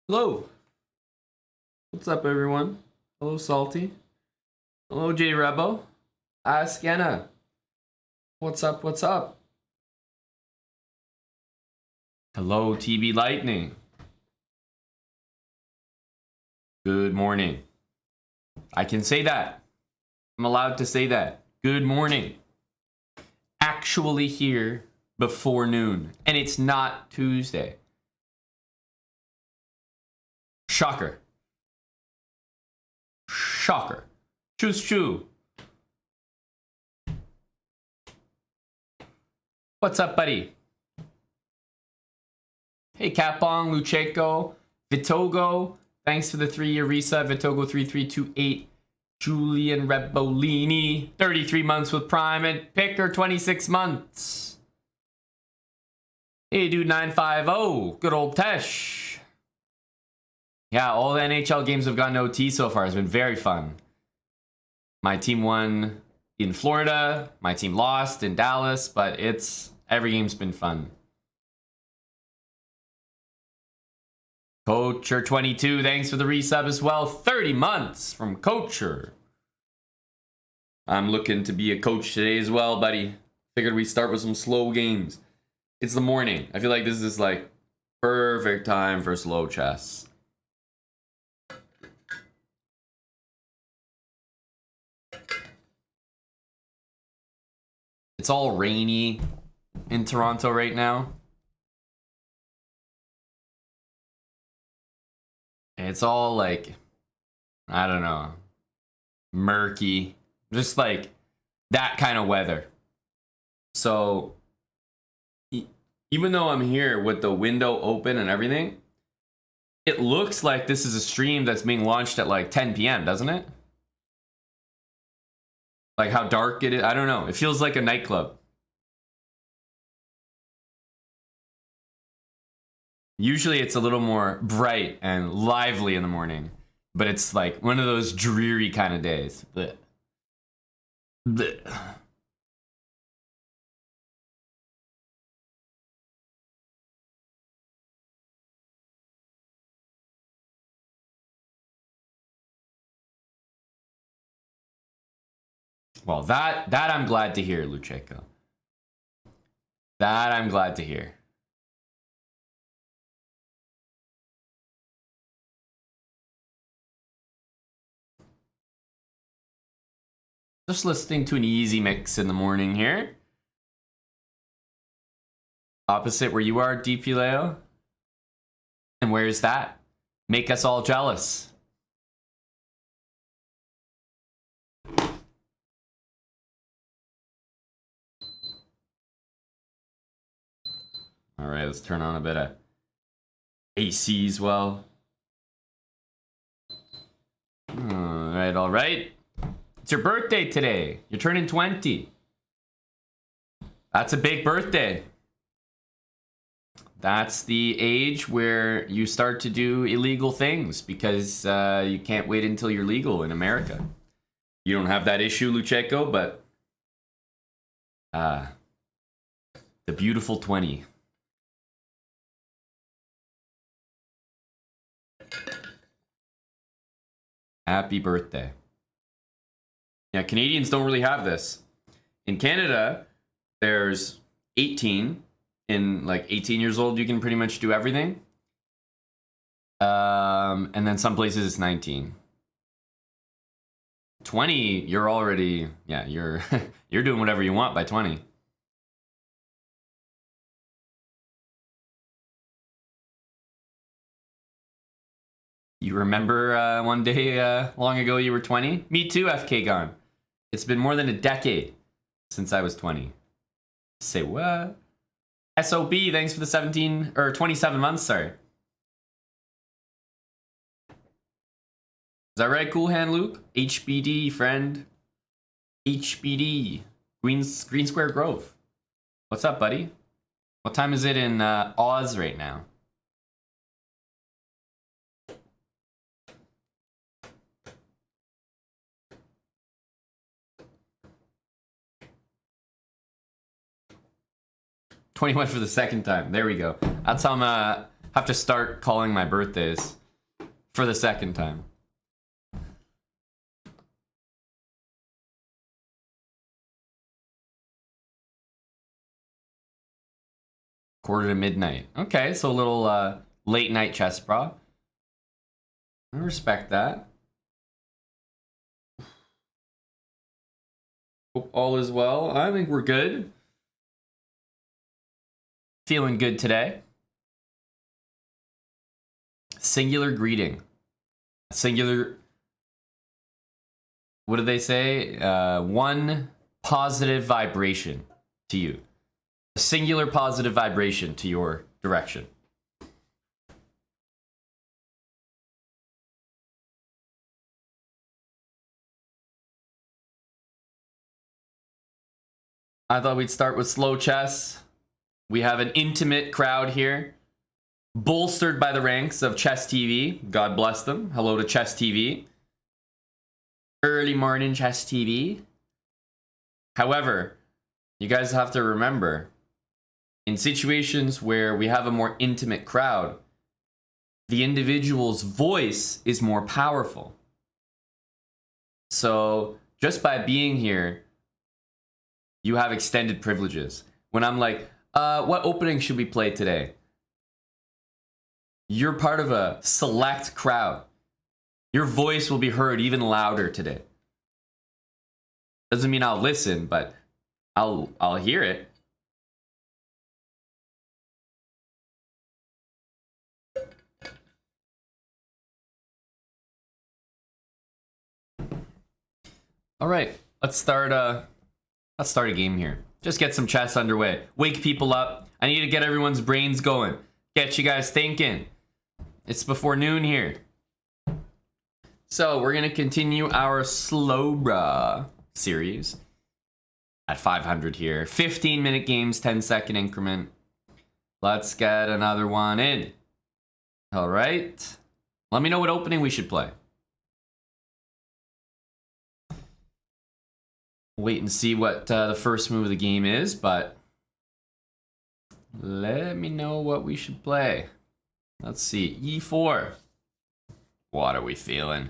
Hello. What's up, everyone? Hello, Salty. Hello, J Rebo. Ask Anna. What's up? What's up? Hello, TB Lightning. Good morning. I can say that. I'm allowed to say that. Good morning. Actually here before noon. And it's not Tuesday. Shocker. Shocker. Choose choo. What's up, buddy? Hey, Kapong, Lucheco, Vitogo. Thanks for the 3-year reset. Vitogo3328. Julian Rebolini. 33 months with Prime. And Picker, 26 months. Hey, dude, 950. Good old Tesh. Yeah, all the NHL games have gotten OT so far. It's been very fun. My team won in Florida. My team lost in Dallas, but every game's been fun. Coacher22, thanks for the resub as well. 30 months from Coacher. I'm looking to be a coach today as well, buddy. Figured we start with some slow games. It's the morning. I feel like this is like perfect time for slow chess. It's all rainy in Toronto right now. It's all like, I don't know, murky. Just like that kind of weather. So even though I'm here with the window open and everything, it looks like this is a stream that's being launched at like 10 p.m., doesn't it? Like how dark it is. I don't know. It feels like a nightclub. Usually it's a little more bright and lively in the morning, but it's like one of those dreary kind of days. Blech. Blech. Well, that I'm glad to hear, Lucheco. That I'm glad to hear. Just listening to an easy mix in the morning here. Opposite where you are, DP Leo. And where's that? Make us all jealous. All right, let's turn on a bit of AC as well. All right. It's your birthday today. You're turning 20. That's a big birthday. That's the age where you start to do illegal things because you can't wait until you're legal in America. You don't have that issue, Lucheco, but the beautiful 20. Happy birthday. Yeah, Canadians don't really have this. In Canada, there's 18. In like 18 years old, you can pretty much do everything. And then some places it's 19. 20, you're already, yeah, you're you're doing whatever you want by 20. You remember one day long ago you were 20? Me too, FK Gone. It's been more than a decade since I was 20. Say what? SOB, thanks for the 17 or 27 months, sorry. Is that right, Cool Hand Luke? HBD, friend. HBD. Green Square Grove. What's up, buddy? What time is it in Oz right now? $21 for the second time. There we go. That's how have to start calling my birthdays for the second time. Quarter to midnight. Okay, so a little late night chess bra. I respect that. Hope all is well. I think we're good. Feeling good today. Singular greeting. Singular. What do they say? One positive vibration to you. A singular positive vibration to your direction. I thought we'd start with slow chess. We have an intimate crowd here, bolstered by the ranks of Chess TV. God bless them. Hello to Chess TV. Early morning Chess TV. However, you guys have to remember, in situations where we have a more intimate crowd, the individual's voice is more powerful. So just by being here, you have extended privileges. When I'm like, what opening should we play today? You're part of a select crowd. Your voice will be heard even louder today. Doesn't mean I'll listen, but I'll hear it. All right, let's start a game here. Just get some chess underway. Wake people up. I need to get everyone's brains going. Get you guys thinking. It's before noon here. So we're gonna continue our SLOWBRAH series at 500 here. 15-minute games, 10-second increment. Let's get another one in. All right. Let me know what opening we should play. Wait and see what the first move of the game is, but let me know what we should play. Let's see, e4. What are we feeling?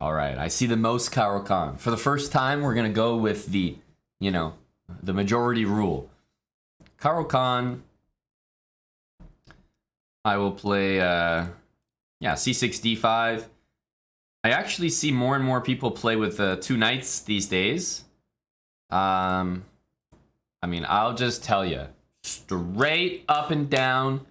All right, I see the most Caro-Kann. For the first time, we're gonna go with the, the majority rule. Caro-Kann. I will play, c6, d5. I actually see more and more people play with two knights these days. I mean, I'll just tell you, straight up and down,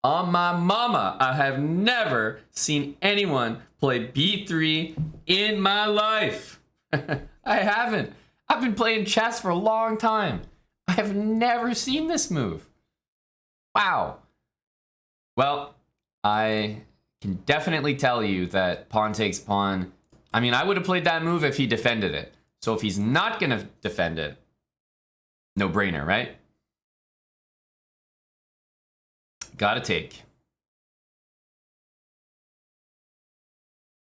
on my mama, I have never seen anyone play b3 in my life. I haven't. I've been playing chess for a long time. I have never seen this move. Wow. Well, I can definitely tell you that pawn takes pawn. I mean, I would have played that move if he defended it. So if he's not going to defend it, no brainer, right? Gotta take.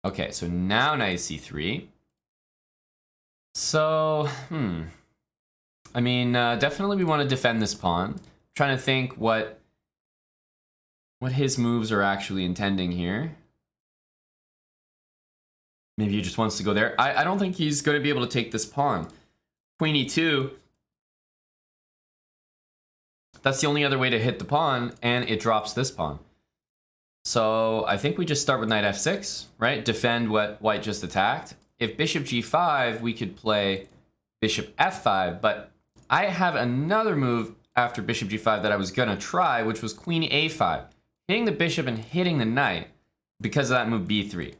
Okay, so now knight c3. So, I mean, definitely we want to defend this pawn. I'm trying to think what his moves are actually intending here. Maybe he just wants to go there. I don't think he's going to be able to take this pawn. Queen e2. That's the only other way to hit the pawn, and it drops this pawn. So I think we just start with knight f6, right? Defend what white just attacked. If bishop g5, we could play bishop f5, but I have another move after bishop g5 that I was going to try, which was queen a5. Hitting the bishop and hitting the knight because of that move b3.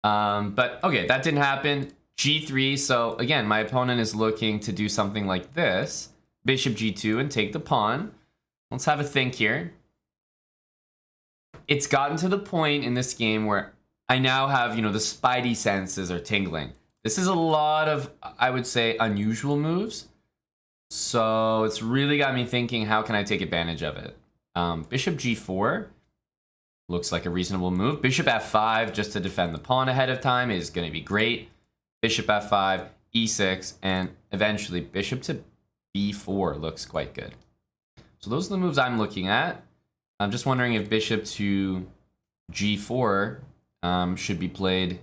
But okay, that didn't happen. g3, so again, my opponent is looking to do something like this. Bishop g2 and take the pawn. Let's have a think here. It's gotten to the point in this game where I now have, the spidey senses are tingling. This is a lot of, I would say, unusual moves. So it's really got me thinking, how can I take advantage of it? Bishop g4. looks like a reasonable move. Bishop f5 just to defend the pawn ahead of time is going to be great. Bishop f5, e6, and eventually bishop to b4 looks quite good. So those are the moves I'm looking at. I'm just wondering if bishop to g4 should be played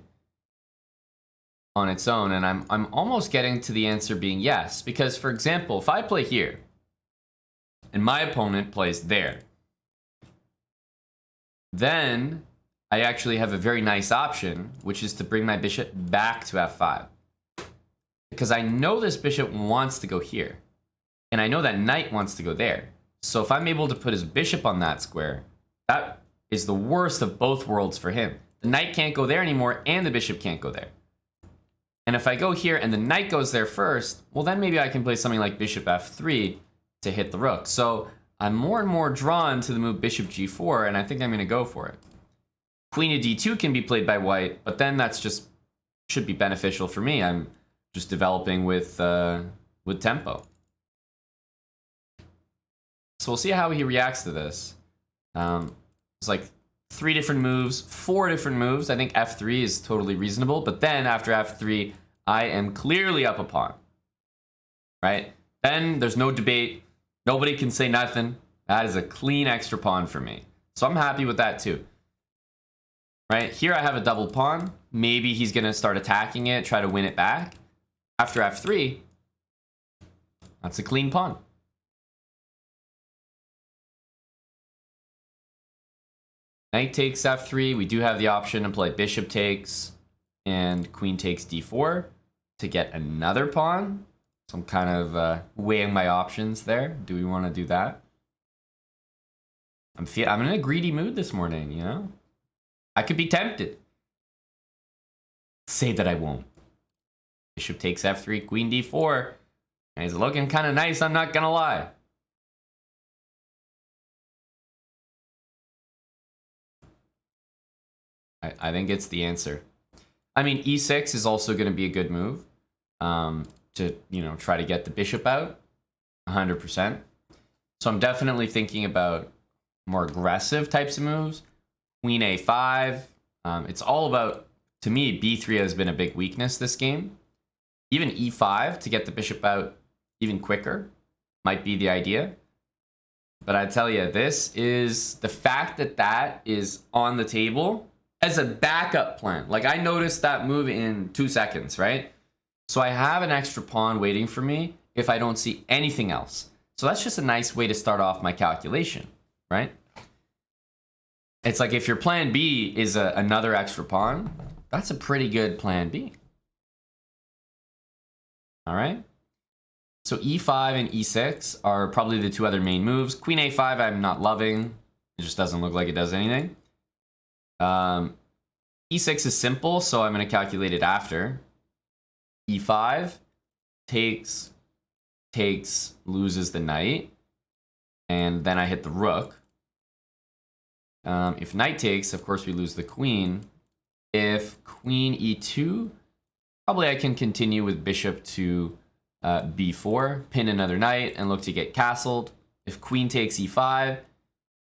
on its own, and I'm almost getting to the answer being yes, because for example, if I play here and my opponent plays there, then I actually have a very nice option, which is to bring my bishop back to f5, because I know this bishop wants to go here, and I know that knight wants to go there. So if I'm able to put his bishop on that square, that is the worst of both worlds for him. The knight can't go there anymore, and the bishop can't go there. And if I go here and the knight goes there first, well, then maybe I can play something like bishop f3 to hit the rook. So I'm more and more drawn to the move bishop g4, and I think I'm going to go for it. Queen to d2 can be played by white, but then that's just should be beneficial for me. I'm just developing with tempo. So we'll see how he reacts to this. It's like 3 different moves, 4 different moves. I think f3 is totally reasonable, but then after f3, I am clearly up a pawn, right? Then there's no debate. Nobody can say nothing. That is a clean extra pawn for me. So I'm happy with that too. Right, here I have a double pawn. Maybe he's gonna start attacking it, try to win it back. After f3, that's a clean pawn. Knight takes f3. We do have the option to play bishop takes and queen takes d4 to get another pawn. So I'm kind of weighing my options there. Do we want to do that? I'm in a greedy mood this morning, you know? I could be tempted. Say that I won't. Bishop takes f3, queen d4. And he's looking kind of nice, I'm not gonna lie. I think it's the answer. I mean, e6 is also going to be a good move to, you know, try to get the bishop out 100%. So I'm definitely thinking about more aggressive types of moves. Queen a5. It's all about, to me, b3 has been a big weakness this game. Even e5 to get the bishop out even quicker might be the idea. But I tell you, this is the fact that that is on the table as a backup plan. Like, I noticed that move in 2 seconds, right? So I have an extra pawn waiting for me if I don't see anything else. So that's just a nice way to start off my calculation, right? It's like if your plan B is another extra pawn, that's a pretty good plan B. All right. So e5 and e6 are probably the 2 other main moves. Queen a5 I'm not loving. It just doesn't look like it does anything. E6 is simple, so I'm going to calculate it after. E5 takes, loses the knight, and then I hit the rook. If knight takes, of course we lose the queen. If queen e2, probably I can continue with bishop to b4, pin another knight, and look to get castled. If queen takes e5,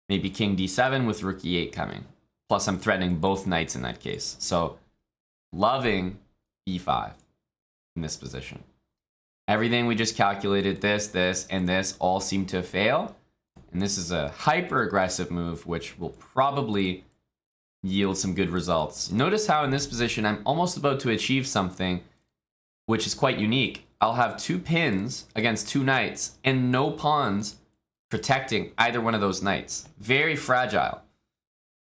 maybe king d7 with rook e8 coming. Plus, I'm threatening both knights in that case. So, loving e5 in this position. Everything we just calculated, this, and this, all seem to fail. And this is a hyper-aggressive move, which will probably yield some good results. Notice how in this position, I'm almost about to achieve something which is quite unique. I'll have 2 pins against 2 knights and no pawns protecting either one of those knights. Very fragile.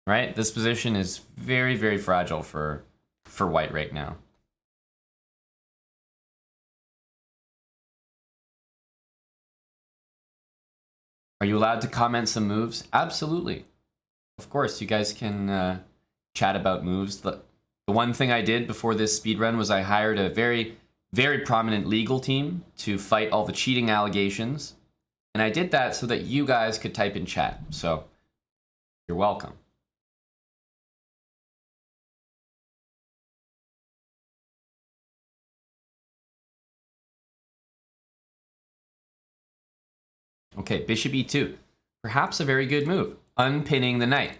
Right? This position is very, very fragile for white right now. Are you allowed to comment some moves? Absolutely. Of course, you guys can chat about moves. The one thing I did before this speedrun was I hired a very, very prominent legal team to fight all the cheating allegations. And I did that so that you guys could type in chat. So, you're welcome. Okay, bishop e2. Perhaps a very good move. Unpinning the knight.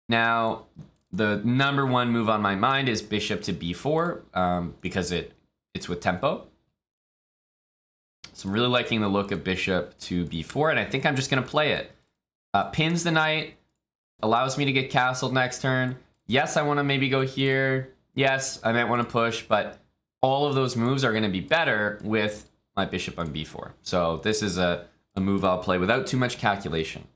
Now, the number one move on my mind is bishop to b4 because it's with tempo. So I'm really liking the look of bishop to b4, and I think I'm just going to play it. Pins the knight, allows me to get castled next turn. Yes, I want to maybe go here. Yes, I might want to push, but all of those moves are going to be better with my bishop on b4. So this is a move I'll play without too much calculation.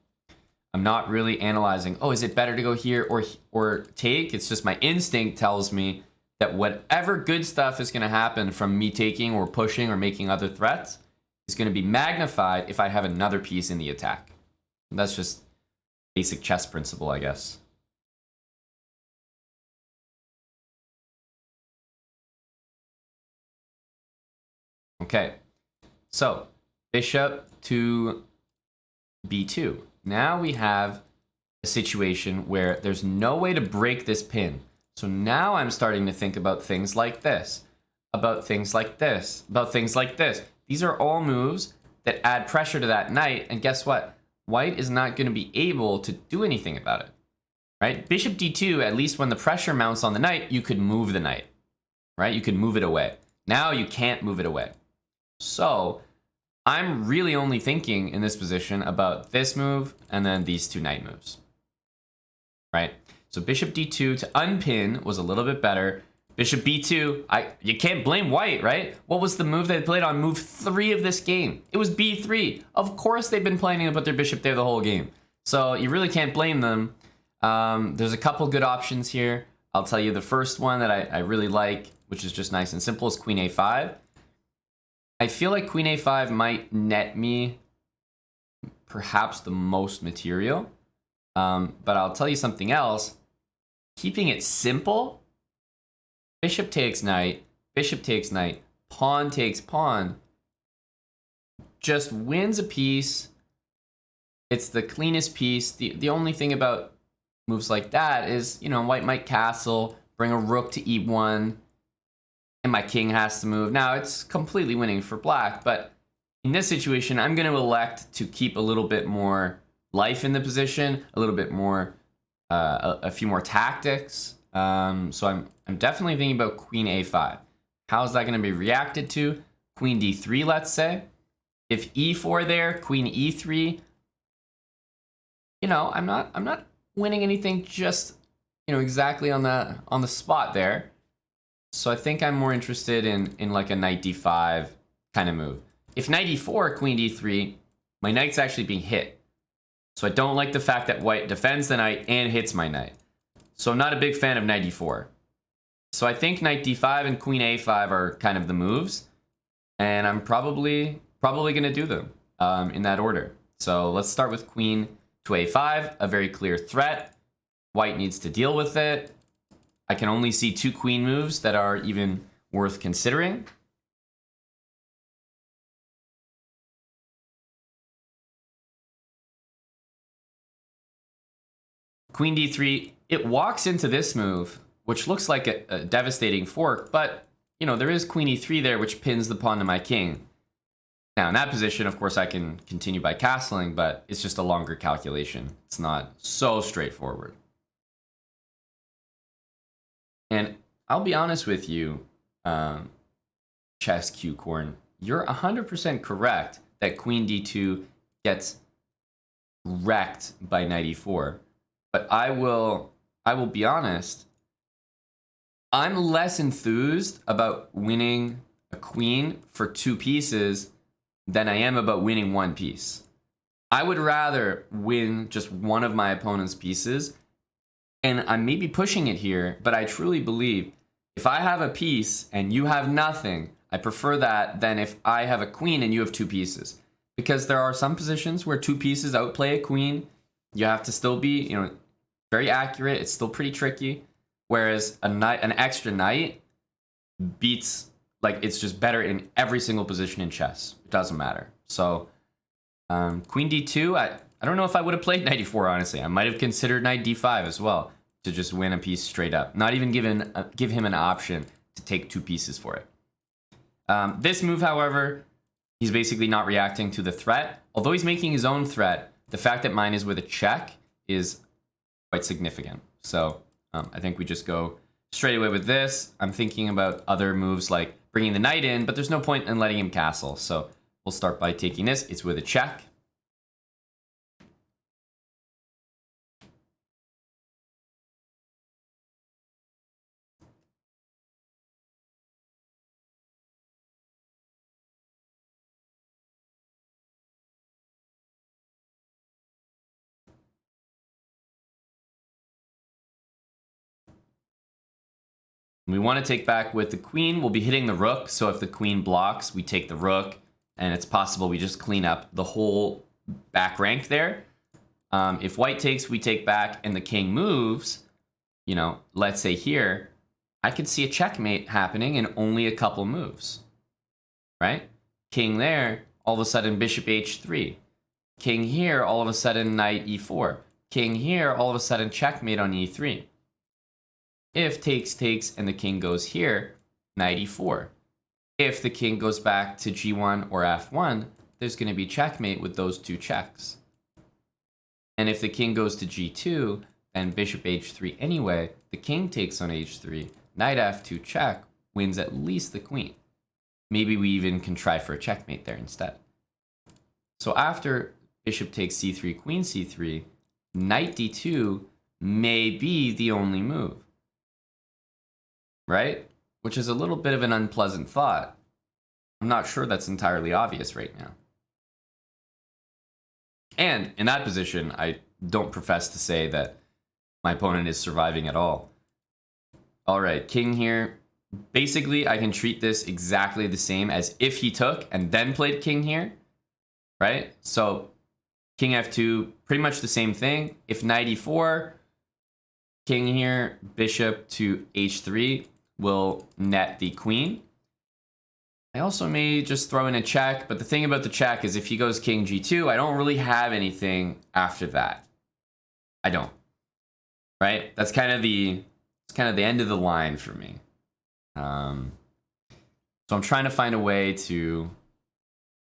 I'm not really analyzing, oh, is it better to go here or take? It's just my instinct tells me that whatever good stuff is going to happen from me taking or pushing or making other threats is going to be magnified if I have another piece in the attack. And that's just basic chess principle, I guess. Okay, so bishop to b2. Now we have a situation where there's no way to break this pin. So now I'm starting to think about things like this, about things like this, about things like this. These are all moves that add pressure to that knight, and guess what? White is not going to be able to do anything about it, right? Bishop d2, at least when the pressure mounts on the knight, you could move the knight, right? You could move it away. Now you can't move it away. So I'm really only thinking in this position about this move and then these two knight moves, right? So bishop d2 to unpin was a little bit better. Bishop b2, you can't blame white, right? What was the move they played on move 3 of this game? It was b3. Of course they've been planning to put their bishop there the whole game. So you really can't blame them. There's a couple good options here. I'll tell you the first one that I really like, which is just nice and simple, is queen a5. I feel like queen a5 might net me perhaps the most material. But I'll tell you something else. Keeping it simple, bishop takes knight, pawn takes pawn, just wins a piece. It's the cleanest piece. The only thing about moves like that is, you know, white might castle, bring a rook to e1, and my king has to move. Now, it's completely winning for black, but in this situation, I'm going to elect to keep a little bit more life in the position, a little bit more, a few more tactics. So I'm definitely thinking about queen a5. How's that going to be reacted to? Queen d3, let's say. If e4 there, queen e3. You know, I'm not winning anything just, you know, exactly on the spot there. So I think I'm more interested in like a knight d5 kind of move. If knight e4, queen d3, my knight's actually being hit. So I don't like the fact that white defends the knight and hits my knight. So I'm not a big fan of knight e4. So I think knight d5 and queen a5 are kind of the moves. And I'm probably going to do them in that order. So let's start with queen to a5, a very clear threat. White needs to deal with it. I can only see two queen moves that are even worth considering. Queen d3, it walks into this move, which looks like a devastating fork, but, you know, there is queen e3 there, which pins the pawn to my king. Now, in that position, of course, I can continue by castling, but it's just a longer calculation. It's not so straightforward. And I'll be honest with you, Chess Q Corn, you're 100% correct that queen d2 gets wrecked by knight e4. But I will be honest, I'm less enthused about winning a queen for two pieces than I am about winning one piece. I would rather win just one of my opponent's pieces, and I may be pushing it here, but I truly believe if I have a piece and you have nothing, I prefer that than if I have a queen and you have two pieces. Because there are some positions where two pieces outplay a queen. You have to still be, you know, very accurate. It's still pretty tricky. Whereas an extra knight beats, like, it's just better in every single position in chess. It doesn't matter. So queen d2, I don't know if I would have played knight e4, honestly. I might have considered knight d5 as well to just win a piece straight up. Not even give him an option to take two pieces for it. This move, however, he's basically not reacting to the threat. Although he's making his own threat, the fact that mine is with a check is quite significant. So I think we just go straight away with this. I'm thinking about other moves like bringing the knight in, but there's no point in letting him castle. So we'll start by taking this. It's with a check. We want to take back with the queen. We'll be hitting the rook. So if the queen blocks, we take the rook. And it's possible we just clean up the whole back rank there. If white takes, we take back, and the king moves, you know, let's say here, I could see a checkmate happening in only a couple moves, right? King there, all of a sudden bishop h3. King here, all of a sudden knight e4. King here, all of a sudden checkmate on e3. If takes, and the king goes here, knight e4. If the king goes back to g1 or f1, there's going to be checkmate with those two checks. And if the king goes to g2, then bishop h3 anyway, the king takes on h3, knight f2 check, wins at least the queen. Maybe we even can try for a checkmate there instead. So after bishop takes c3, queen c3, knight d2 may be the only move, right? Which is a little bit of an unpleasant thought. I'm not sure that's entirely obvious right now. And in that position, I don't profess to say that my opponent is surviving at all. All right, king here. Basically, I can treat this exactly the same as if he took and then played king here, right? So king f2, pretty much the same thing. If knight e4, king here, bishop to h3 will net the queen. I also may just throw in a check, but the thing about the check is if he goes king g2, I don't really have anything after that. I don't. Right? That's kind of the end of the line for me. So I'm trying to find a way to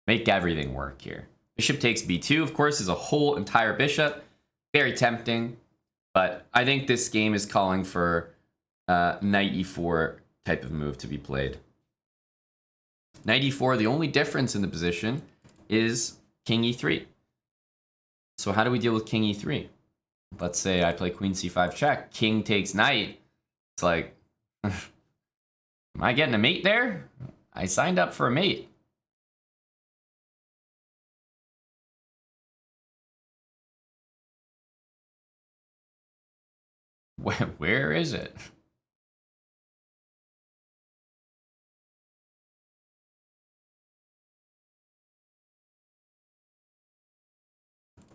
make everything work here. Bishop takes b2, of course, is a whole entire bishop. Very tempting, but I think this game is calling for knight e4 type of move to be played. Knight e4, the only difference in the position is king e3. So how do we deal with king e3? Let's say I play queen c5 check, king takes knight. It's like, am I getting a mate there? I signed up for a mate. Where is it?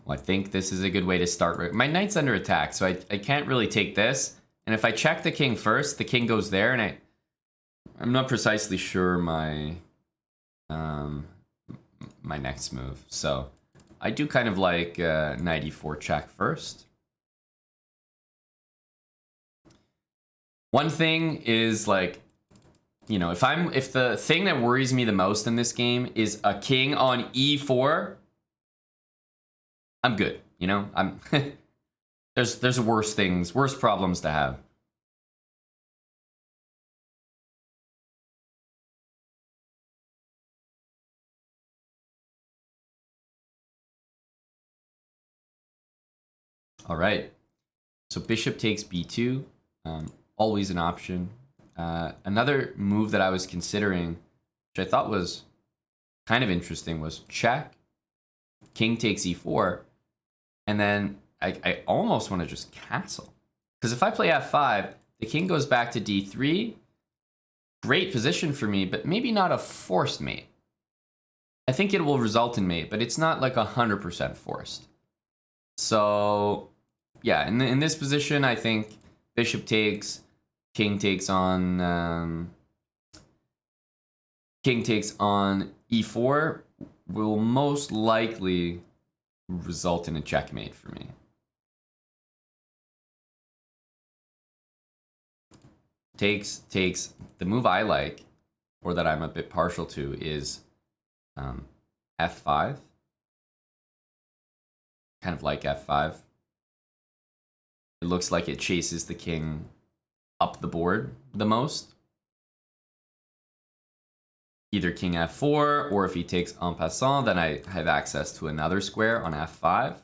Well, I think this is a good way to start. My knight's under attack, so I can't really take this. And if I check the king first, the king goes there, and I'm not precisely sure my my next move. So I do kind of like knight e4 check first. One thing is like, you know, if the thing that worries me the most in this game is a king on e4, I'm good, you know? I'm there's worse things, worse problems to have. All right. So bishop takes b2, always an option. Another move that I was considering, which I thought was kind of interesting, was check, king takes e4, and then I almost want to just castle. Because if I play f5, the king goes back to d3. Great position for me, but maybe not a forced mate. I think it will result in mate, but it's not like 100% forced. So yeah, in this position, I think bishop takes, king takes on e4 will most likely result in a checkmate for me. Takes. The move I like, or that I'm a bit partial to, is f5. Kind of like f5. it looks like it chases the king up the board the most. Either king f4, or if he takes en passant, then I have access to another square on f5.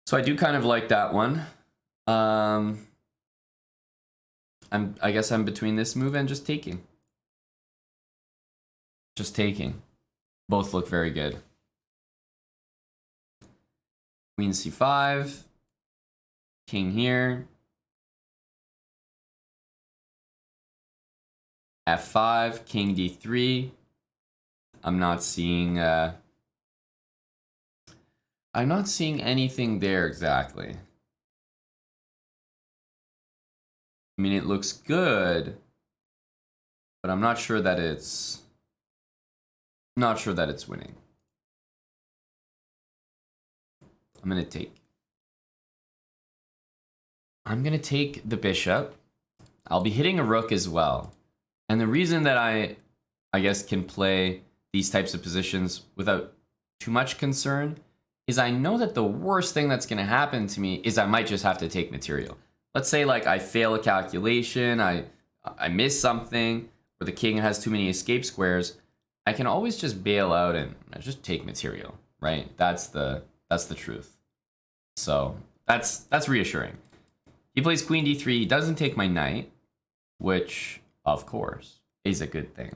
So I do kind of like that one. I guess I'm between this move and just taking. Just taking. Both look very good. Queen c5. King here. f5, king d3. I'm not seeing anything there exactly. I mean, it looks good, but I'm not sure that it's winning. I'm gonna take the bishop. I'll be hitting a rook as well. And the reason that I guess can play these types of positions without too much concern is I know that the worst thing that's going to happen to me is I might just have to take material. Let's say like I fail a calculation, I miss something, or the king has too many escape squares. I can always just bail out and just take material, right? That's the truth. So that's reassuring. He plays queen d3. He doesn't take my knight, which of course is a good thing.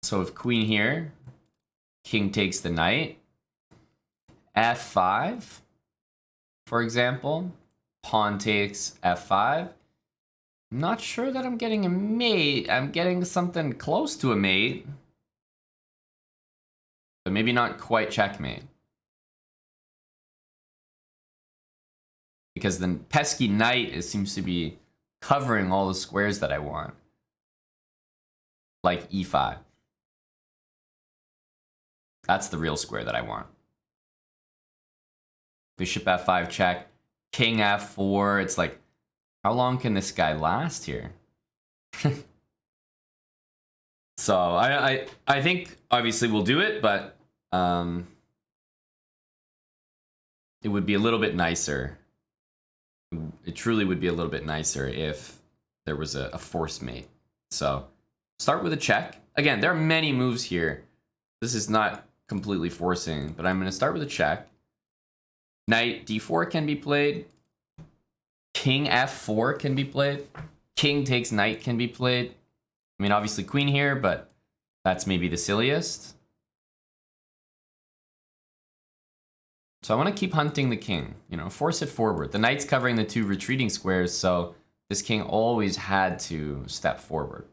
So if queen here, king takes the knight, f5, for example, pawn takes f5. I'm not sure that I'm getting a mate. I'm getting something close to a mate, but maybe not quite checkmate. Because the pesky knight seems to be covering all the squares that I want. Like e5. That's the real square that I want. Bishop f5 check. King f4. It's like, how long can this guy last here? So I think obviously we'll do it, but it would be a little bit nicer. It truly would be a little bit nicer if there was a force mate. So start with a check. Again, there are many moves here. This is not completely forcing, but I'm going to start with a check. Knight d4 can be played. King f4 can be played. King takes knight can be played. I mean, obviously queen here, but that's maybe the silliest. So I want to keep hunting the king, you know, force it forward. The knight's covering the two retreating squares, so this king always had to step forward.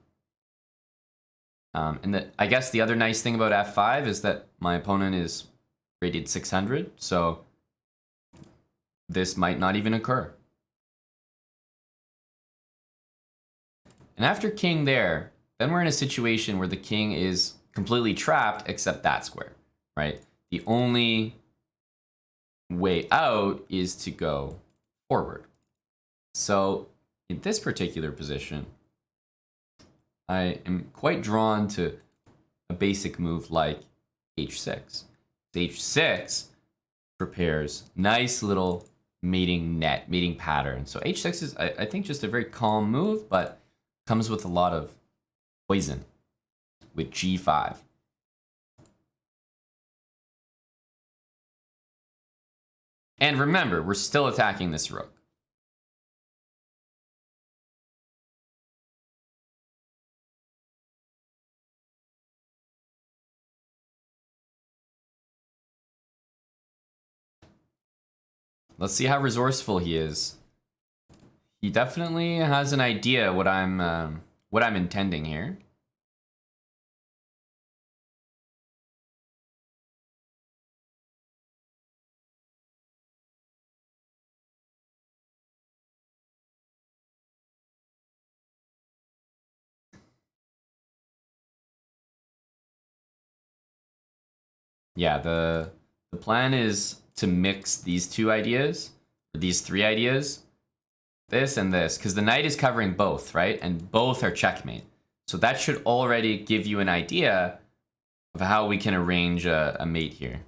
And I guess the other nice thing about f5 is that my opponent is rated 600, so this might not even occur. And after king there, then we're in a situation where the king is completely trapped except that square, right? The only way out is to go forward. So in this particular position, I am quite drawn to a basic move like h6. h6 prepares nice little mating pattern. So h6 is, I think, just a very calm move, but comes with a lot of poison with g5. And remember, we're still attacking this rook. Let's see how resourceful he is. He definitely has an idea what I'm intending here. Yeah, the plan is to mix these two ideas, or these three ideas, this and this, because the knight is covering both, right? And both are checkmate. So that should already give you an idea of how we can arrange a mate here.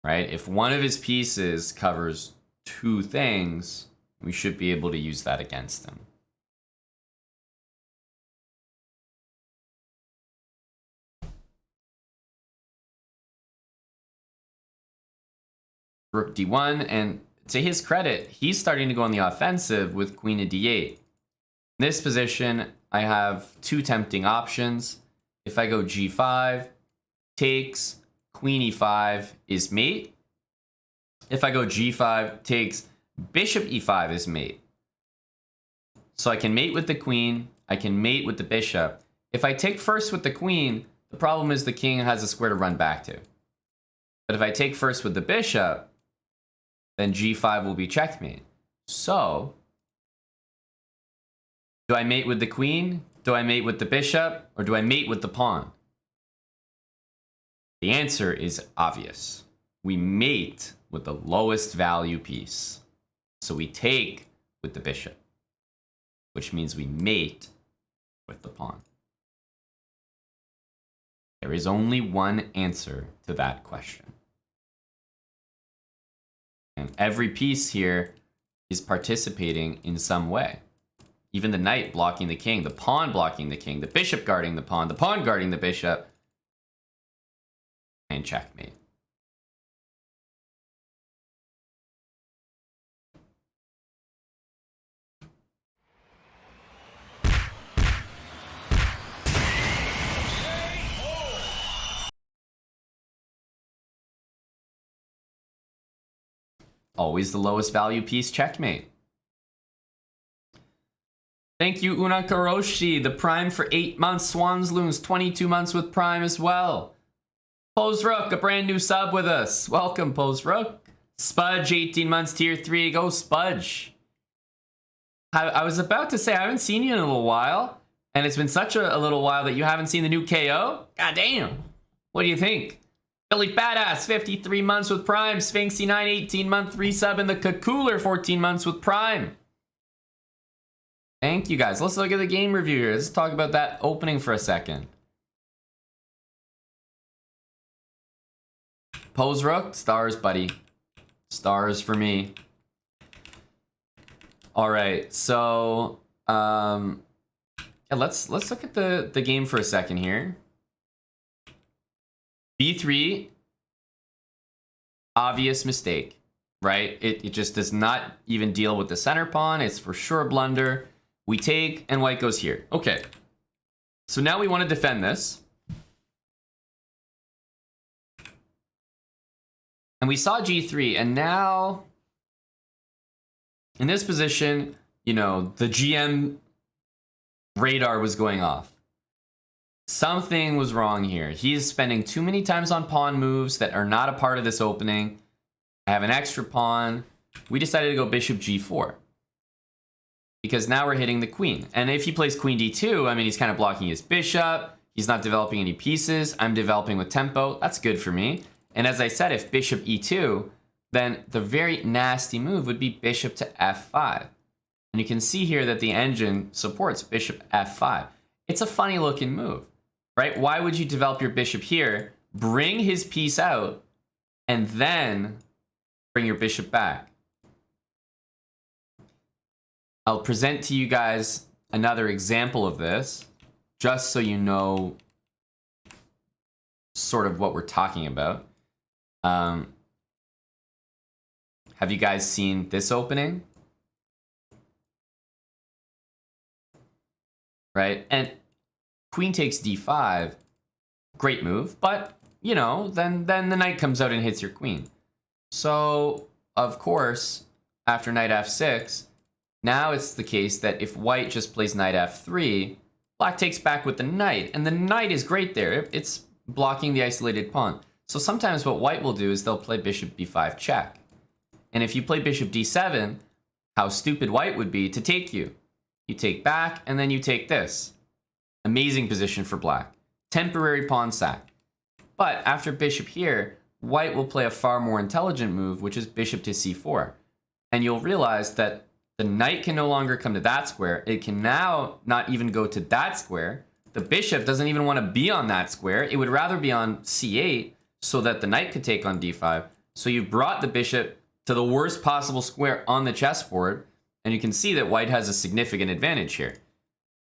right? If one of his pieces covers two things, we should be able to use that against him. Rook d1, and to his credit, he's starting to go on the offensive with queen to d8. In this position, I have two tempting options. If I go g5, takes, queen e5 is mate. If I go g5, takes, bishop e5 is mate. So I can mate with the queen, I can mate with the bishop. If I take first with the queen, the problem is the king has a square to run back to. But if I take first with the bishop, then g5 will be checkmate. So, do I mate with the queen? Do I mate with the bishop? Or do I mate with the pawn? The answer is obvious. We mate with the lowest value piece. So we take with the bishop, which means we mate with the pawn. There is only one answer to that question. And every piece here is participating in some way. Even the knight blocking the king, the pawn blocking the king, the bishop guarding the pawn guarding the bishop, and checkmate. Always the lowest value piece, checkmate. Thank you, Una Karoshi. The Prime for 8 months. Swansloons, 22 months with Prime as well. Pose Rook, a brand new sub with us. Welcome, Pose Rook. Spudge, 18 months, tier 3. Go, Spudge. I was about to say, I haven't seen you in a little while. And it's been such a little while that you haven't seen the new KO. God damn. What do you think? Billy Badass, 53 months with Prime. Sphinxy9, 18-month resub. And the Kakooler, 14 months with Prime. Thank you, guys. Let's look at the game review here. Let's talk about that opening for a second. Pose Rook, stars, buddy. Stars for me. All right, so yeah, let's look at the game for a second here. B3, obvious mistake, right? It just does not even deal with the center pawn. It's for sure a blunder. We take, and white goes here. Okay, so now we want to defend this. And we saw g3, and now in this position, you know, the GM radar was going off. Something was wrong here. He's spending too many times on pawn moves that are not a part of this opening. I have an extra pawn. We decided to go bishop g4. Because now we're hitting the queen. And if he plays queen d2, I mean, he's kind of blocking his bishop. He's not developing any pieces. I'm developing with tempo. That's good for me. And as I said, if bishop e2, then the very nasty move would be bishop to f5. And you can see here that the engine supports bishop f5. It's a funny looking move, right? Why would you develop your bishop here, bring his piece out, and then bring your bishop back? I'll present to you guys another example of this, just so you know sort of what we're talking about. Have you guys seen this opening? Right? And queen takes d5, great move, but, you know, then the knight comes out and hits your queen. So, of course, after knight f6, now it's the case that if white just plays knight f3, black takes back with the knight, and the knight is great there. It's blocking the isolated pawn. So sometimes what white will do is they'll play bishop b5 check. And if you play bishop d7, how stupid white would be to take you. You take back, and then you take this. Amazing position for black. Temporary pawn sack. But after bishop here, white will play a far more intelligent move, which is bishop to c4. And you'll realize that the knight can no longer come to that square. It can now not even go to that square. The bishop doesn't even want to be on that square. It would rather be on c8 so that the knight could take on d5. So you brought the bishop to the worst possible square on the chessboard, and you can see that white has a significant advantage here.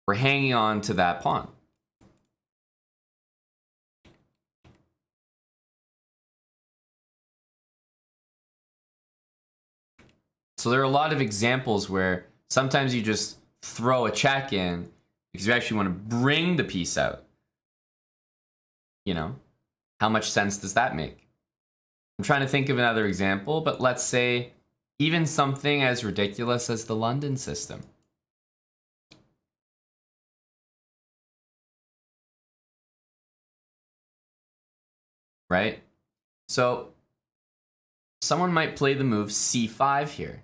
We're hanging on to that pawn. So there are a lot of examples where sometimes you just throw a check in because you actually want to bring the piece out. You know, how much sense does that make? I'm trying to think of another example, but let's say even something as ridiculous as the London system. Right? So someone might play the move c5 here.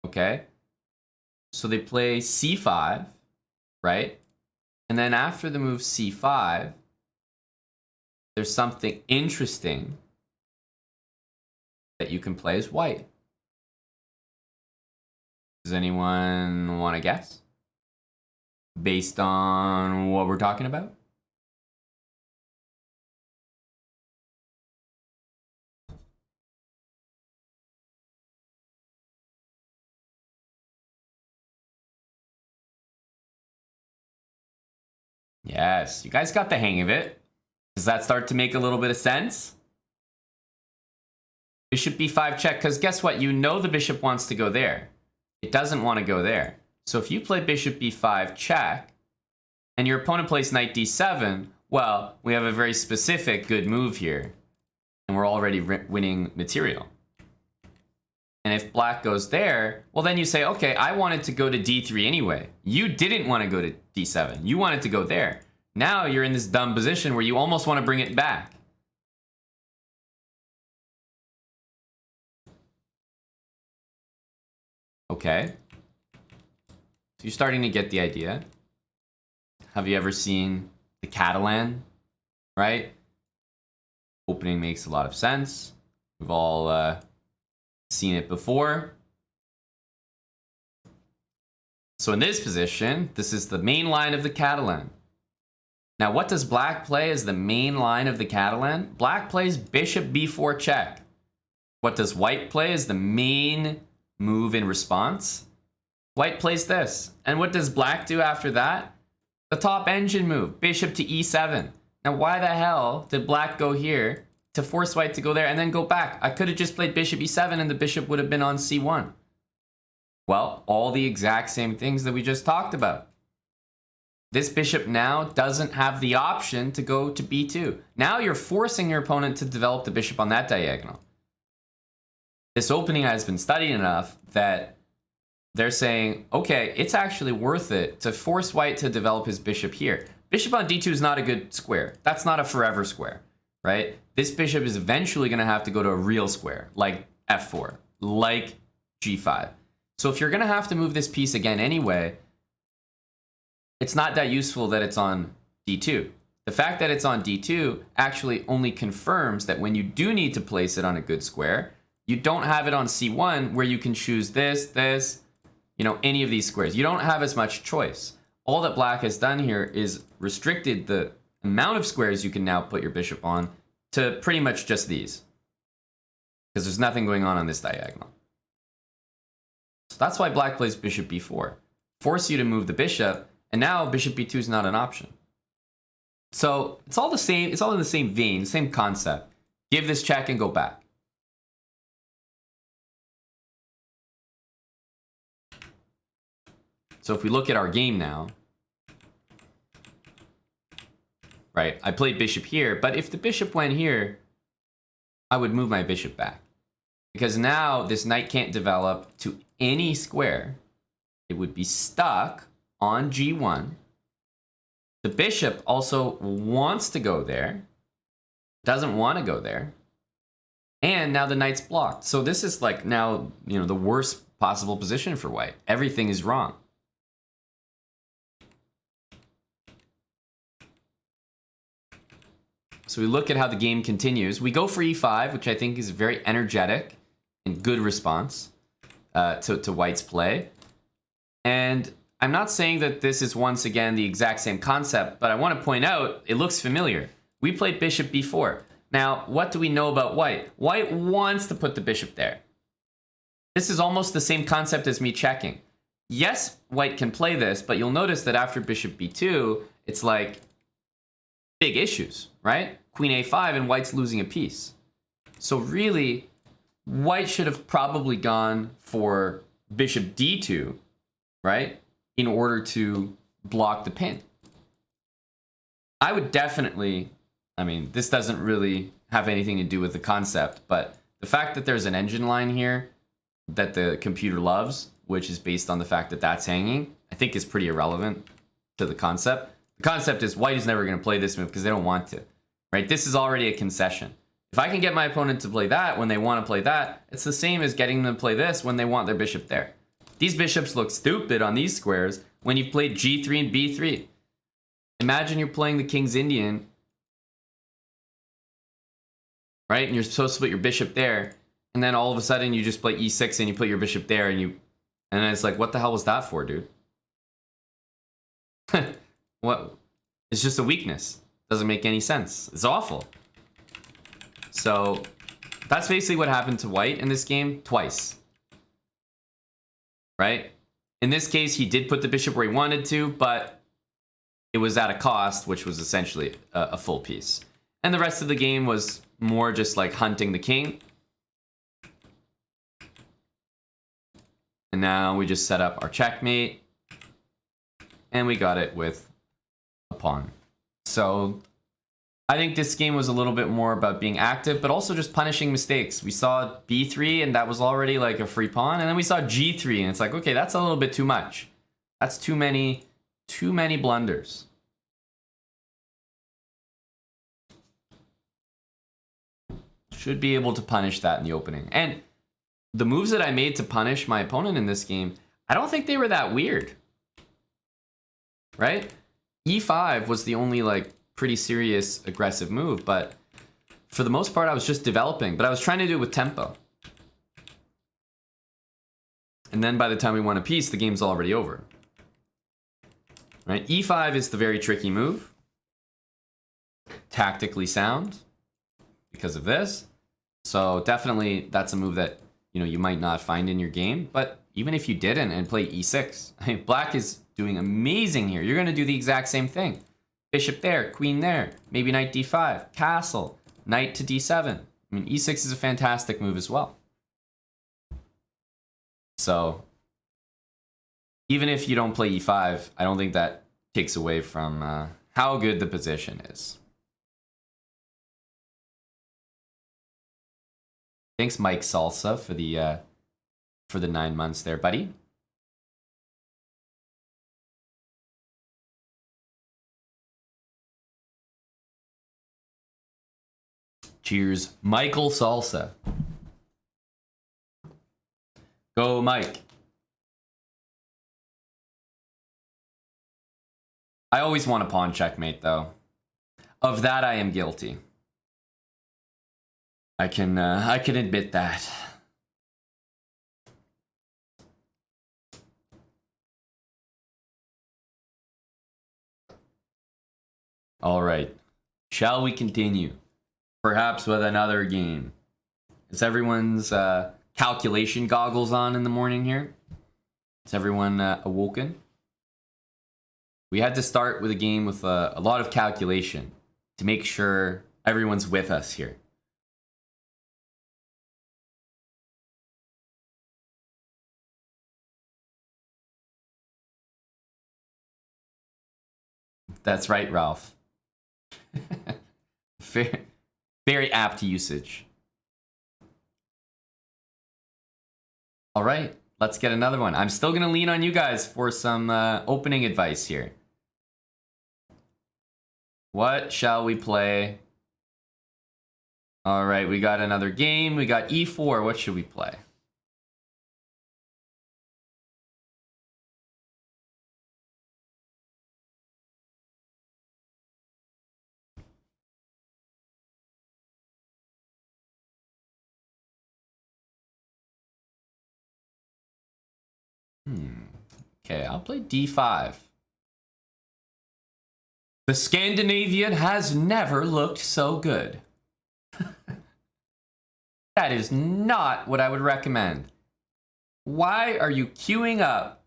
Okay? So they play c5, right? And then after the move c5, there's something interesting that you can play as white. Does anyone want to guess? Based on what we're talking about? Yes, you guys got the hang of it. Does that start to make a little bit of sense? Bishop b5 check, because guess what? You know the bishop wants to go there. It doesn't want to go there. So if you play bishop b5 check, and your opponent plays knight d7, well, we have a very specific good move here. And we're already winning material. And if black goes there, well then you say, okay, I wanted to go to d3 anyway. You didn't want to go to d7. You wanted to go there. Now you're in this dumb position where you almost want to bring it back. Okay. So you're starting to get the idea. Have you ever seen the Catalan? Right? Opening makes a lot of sense. We've all seen it before. So in this position, this is the main line of the Catalan. Now what does black play as the main line of the Catalan? Black plays bishop b4 check. What does white play as the main move in response? White plays this. And what does black do after that? The top engine move, bishop to e7. Now why the hell did black go here to force white to go there and then go back? I could have just played bishop e7 and the bishop would have been on c1. Well, all the exact same things that we just talked about. This bishop now doesn't have the option to go to b2. Now you're forcing your opponent to develop the bishop on that diagonal. This opening has been studied enough that they're saying, okay, it's actually worth it to force white to develop his bishop here. Bishop on d2 is not a good square. That's not a forever square, right? This bishop is eventually going to have to go to a real square, like f4, like g5. So if you're going to have to move this piece again anyway, it's not that useful that it's on d2. The fact that it's on d2 actually only confirms that when you do need to place it on a good square, you don't have it on c1 where you can choose this, you know, any of these squares. You don't have as much choice. All that black has done here is restricted the amount of squares you can now put your bishop on to pretty much just these. Because there's nothing going on this diagonal. So that's why black plays bishop b4. Force you to move the bishop, and now bishop b2 is not an option. So it's all the same, it's all in the same vein, same concept. Give this check and go back. So if we look at our game now, right, I played bishop here, but if the bishop went here, I would move my bishop back. Because now this knight can't develop to any square. It would be stuck on g1. The bishop also wants to go there, doesn't want to go there. And now the knight's blocked. So this is like now, you know, the worst possible position for white. Everything is wrong. So we look at how the game continues. We go for e5, which I think is a very energetic and good response to white's play. And I'm not saying that this is once again the exact same concept, but I want to point out it looks familiar. We played bishop b4. Now, what do we know about white? White wants to put the bishop there. This is almost the same concept as me checking. Yes, white can play this, but you'll notice that after bishop b2, it's like big issues, right? Queen a5 and white's losing a piece. So really, white should have probably gone for bishop d2, right? In order to block the pin. I would definitely, I mean, this doesn't really have anything to do with the concept, but the fact that there's an engine line here that the computer loves, which is based on the fact that that's hanging, I think is pretty irrelevant to the concept. The concept is white is never going to play this move because they don't want to, right? This is already a concession. If I can get my opponent to play that when they want to play that, it's the same as getting them to play this when they want their bishop there. These bishops look stupid on these squares when you've played g3 and b3. Imagine you're playing the King's Indian, right? And you're supposed to put your bishop there, and then all of a sudden you just play e6 and you put your bishop there, and then it's like, what the hell was that for, dude? What? It's just a weakness. Doesn't make any sense. It's awful. So that's basically what happened to white in this game twice. Right? In this case, he did put the bishop where he wanted to, but it was at a cost, which was essentially a full piece. And the rest of the game was more just like hunting the king. And now we just set up our checkmate. And we got it with a pawn. So I think this game was a little bit more about being active, but also just punishing mistakes. We saw b3, and that was already like a free pawn. And then we saw g3, and it's like, okay, that's a little bit too much. That's too many blunders. Should be able to punish that in the opening. And the moves that I made to punish my opponent in this game, I don't think they were that weird. Right? e5 was the only like pretty serious aggressive move, but for the most part I was just developing, but I was trying to do it with tempo. And then by the time we won a piece, the game's already over. Right? e5 is the very tricky move. Tactically sound because of this. So definitely that's a move that, you know, you might not find in your game, but even if you didn't and play e6, I mean, black is doing amazing here. You're going to do the exact same thing. Bishop there, queen there, maybe knight d5, castle, knight to d7. I mean, e6 is a fantastic move as well. So even if you don't play e5, I don't think that takes away from how good the position is. Thanks, Mike Salsa, for the 9 months there, buddy. Cheers, Michael Salsa. Go, Mike. I always want a pawn checkmate, though. Of that, I am guilty. I can admit that. All right. Shall we continue? Perhaps with another game. Is everyone's calculation goggles on in the morning here? Is everyone awoken? We had to start with a game with a lot of calculation to make sure everyone's with us here. That's right, Ralph. Very apt usage. All right, let's get another one. I'm still going to lean on you guys for some opening advice here. What shall we play? All right, we got another game. We got e4. What should we play? Okay, I'll play d5. The Scandinavian has never looked so good. That is not what I would recommend. Why are you queuing up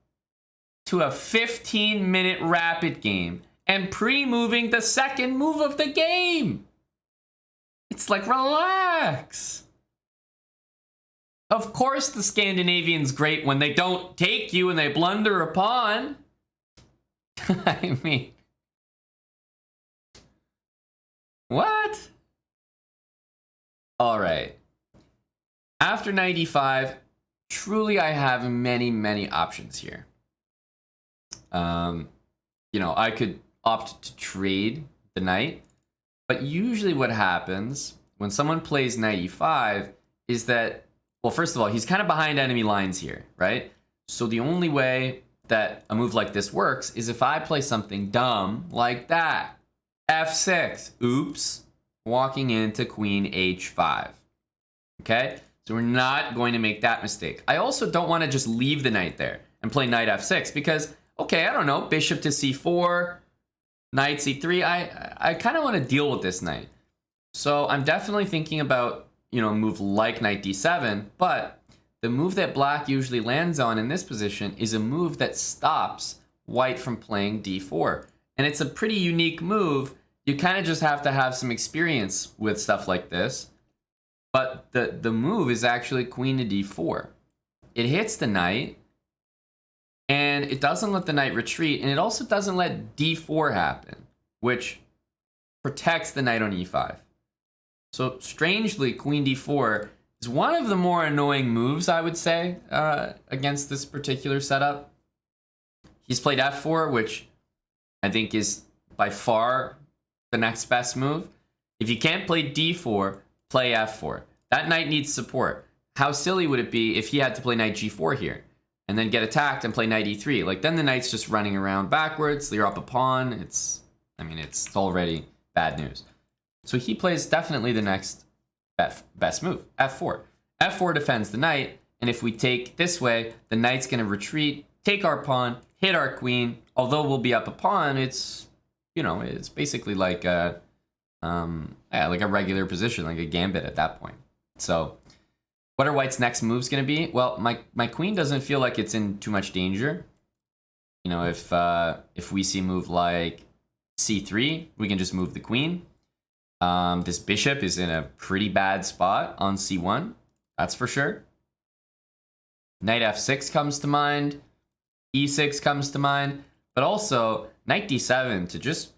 to a 15-minute rapid game and pre-moving the second move of the game? It's like, relax. Of course the Scandinavian's great when they don't take you and they blunder a pawn. I mean, what? All right. After 95, truly I have many, many options here. You know, I could opt to trade the knight, but usually what happens when someone plays knight e5 is that, well, first of all, he's kind of behind enemy lines here, right? So the only way that a move like this works is if I play something dumb like that. f6. Oops. Walking into queen h5. Okay? So we're not going to make that mistake. I also don't want to just leave the knight there and play knight f6 because, okay, I don't know, bishop to c4, knight c3. I kind of want to deal with this knight. So I'm definitely thinking about, you know, a move like knight d7, but the move that black usually lands on in this position is a move that stops white from playing d4. And it's a pretty unique move. You kind of just have to have some experience with stuff like this. But the move is actually queen to d4. It hits the knight, and it doesn't let the knight retreat, and it also doesn't let d4 happen, which protects the knight on e5. So strangely, queen d4 is one of the more annoying moves, I would say, against this particular setup. He's played f4, which I think is by far the next best move. If you can't play d4, play f4. That knight needs support. How silly would it be if he had to play knight g4 here and then get attacked and play knight e3? Like, then the knight's just running around backwards. You're up a pawn. I mean, it's already bad news. So he plays definitely the next best move, f4. f4 defends the knight, and if we take this way, the knight's going to retreat, take our pawn, hit our queen. Although we'll be up a pawn, it's, you know, it's basically like a regular position, like a gambit at that point. So what are white's next moves going to be? Well, my queen doesn't feel like it's in too much danger. You know, if we see a move like c3, we can just move the queen. This bishop is in a pretty bad spot on c1, that's for sure. Knight f6 comes to mind. e6 comes to mind. But also, knight d7 to just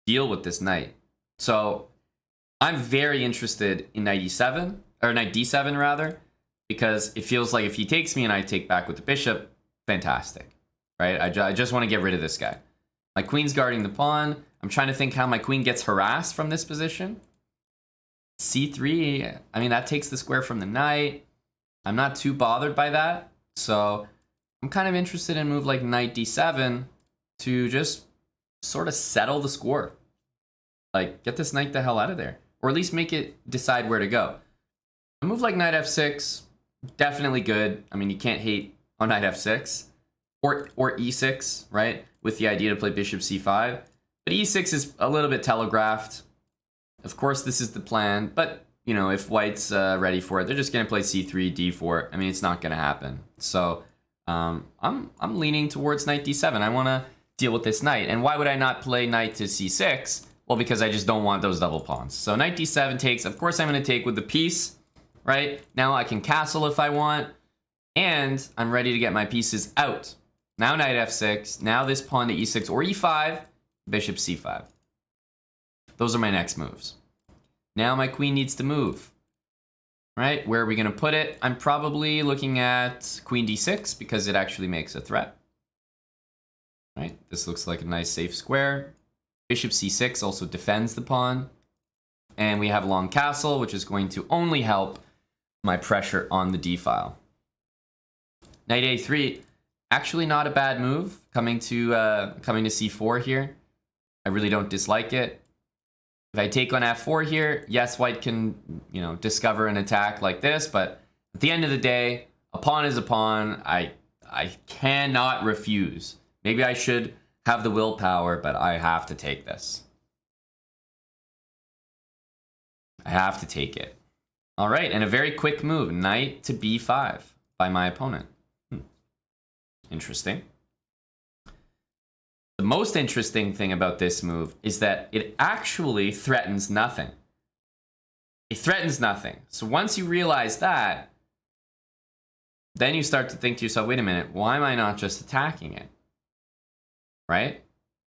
deal with this knight. So I'm very interested in knight e7, or knight d7 rather, because it feels like if he takes me and I take back with the bishop, fantastic, right? I just want to get rid of this guy. My queen's guarding the pawn. I'm trying to think how my queen gets harassed from this position. c3, I mean, that takes the square from the knight. I'm not too bothered by that. So I'm kind of interested in a move like knight d7 to just sort of settle the score. Like, get this knight the hell out of there. Or at least make it decide where to go. A move like knight f6, definitely good. I mean, you can't hate on knight f6. Or e6, right? With the idea to play bishop c5. But e6 is a little bit telegraphed. Of course, this is the plan. But, you know, if white's ready for it, they're just going to play c3, d4. I mean, it's not going to happen. So I'm leaning towards knight d7. I want to deal with this knight. And why would I not play knight to c6? Well, because I just don't want those double pawns. So knight d7 takes. Of course, I'm going to take with the piece, right? Now I can castle if I want. And I'm ready to get my pieces out. Now knight f6. Now this pawn to e6 or e5. Bishop c5. Those are my next moves. Now my queen needs to move. Right? Where are we going to put it? I'm probably looking at queen d6 because it actually makes a threat. Right? This looks like a nice safe square. Bishop c6 also defends the pawn. And we have long castle, which is going to only help my pressure on the d-file. Knight a3, actually not a bad move. Coming to c4 here. I really don't dislike it. If I take on f4 here, yes, white can, you know, discover an attack like this, but at the end of the day, a pawn is a pawn. I cannot refuse. Maybe I should have the willpower, but I have to take this. I have to take it. All right, and a very quick move, knight to b5 by my opponent. Interesting. The most interesting thing about this move is that it actually threatens nothing. It threatens nothing. So once you realize that, then you start to think to yourself, wait a minute, why am I not just attacking it? Right?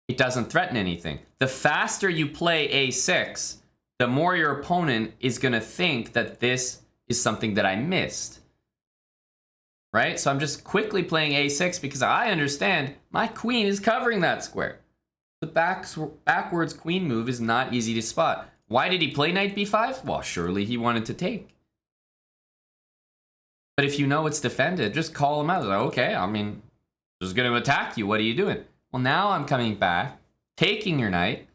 It doesn't threaten anything. The faster you play a6, the more your opponent is going to think that this is something that I missed. Right? So I'm just quickly playing a6 because I understand my queen is covering that square. The backwards queen move is not easy to spot. Why did he play knight b5? Well, surely he wanted to take. But if you know it's defended, just call him out. Like, okay, I mean, just going to attack you. What are you doing? Well, now I'm coming back, taking your knight,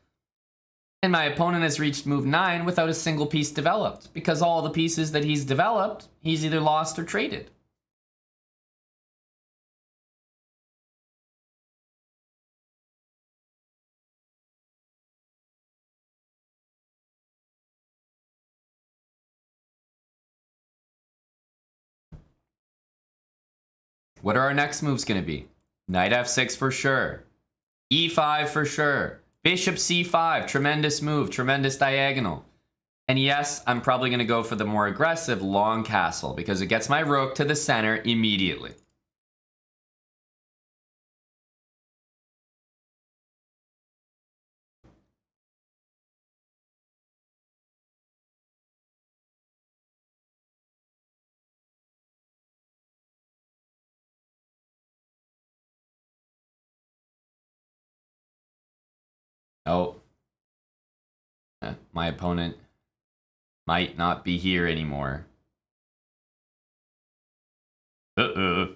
and my opponent has reached move 9 without a single piece developed, because all the pieces that he's developed, he's either lost or traded. What are our next moves going to be? Knight f6 for sure. e5 for sure. Bishop c5, tremendous move, tremendous diagonal. And yes, I'm probably going to go for the more aggressive long castle because it gets my rook to the center immediately. Oh, my opponent might not be here anymore. He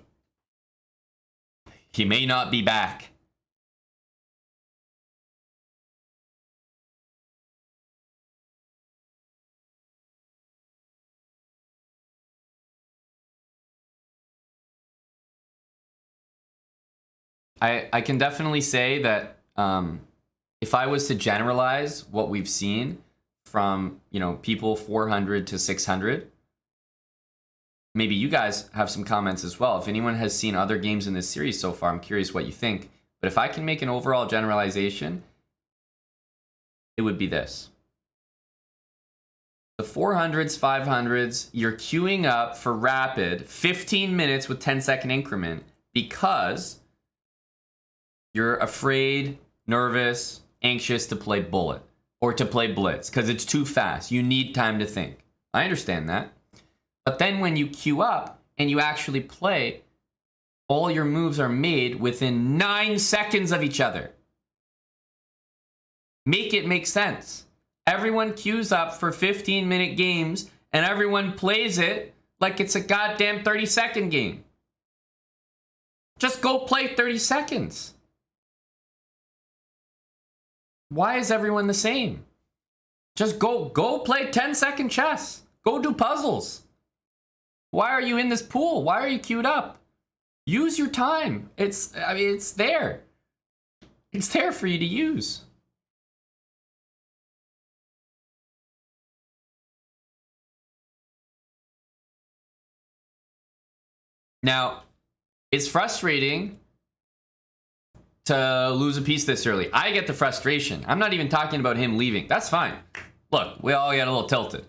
may not be back. I can definitely say that if I was to generalize what we've seen from, you know, people 400 to 600, maybe you guys have some comments as well. If anyone has seen other games in this series so far, I'm curious what you think. But if I can make an overall generalization, it would be this. The 400s, 500s, you're queuing up for rapid 15 minutes with 10-second increment because you're afraid, nervous, anxious to play bullet or to play blitz because it's too fast. You need time to think. I understand that. But then when you queue up and you actually play, all your moves are made within 9 seconds of each other. Make it make sense. Everyone queues up for 15-minute games and everyone plays it like it's a goddamn 30-second game. Just go play 30 seconds. Why is everyone the same? Just go play 10-second chess. Go do puzzles. Why are you in this pool? Why are you queued up? Use your time. It's there. It's there for you to use. Now, it's frustrating to lose a piece this early. I get the frustration. I'm not even talking about him leaving. That's fine. Look, we all get a little tilted.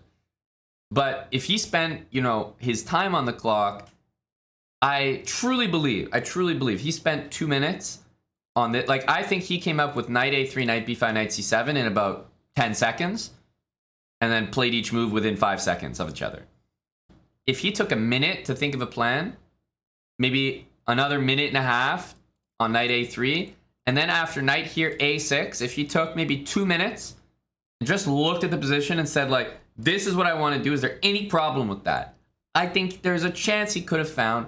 But if he spent, you know, his time on the clock, I truly believe he spent 2 minutes on it. Like, I think he came up with knight a3, knight b5, knight c7 in about 10 seconds and then played each move within 5 seconds of each other. If he took a minute to think of a plan, maybe another minute and a half on knight a3, and then after knight here a6, if he took maybe 2 minutes and just looked at the position and said, like, this is what I want to do, is there any problem with that? I think there's a chance he could have found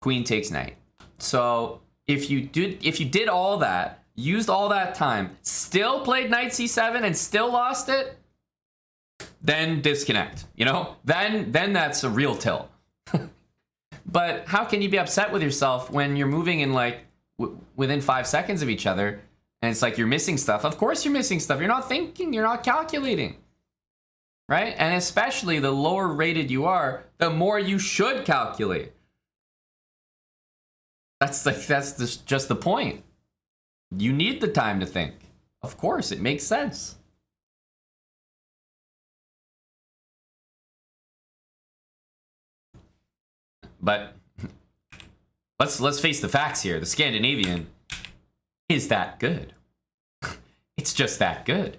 queen takes knight. So if you did all that, used all that time, still played knight c7 and still lost it, then disconnect, you know? Then that's a real tilt. But how can you be upset with yourself when you're moving in like within 5 seconds of each other and it's like you're missing stuff? Of course you're missing stuff. You're not thinking, you're not calculating. right? And especially the lower rated you are, the more you should calculate. That's just the point. You need the time to think. Of course, it makes sense. But let's face the facts here. The Scandinavian is that good. It's just that good.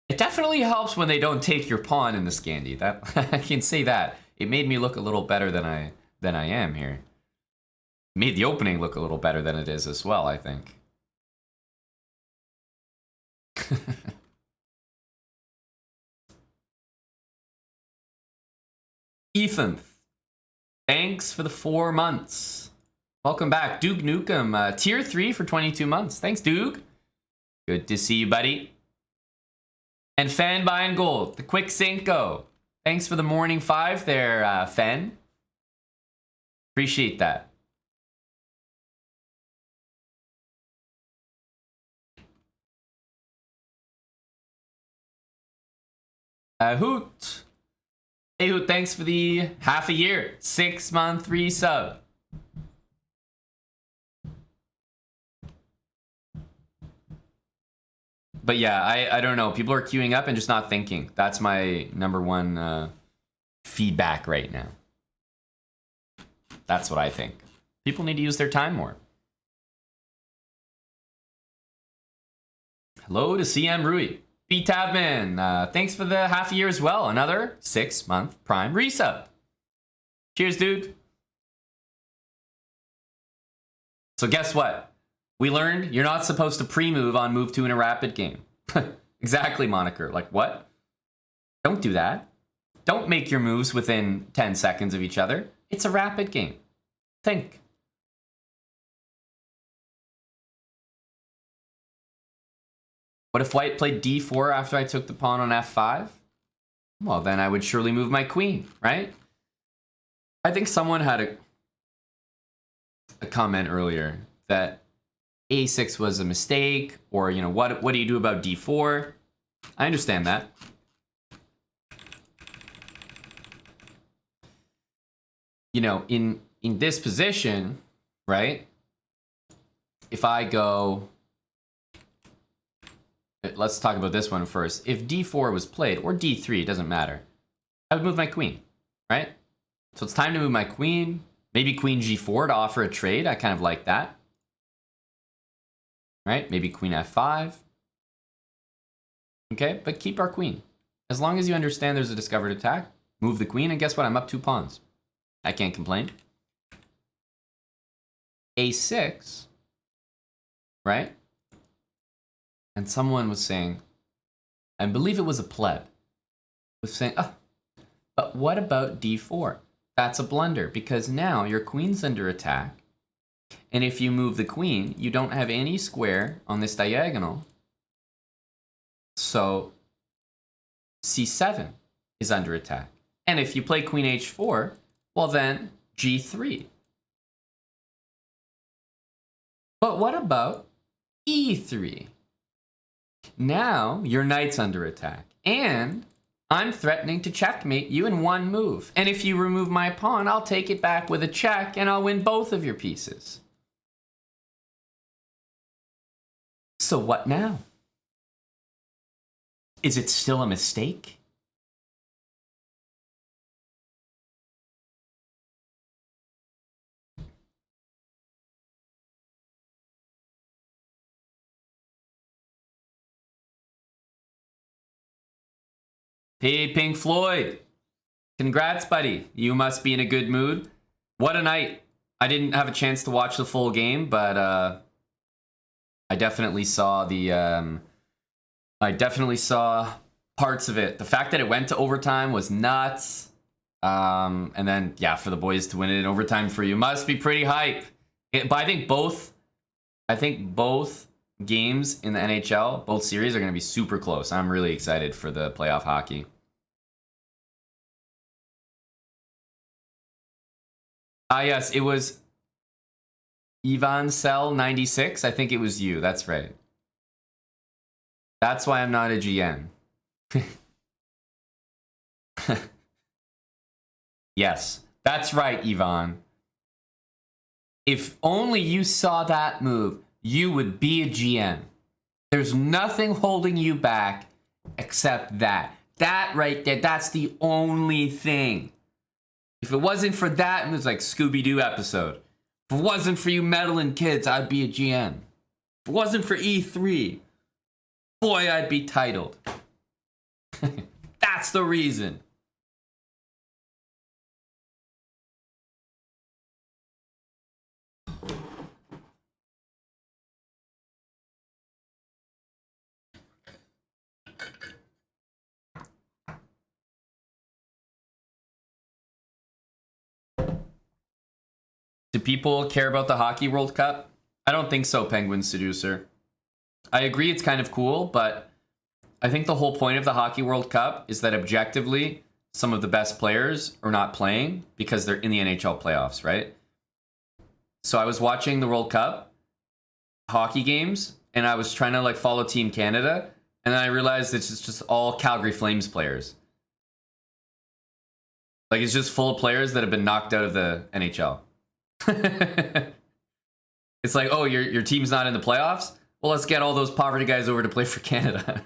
It definitely helps when they don't take your pawn in the Scandi. That I can say that. It made me look a little better than I am here. It made the opening look a little better than it is as well, I think. Ethan, thanks for the 4 months. Welcome back. Duke Nukem, tier 3 for 22 months. Thanks, Duke. Good to see you, buddy. And Fan buying gold, the quick Cinco. Thanks for the morning 5 there, Fen. Appreciate that. Hoot. Hey, Hoot, thanks for the half a year. 6-month resub. But yeah, I don't know. People are queuing up and just not thinking. That's my #1 feedback right now. That's what I think. People need to use their time more. Hello to CM Rui. B Tabman, thanks for the half a year as well. Another 6-month Prime resub. Cheers, dude. So guess what? We learned you're not supposed to pre-move on move 2 in a rapid game. Exactly, Moniker. Like, what? Don't do that. Don't make your moves within 10 seconds of each other. It's a rapid game. Think. What if white played d4 after I took the pawn on f5? Well, then I would surely move my queen, right? I think someone had a comment earlier that a6 was a mistake, or, you know, what do you do about d4? I understand that. You know, in this position, right? If I go, let's talk about this one first. If d4 was played, or d3, it doesn't matter, I would move my queen, right? So it's time to move my queen. Maybe queen g4 to offer a trade. I kind of like that. Right? Maybe queen f5. Okay, but keep our queen. As long as you understand there's a discovered attack, move the queen, and guess what? I'm up 2 pawns. I can't complain. a6, right? And someone was saying, I believe it was a pleb, was saying, oh, but what about d4? That's a blunder, because now your queen's under attack. And if you move the queen, you don't have any square on this diagonal. So c7 is under attack. And if you play queen h4, well then g3. But what about e3? Now your knight's under attack. And I'm threatening to checkmate you in 1 move. And if you remove my pawn, I'll take it back with a check and I'll win both of your pieces. So what now? Is it still a mistake? Hey, Pink Floyd. Congrats, buddy. You must be in a good mood. What a night. I didn't have a chance to watch the full game, but I definitely saw parts of it. The fact that it went to overtime was nuts. And then, yeah, for the boys to win it in overtime for you must be pretty hype. But I think both games in the NHL, both series, are going to be super close. I'm really excited for the playoff hockey. Yes, it was Ivan Cell 96. I think it was you. That's right. That's why I'm not a GM. Yes, that's right, Yvonne. If only you saw that move, you would be a GM. There's nothing holding you back except that. That right there, that's the only thing. If it wasn't for that, it was like Scooby-Doo episode. If it wasn't for you meddling kids, I'd be a GM. If it wasn't for E3, boy, I'd be titled. That's the reason. Do people care about the Hockey World Cup? I don't think so, Penguin Seducer. I agree it's kind of cool, but I think the whole point of the Hockey World Cup is that objectively, some of the best players are not playing because they're in the NHL playoffs, right? So I was watching the World Cup hockey games, and I was trying to like follow Team Canada, and then I realized it's just all Calgary Flames players. Like, it's just full of players that have been knocked out of the NHL. It's like, oh, your team's not in the playoffs? Well, let's get all those poverty guys over to play for Canada.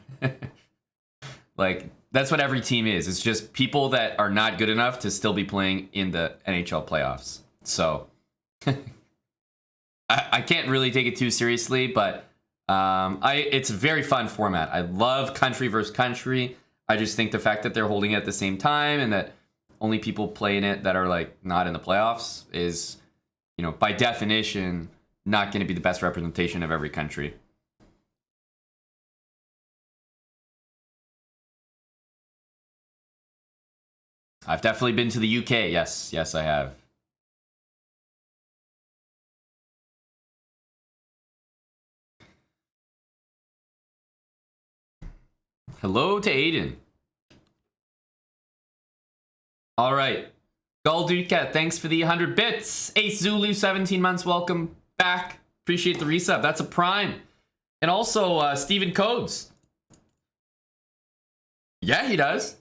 Like, that's what every team is. It's just people that are not good enough to still be playing in the NHL playoffs. So I can't really take it too seriously, but it's a very fun format. I love country versus country. I just think the fact that they're holding it at the same time and that only people play in it that are like not in the playoffs is, you know, by definition, not going to be the best representation of every country. I've definitely been to the UK. Yes, I have. Hello to Aiden. All right. Golduka, thanks for the 100 bits. Ace Zulu, 17 months. Welcome back. Appreciate the resub. That's a prime. And also, Steven Codes. Yeah, he does.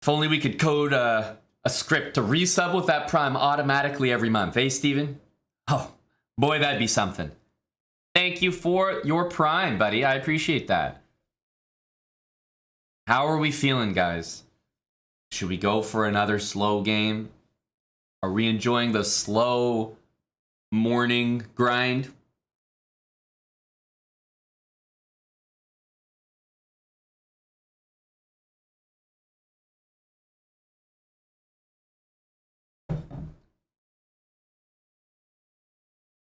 If only we could code a script to resub with that prime automatically every month. Hey, Steven? Oh, boy, that'd be something. Thank you for your prime, buddy. I appreciate that. How are we feeling, guys? Should we go for another slow game? Are we enjoying the slow morning grind?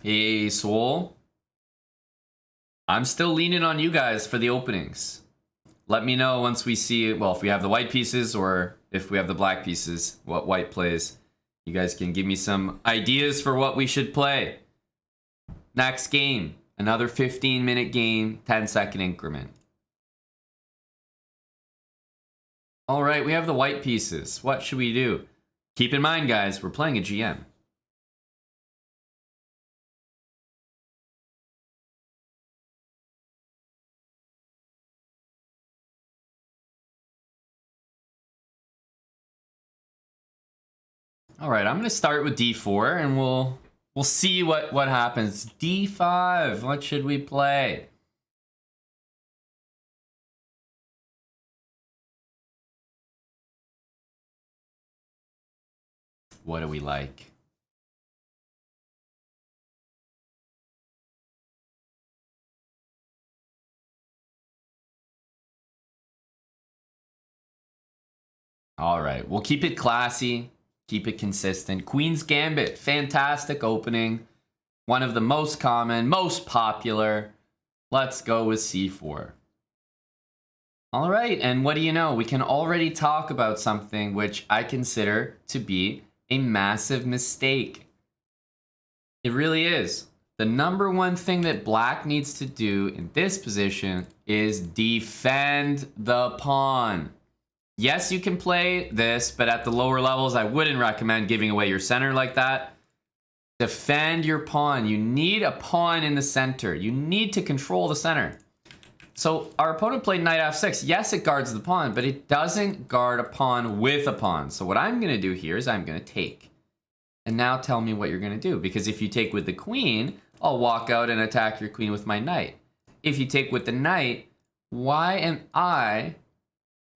Hey, Swole. I'm still leaning on you guys for the openings. Let me know once we see, well, if we have the white pieces or if we have the black pieces, what white plays. You guys can give me some ideas for what we should play. Next game, another 15-minute game, 10-second increment. All right, we have the white pieces. What should we do? Keep in mind, guys, we're playing a GM. All right, I'm gonna start with D4, and we'll see what happens. D5. What should we play? What do we like? All right, we'll keep it classy. Keep it consistent. Queen's Gambit, fantastic opening. One of the most common, most popular. Let's go with C4. All right, and what do you know? We can already talk about something which I consider to be a massive mistake. It really is. The number one thing that black needs to do in this position is defend the pawn. Yes, you can play this, but at the lower levels, I wouldn't recommend giving away your center like that. Defend your pawn. You need a pawn in the center. You need to control the center. So our opponent played knight f6. Yes, it guards the pawn, but it doesn't guard a pawn with a pawn. So what I'm going to do here is I'm going to take. And now tell me what you're going to do. Because if you take with the queen, I'll walk out and attack your queen with my knight. If you take with the knight, why am I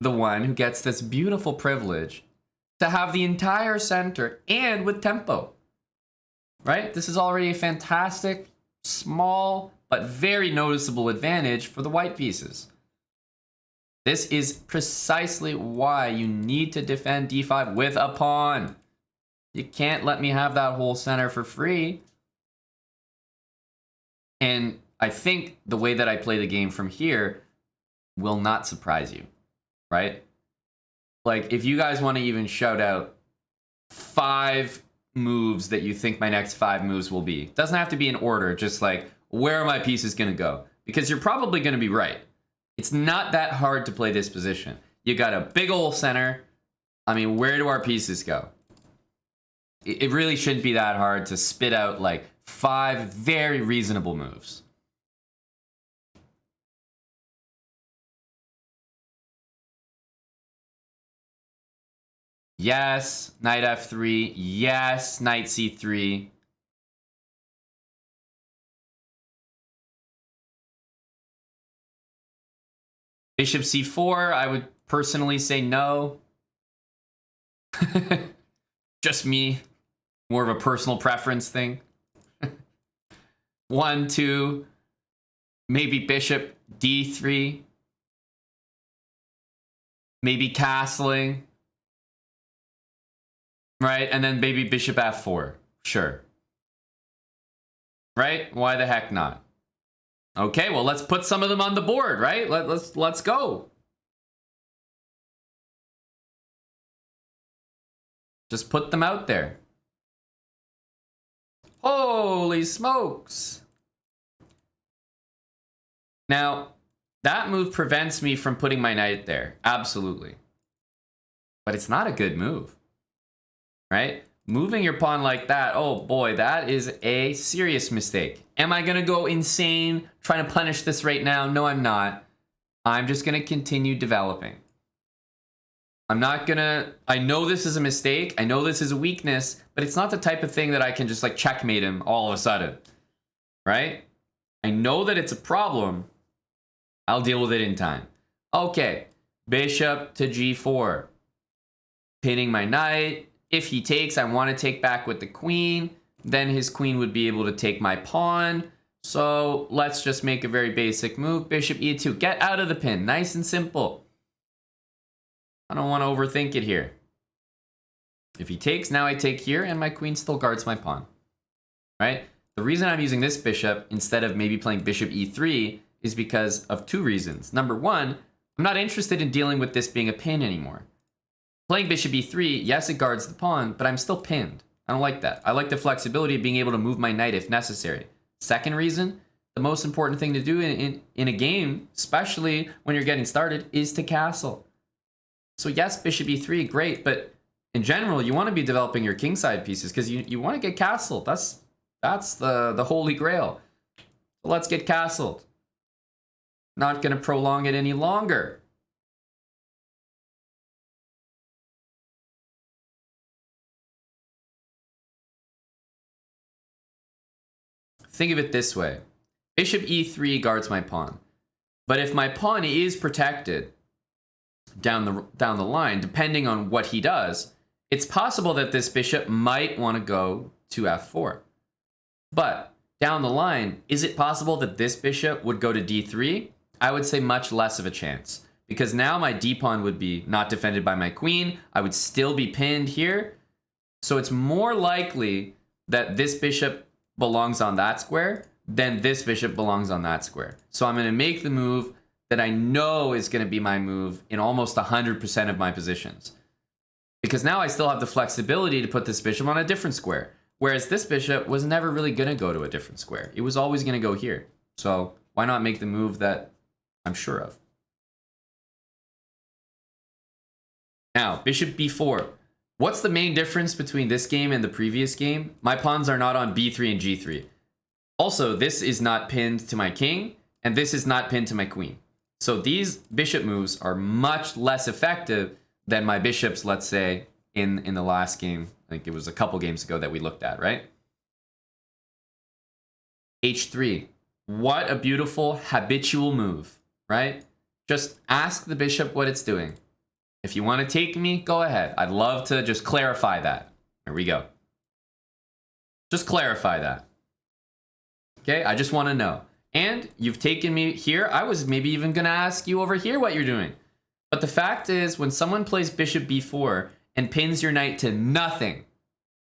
the one who gets this beautiful privilege to have the entire center and with tempo? Right? This is already a fantastic, small, but very noticeable advantage for the white pieces. This is precisely why you need to defend d5 with a pawn. You can't let me have that whole center for free. And I think the way that I play the game from here will not surprise you, right? Like, if you guys want to even shout out 5 moves that you think my next 5 moves will be, doesn't have to be in order, just like, where are my pieces going to go? Because you're probably going to be right. It's not that hard to play this position. You got a big old center. I mean, where do our pieces go? It really shouldn't be that hard to spit out like 5 very reasonable moves. Yes, knight f3. Yes, knight c3. Bishop c4, I would personally say no. Just me. More of a personal preference thing. 1, 2. Maybe bishop d3. Maybe castling. Right? And then maybe bishop f4. Sure. Right? Why the heck not? Okay, well, let's put some of them on the board, right? Let's go. Just put them out there. Holy smokes. Now, that move prevents me from putting my knight there. Absolutely. But it's not a good move. Right? Moving your pawn like that, oh boy, that is a serious mistake. Am I going to go insane trying to punish this right now? No, I'm not. I'm just going to continue developing. I'm not going to... I know this is a mistake. I know this is a weakness, but it's not the type of thing that I can just like checkmate him all of a sudden. Right? I know that it's a problem. I'll deal with it in time. Okay. Bishop to g4. Pinning my knight. If he takes, I want to take back with the queen. Then his queen would be able to take my pawn. So let's just make a very basic move. Bishop e2. Get out of the pin. Nice and simple. I don't want to overthink it here. If he takes, now I take here, and my queen still guards my pawn. Right? The reason I'm using this bishop instead of maybe playing bishop e3 is because of 2 reasons. Number 1, I'm not interested in dealing with this being a pin anymore. Playing bishop e3, yes, it guards the pawn, but I'm still pinned. I don't like that. I like the flexibility of being able to move my knight if necessary. Second reason, the most important thing to do in a game, especially when you're getting started, is to castle. So yes, bishop e3, great, but in general, you want to be developing your kingside pieces because you want to get castled. That's the holy grail. So let's get castled. Not going to prolong it any longer. Think of it this way. Bishop e3 guards my pawn. But if my pawn is protected down the line, depending on what he does, it's possible that this bishop might want to go to f4. But down the line, is it possible that this bishop would go to d3? I would say much less of a chance. Because now my d-pawn would be not defended by my queen. I would still be pinned here. So it's more likely that this bishop belongs on that square, then this bishop belongs on that square. So I'm going to make the move that I know is going to be my move in almost 100% of my positions. Because now I still have the flexibility to put this bishop on a different square. Whereas this bishop was never really going to go to a different square. It was always going to go here. So why not make the move that I'm sure of? Now, bishop b4. What's the main difference between this game and the previous game? My pawns are not on b3 and g3. Also, this is not pinned to my king, and this is not pinned to my queen. So these bishop moves are much less effective than my bishops, let's say, in the last game. I think it was a couple games ago that we looked at, right? H3. What a beautiful habitual move, right? Just ask the bishop what it's doing. If you want to take me, go ahead. I'd love to just clarify that. There we go. Just clarify that. Okay, I just want to know. And you've taken me here. I was maybe even going to ask you over here what you're doing. But the fact is, when someone plays bishop b4 and pins your knight to nothing,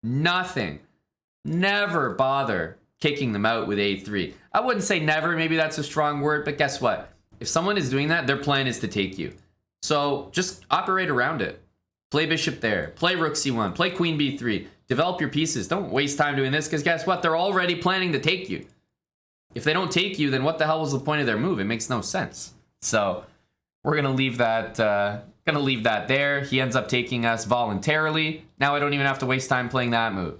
never bother kicking them out with a3. I wouldn't say never, maybe that's a strong word, but guess what? If someone is doing that, their plan is to take you. So just operate around it. Play bishop there, play rook c1, play queen b3, develop your pieces. Don't waste time doing this, because guess what? They're already planning to take you. If they don't take you, then what the hell was the point of their move? It makes no sense. So we're gonna leave that there. He ends up taking us voluntarily. Now I don't even have to waste time playing that move.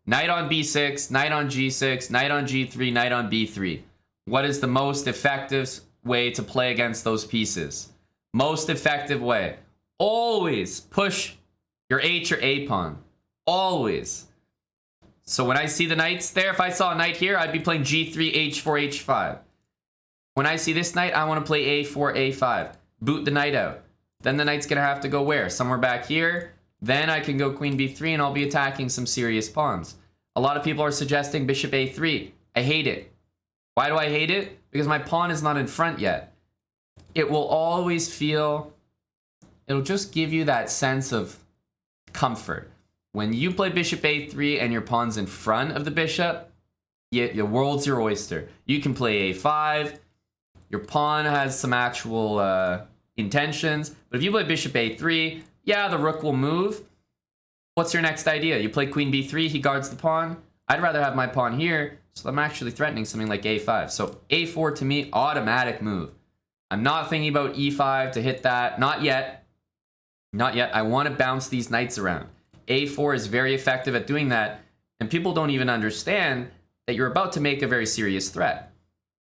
Knight on b6, knight on g6, knight on g3, knight on b3. What is the most effective way to play against those pieces? Most effective way. Always push your h or a pawn. Always. So when I see the knights there, if I saw a knight here, I'd be playing g3, h4, h5. When I see this knight, I want to play a4, a5. Boot the knight out. Then the knight's going to have to go where? Somewhere back here. Then I can go queen b3 and I'll be attacking some serious pawns. A lot of people are suggesting bishop a3. I hate it. Why do I hate it? Because my pawn is not in front yet. It will always feel, it'll just give you that sense of comfort. When you play bishop a3 and your pawn's in front of the bishop, your world's your oyster. You can play a5. Your pawn has some actual intentions. But if you play bishop a3, yeah, the rook will move. What's your next idea? You play queen b3, he guards the pawn. I'd rather have my pawn here, so I'm actually threatening something like a5. So a4 to me, automatic move. I'm not thinking about e5 to hit that. Not yet. Not yet. I want to bounce these knights around. a4 is very effective at doing that, and people don't even understand that you're about to make a very serious threat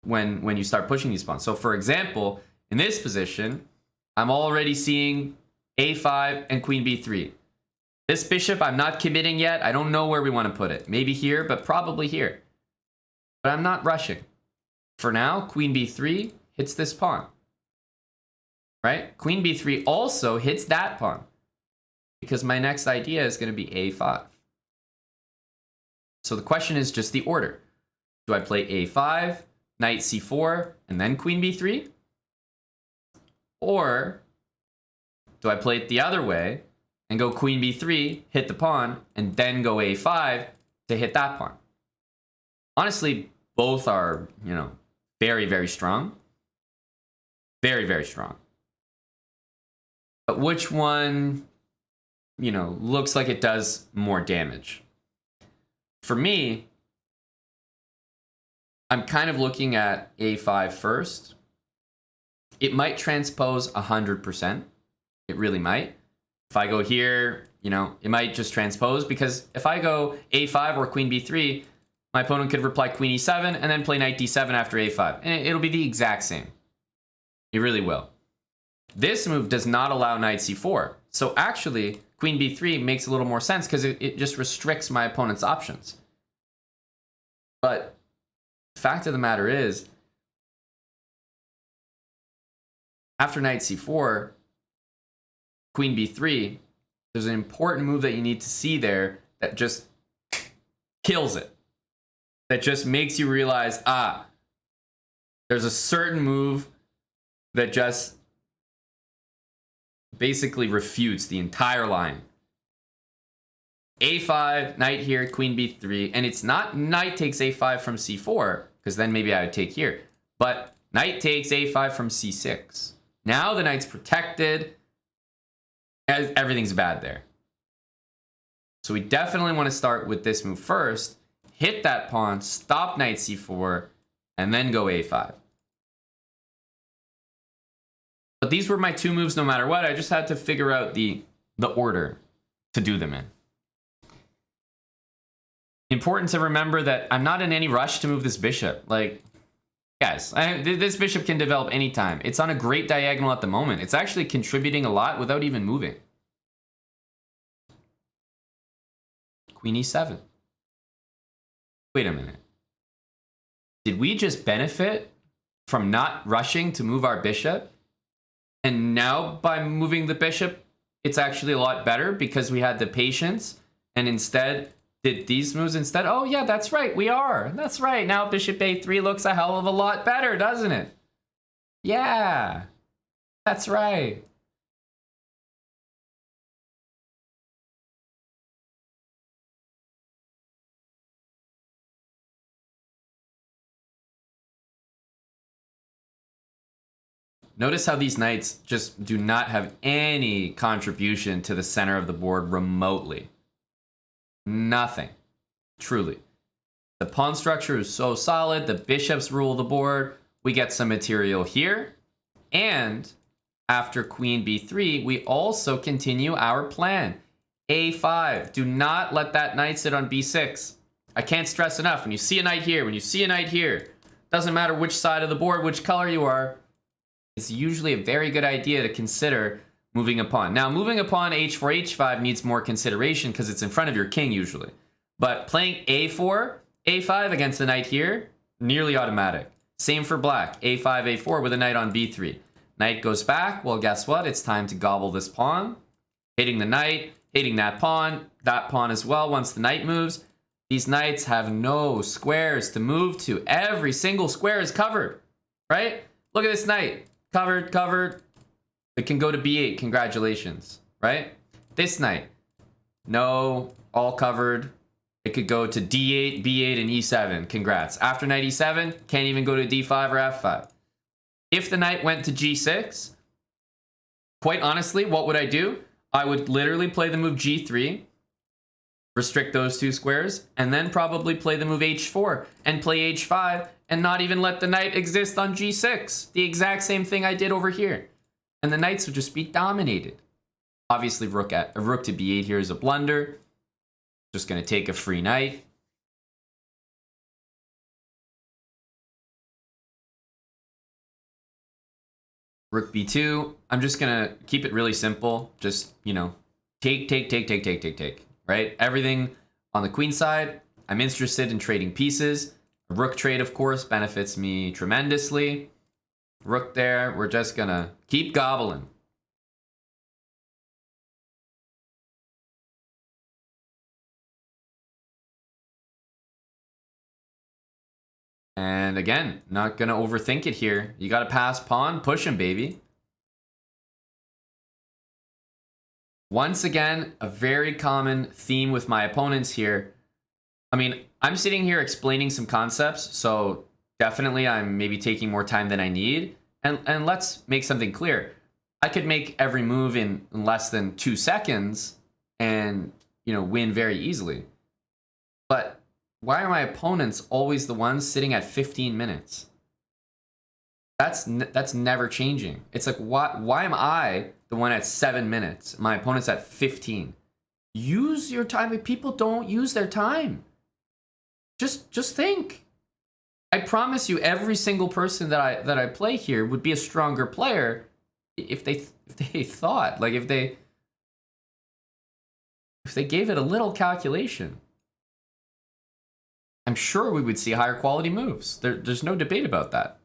when you start pushing these pawns. So for example, in this position, I'm already seeing a5 and queen b3. This bishop, I'm not committing yet. I don't know where we want to put it. Maybe here, but probably here. But I'm not rushing. For now, queen b3 hits this pawn. Right? Queen b3 also hits that pawn, because my next idea is going to be a5. So the question is just the order. Do I play a5, knight c4, and then queen b3? Or do I play it the other way and go queen b3, hit the pawn, and then go a5 to hit that pawn? Honestly, both are, very, very strong. Very, very strong. But which one, looks like it does more damage? For me, I'm kind of looking at a5 first. It might transpose 100%. It really might. If I go here, it might just transpose, because if I go a5 or queen b3, my opponent could reply queen e7 and then play knight d7 after a5. And it'll be the exact same. It really will. This move does not allow knight c4. So actually, queen b3 makes a little more sense, because it just restricts my opponent's options. But the fact of the matter is, after knight c4, queen b3, there's an important move that you need to see there that just kills it. That just makes you realize, there's a certain move that just basically refutes the entire line. a5, knight here, queen b3, and it's not knight takes a5 from c4, because then maybe I would take here, but knight takes a5 from c6. Now the knight's protected. Everything's bad there. So we definitely want to start with this move first, hit that pawn, stop knight c4, and then go a5. But these were my two moves no matter what. I just had to figure out the order to do them in. Important to remember that I'm not in any rush to move this bishop. Like, Guys, this bishop can develop anytime. It's on a great diagonal at the moment. It's actually contributing a lot without even moving. Queen e7. Wait a minute. Did we just benefit from not rushing to move our bishop? And now by moving the bishop, it's actually a lot better because we had the patience and instead did these moves instead. Oh yeah, that's right, we are. That's right, now bishop a3 looks a hell of a lot better, doesn't it? Yeah, that's right. Notice how these knights just do not have any contribution to the center of the board remotely. Nothing. Truly. The pawn structure is so solid. The bishops rule the board. We get some material here. And after queen b3, we also continue our plan. a5. Do not let that knight sit on b6. I can't stress enough. When you see a knight here, when you see a knight here, doesn't matter which side of the board, which color you are, it's usually a very good idea to consider moving a pawn. Now, moving a pawn h4, h5 needs more consideration because it's in front of your king usually. But playing a4, a5 against the knight here, nearly automatic. Same for black, a5, a4 with a knight on b3. Knight goes back, well guess what? It's time to gobble this pawn. Hitting the knight, hitting that pawn as well once the knight moves. These knights have no squares to move to. Every single square is covered, right? Look at this knight. Covered, covered. It can go to b8. Congratulations, right? This knight, no, all covered. It could go to d8, b8, and e7. Congrats. After knight e7, can't even go to d5 or f5. If the knight went to g6, quite honestly, what would I do? I would literally play the move g3, restrict those two squares, and then probably play the move h4 and play h5 and not even let the knight exist on g6. The exact same thing I did over here. And the knights would just be dominated. Obviously, rook to b8 here is a blunder. Just going to take a free knight. Rook b2. I'm just going to keep it really simple. Just, you know, take, right? Everything on the queen side. I'm interested in trading pieces. A rook trade, of course, benefits me tremendously. Rook there. We're just going to keep gobbling. And again, not going to overthink it here. You got to pass pawn. Push him, baby. Once again, a very common theme with my opponents here. I mean, I'm sitting here explaining some concepts, so definitely I'm maybe taking more time than I need. And let's make something clear. I could make every move in less than 2 seconds and, you know, win very easily. But why are my opponents always the ones sitting at 15 minutes? That's never changing. It's like, why am I the one at 7 minutes? My opponent's at 15. Use your time. People don't use their time. Just think. I promise you, every single person that I play here would be a stronger player if they thought, like if they gave it a little calculation. I'm sure we would see higher quality moves. There's no debate about that.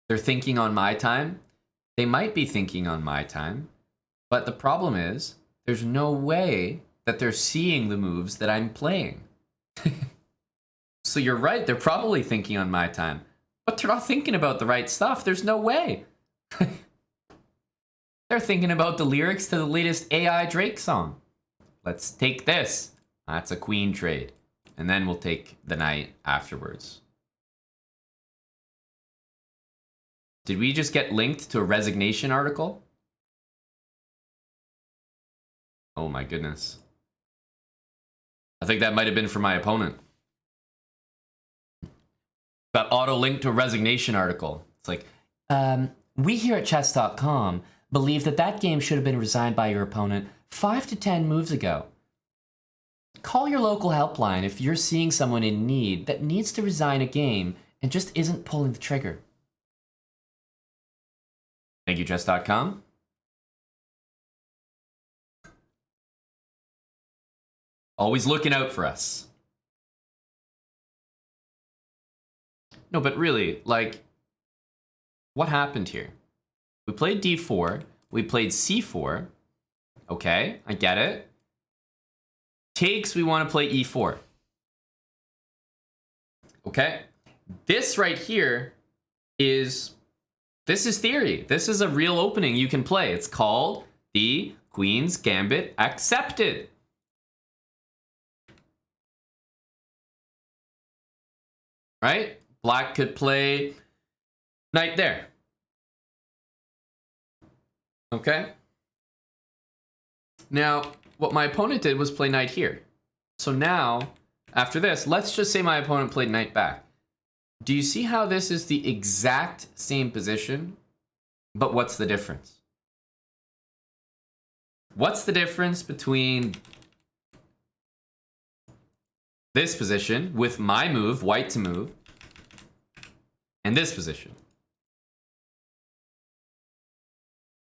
They're thinking on my time. They might be thinking on my time. But the problem is, there's no way that they're seeing the moves that I'm playing. So you're right, they're probably thinking on my time. But they're not thinking about the right stuff. There's no way. They're thinking about the lyrics to the latest AI Drake song. Let's take this. That's a queen trade. And then we'll take the knight afterwards. Did we just get linked to a resignation article? Oh my goodness. I think that might have been for my opponent. Got auto-linked to a resignation article. It's like, we here at chess.com believe that that game should have been resigned by your opponent 5 to 10 moves ago. Call your local helpline if you're seeing someone in need that needs to resign a game and just isn't pulling the trigger. Thank you, chess.com. Always looking out for us. No, but really, like, what happened here? We played d4, we played c4. Okay, I get it. Takes, we want to play e4. Okay, this right here is, this is theory. This is a real opening you can play. It's called the Queen's Gambit Accepted. Right? Black could play knight there. Okay? Now, what my opponent did was play knight here. So now, after this, let's just say my opponent played knight back. Do you see how this is the exact same position? But what's the difference? What's the difference between this position with my move, white to move, and this position?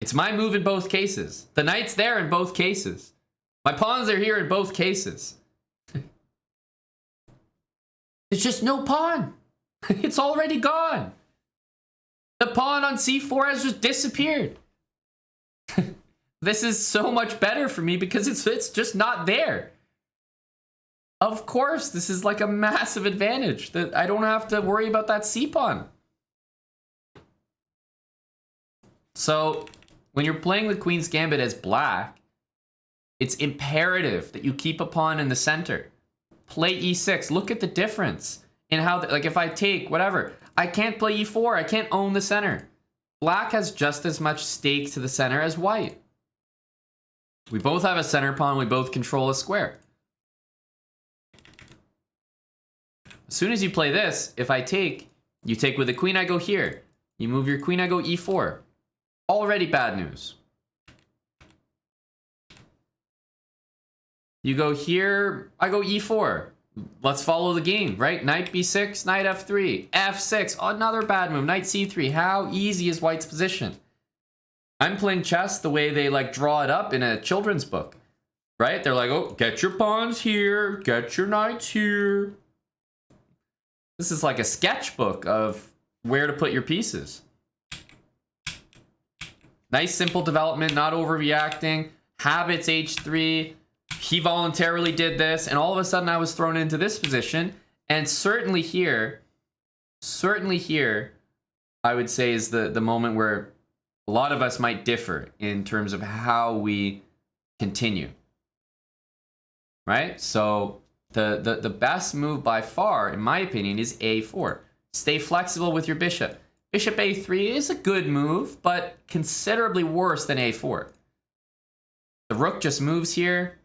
It's my move in both cases. The knight's there in both cases. My pawns are here in both cases. There's just no pawn. It's already gone. The pawn on c4 has just disappeared. This is so much better for me because it's just not there. Of course, this is like a massive advantage that I don't have to worry about that c-pawn. So when you're playing the Queen's Gambit as black, it's imperative that you keep a pawn in the center. Play e6. Look at the difference in how, like if I take whatever, I can't play e4. I can't own the center. Black has just as much stake to the center as white. We both have a center pawn. We both control a square. As soon as you play this, if I take, you take with the queen, I go here. You move your queen, I go e4. Already bad news. You go here, I go e4. Let's follow the game, right? Knight b6, knight f3, f6, another bad move, knight c3. How easy is white's position? I'm playing chess the way they like draw it up in a children's book, right? They're like, oh, get your pawns here, get your knights here. This is like a sketchbook of where to put your pieces. Nice simple development, not overreacting. Habits h3. He voluntarily did this, and all of a sudden I was thrown into this position. And certainly here, I would say is the moment where a lot of us might differ in terms of how we continue. Right? So the best move by far, in my opinion, is a4. Stay flexible with your bishop. Bishop a3 is a good move, but considerably worse than a4. The rook just moves here.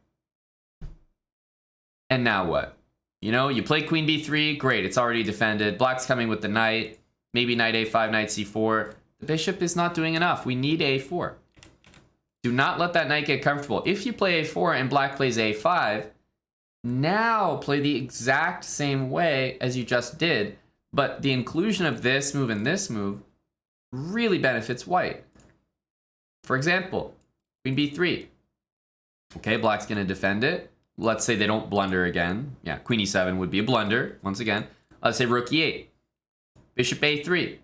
And now what? You know, you play queen b3, great, it's already defended. Black's coming with the knight. Maybe knight a5, knight c4. The bishop is not doing enough. We need a4. Do not let that knight get comfortable. If you play a4 and black plays a5, now play the exact same way as you just did. But the inclusion of this move and this move really benefits white. For example, queen b3. Okay, black's going to defend it. Let's say they don't blunder again. Yeah, queen e7 would be a blunder, once again. Let's say rook e8. Bishop a3.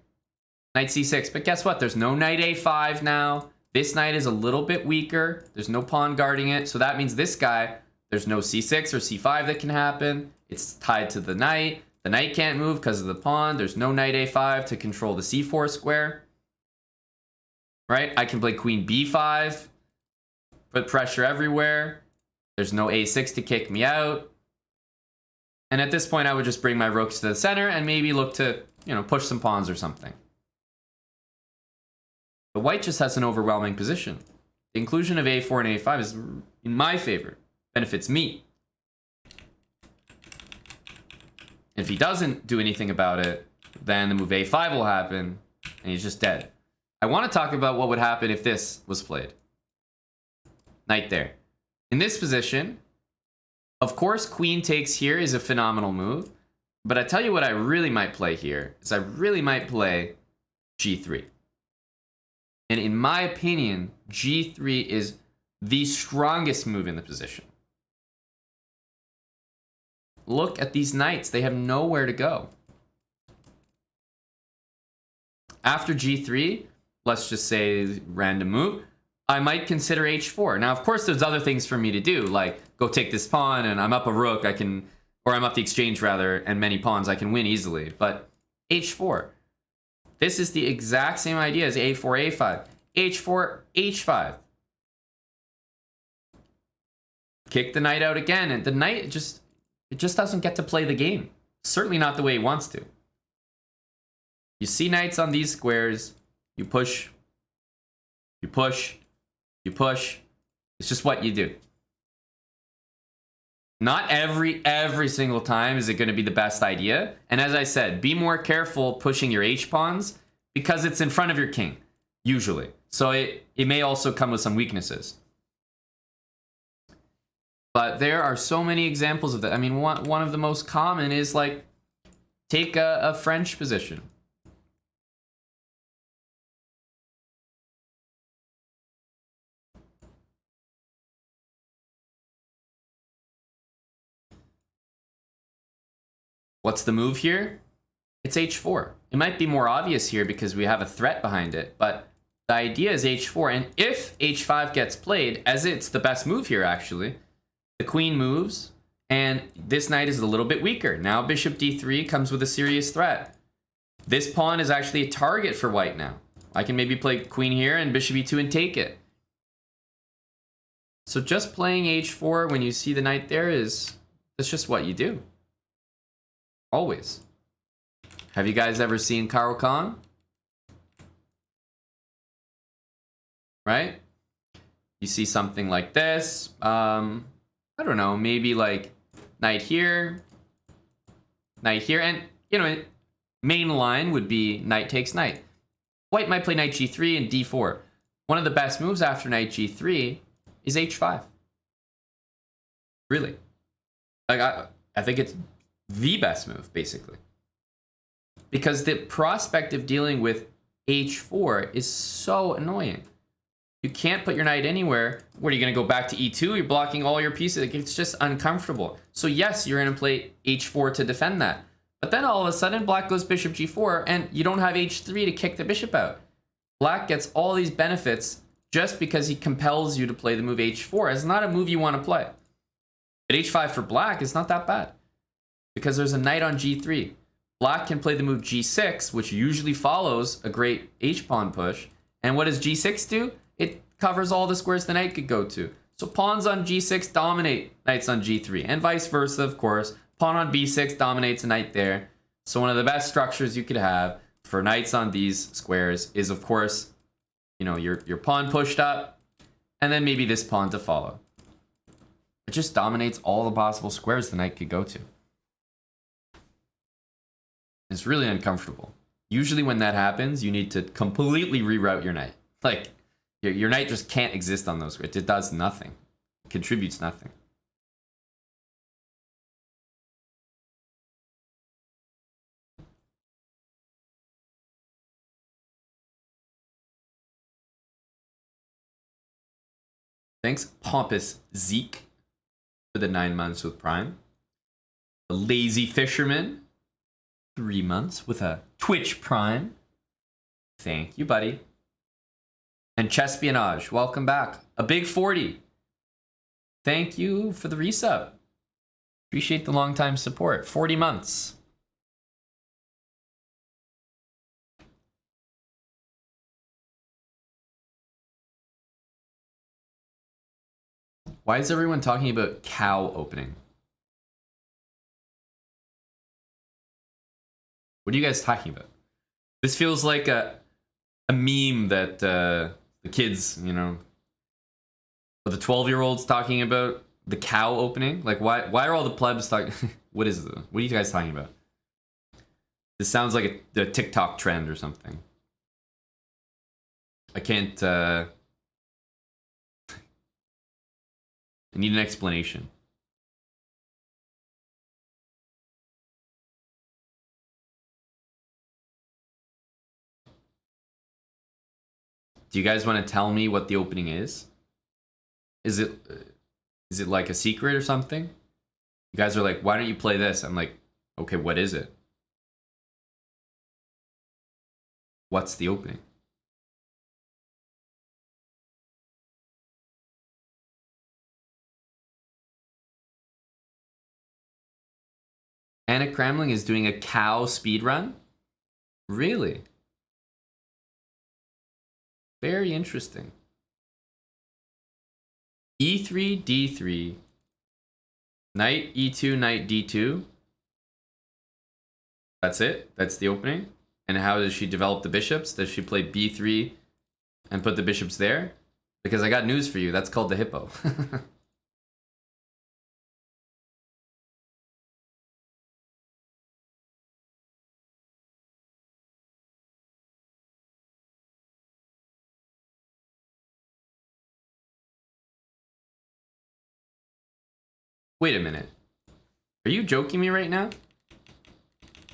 Knight c6. But guess what? There's no knight a5 now. This knight is a little bit weaker. There's no pawn guarding it. So that means this guy, there's no c6 or c5 that can happen. It's tied to the knight. The knight can't move because of the pawn. There's no knight a5 to control the c4 square. Right? I can play queen b5. Put pressure everywhere. There's no a6 to kick me out. And at this point, I would just bring my rooks to the center and maybe look to, you know, push some pawns or something. But white just has an overwhelming position. The inclusion of a4 and a5 is in my favor. Benefits me. If he doesn't do anything about it, then the move a5 will happen, and he's just dead. I want to talk about what would happen if this was played. Knight there. In this position, of course, queen takes here is a phenomenal move. But I tell you what I really might play here is I really might play g3. And in my opinion, g3 is the strongest move in the position. Look at these knights. They have nowhere to go. After g3, let's just say random move, I might consider h4. Now, of course, there's other things for me to do, like go take this pawn and I'm up a rook, I can, or I'm up the exchange rather, and many pawns, I can win easily. But h4, this is the exact same idea as a4, a5. h4, h5. Kick the knight out again, and the knight it just doesn't get to play the game. Certainly not the way he wants to. You see knights on these squares, you push, you push, you push. It's just what you do. Not every single time is it going to be the best idea. And as I said, be more careful pushing your h-pawns because it's in front of your king, usually. So it may also come with some weaknesses. But there are so many examples of that. I mean, one of the most common is like, take a French position. What's the move here? It's h4. It might be more obvious here because we have a threat behind it, but the idea is h4. And if h5 gets played, as it's the best move here actually, the queen moves, and this knight is a little bit weaker. Now bishop d3 comes with a serious threat. This pawn is actually a target for white now. I can maybe play queen here and bishop e2 and take it. So just playing h4 when you see the knight there that's just what you do. Always. Have you guys ever seen Karo Khan? Right? You see something like this. I don't know, maybe like knight here, and you know, main line would be knight takes knight. White might play knight g3 and d4. One of the best moves after knight g3 is h5. Really. Like I think it's the best move, basically. Because the prospect of dealing with h4 is so annoying. You can't put your knight anywhere. What, are you going to go back to e2? You're blocking all your pieces. It's just uncomfortable. So yes, you're going to play h4 to defend that. But then all of a sudden, black goes bishop g4, and you don't have h3 to kick the bishop out. Black gets all these benefits just because he compels you to play the move h4. It's not a move you want to play. But h5 for black is not that bad, because there's a knight on g3. Black can play the move g6, which usually follows a great h-pawn push. And what does g6 do? It covers all the squares the knight could go to. So pawns on g6 dominate knights on g3, and vice versa, of course. Pawn on b6 dominates a knight there. So one of the best structures you could have for knights on these squares is, of course, you know, your pawn pushed up, and then maybe this pawn to follow. It just dominates all the possible squares the knight could go to. It's really uncomfortable. Usually when that happens, you need to completely reroute your knight. Like, your knight just can't exist on those grids. It does nothing. It contributes nothing. Thanks, Pompous Zeke, for the 9 months with Prime. The Lazy Fisherman, 3 months with a Twitch Prime. Thank you, buddy. And Chespionage, welcome back. A big 40. Thank you for the resub. Appreciate the long time support. 40 months. Why is everyone talking about cow opening? What are you guys talking about? This feels like a meme that the kids, you know, the 12-year-olds talking about the cow opening. Like, why are all the plebs talking? What is it? What are you guys talking about? This sounds like a TikTok trend or something. I can't, I need an explanation. Do you guys want to tell me what the opening is? Is it like a secret or something? You guys are like, why don't you play this? I'm like, okay, what is it? What's the opening? Anna Kramling is doing a cow speedrun? Really? Very interesting. E3, D3. Knight, E2, Knight, D2. That's it? That's the opening? And how does she develop the bishops? Does she play B3 and put the bishops there? Because I got news for you. That's called the hippo. Wait a minute. Are you joking me right now?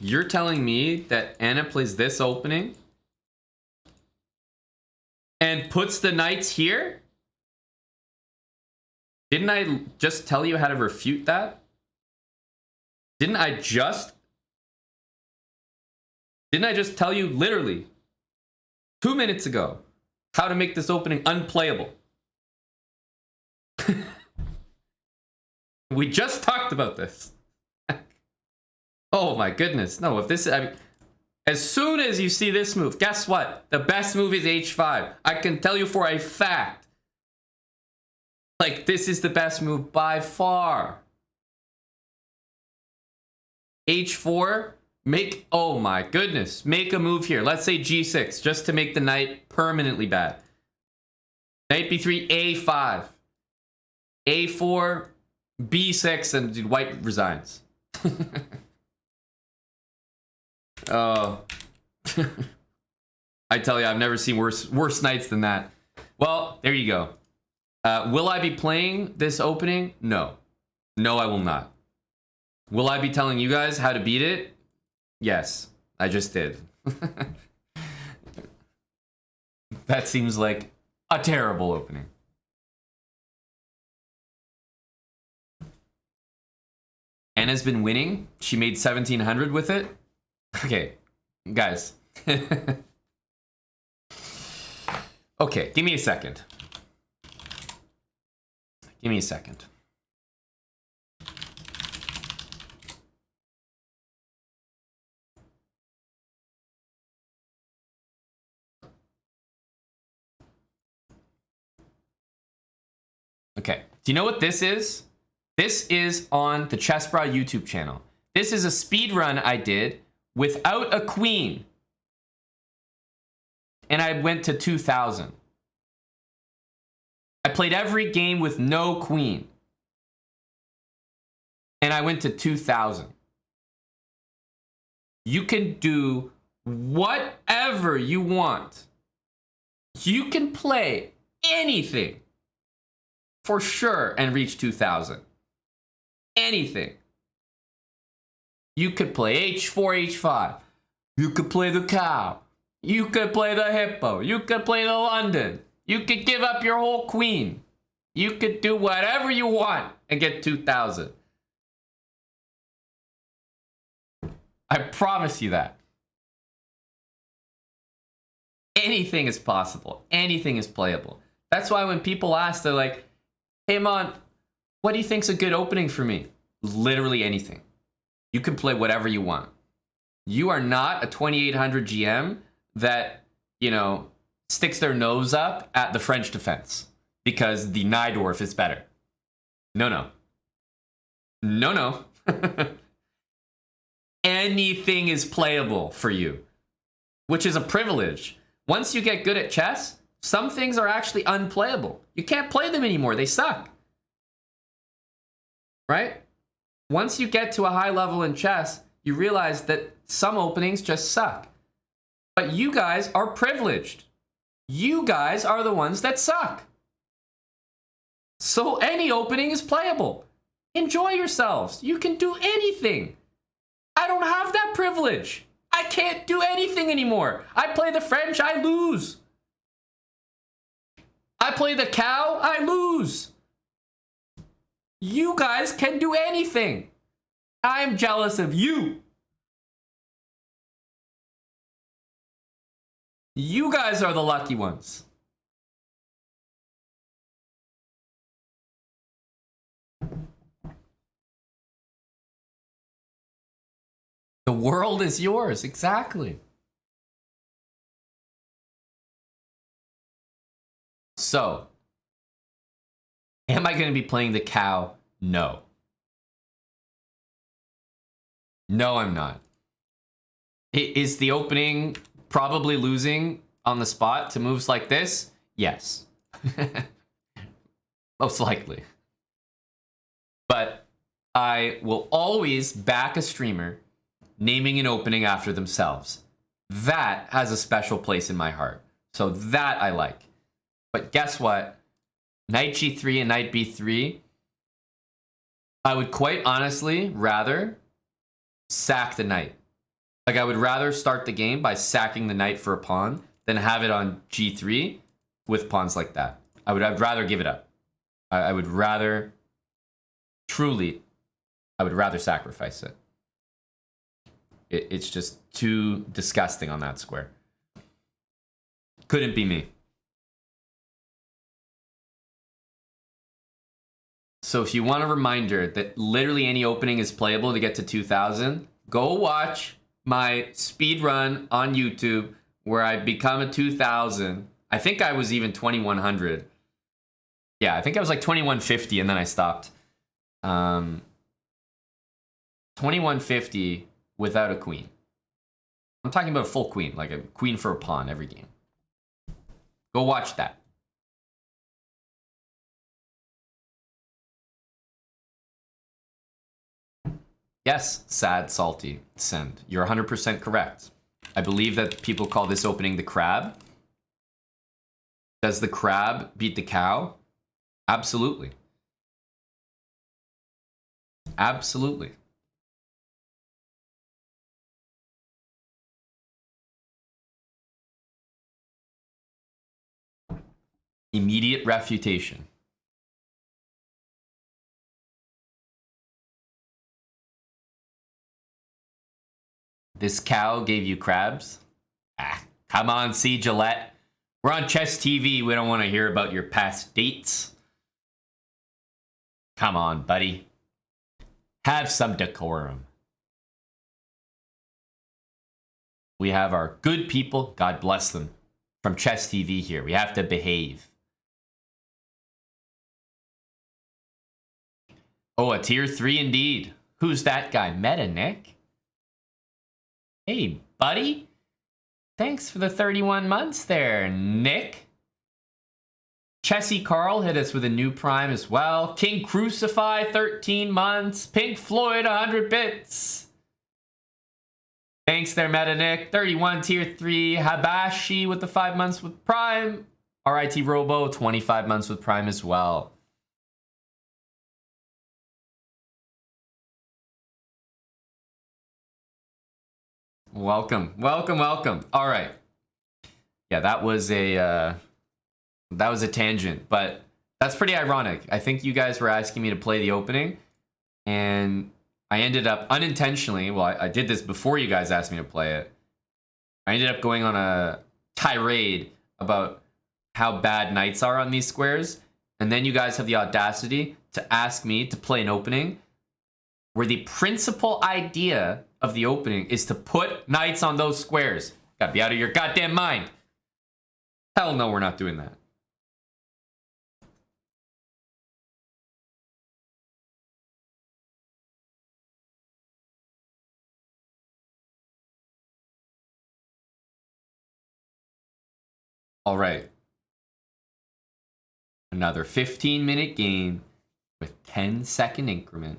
You're telling me that Anna plays this opening and puts the knights here? Didn't I just tell you how to refute that? Didn't I just tell you literally 2 minutes ago how to make this opening unplayable? We just talked about this. Oh my goodness. No, if this... I mean, as soon as you see this move, guess what? The best move is H5. I can tell you for a fact. Like, this is the best move by far. H4, make... Oh my goodness. Make a move here. Let's say G6, just to make the knight permanently bad. Knight B3, A5. A4... B6 and white resigns. Oh. I tell you, I've never seen worse nights than that. Well, there you go. Will I be playing this opening? No. No, I will not. Will I be telling you guys how to beat it? Yes, I just did. That seems like a terrible opening. Anna's been winning. She made 1,700 with it. Okay, guys. Okay, give me a second. Give me a second. Okay, do you know what this is? This is on the SLOWBRAH YouTube channel. This is a speed run I did without a queen. And I went to 2,000. I played every game with no queen. And I went to 2,000. You can do whatever you want. You can play anything for sure and reach 2,000. Anything. You could play H4, H5. You could play the cow. You could play the hippo. You could play the London. You could give up your whole queen. You could do whatever you want and get 2,000. I promise you that. Anything is possible. Anything is playable. That's why when people ask, they're like, hey, Mon, what do you think's a good opening for me? Literally anything. You can play whatever you want. You are not a 2,800 GM that, you know, sticks their nose up at the French defense because the Najdorf is better. No, no. No, no. Anything is playable for you, which is a privilege. Once you get good at chess, some things are actually unplayable. You can't play them anymore. They suck. Right? Once you get to a high level in chess, you realize that some openings just suck. But you guys are privileged. You guys are the ones that suck. So any opening is playable. Enjoy yourselves. You can do anything. I don't have that privilege. I can't do anything anymore. I play the French, I lose. I play the cow, I lose. You guys can do anything. I'm jealous of you. You guys are the lucky ones. The world is yours, exactly. So, am I going to be playing the cow? No. No, I'm not. Is the opening probably losing on the spot to moves like this? Yes. Most likely. But I will always back a streamer naming an opening after themselves. That has a special place in my heart. So that I like. But guess what? Knight G3 and Knight B3, I would quite honestly rather sack the knight. Like, I would rather start the game by sacking the knight for a pawn than have it on G3 with pawns like that. I'd rather give it up. I would rather, truly, I would rather sacrifice it. It's just too disgusting on that square. Couldn't be me. So if you want a reminder that literally any opening is playable to get to 2000, go watch my speed run on YouTube where I become a 2000. I think I was even 2100. Yeah, I think I was like 2150 and then I stopped. 2150 without a queen. I'm talking about a full queen, like a queen for a pawn every game. Go watch that. Yes, sad, salty, send. You're 100% correct. I believe that people call this opening the crab. Does the crab beat the cow? Absolutely. Absolutely. Immediate refutation. This cow gave you crabs? Ah, come on, C. Gillette. We're on Chess TV. We don't want to hear about your past dates. Come on, buddy. Have some decorum. We have our good people, God bless them, from Chess TV here. We have to behave. Oh, a tier 3 indeed. Who's that guy? Meta Nick? Hey, buddy. Thanks for the 31 months there, Nick. Chessy Carl hit us with a new prime as well. King Crucify, 13 months. Pink Floyd, 100 bits. Thanks there, Meta Nick. 31 tier 3. Habashi with the 5 months with prime. RIT Robo, 25 months with prime as well. Welcome, welcome, welcome. All right. Yeah, that was a tangent, but that's pretty ironic. I think you guys were asking me to play the opening, and I ended up unintentionally, well, I did this before you guys asked me to play it. I ended up going on a tirade about how bad knights are on these squares, and then you guys have the audacity to ask me to play an opening where the principal idea of the opening is to put knights on those squares. Gotta be out of your goddamn mind. Hell no, we're not doing that. All right. Another 15-minute game with 10-second increment.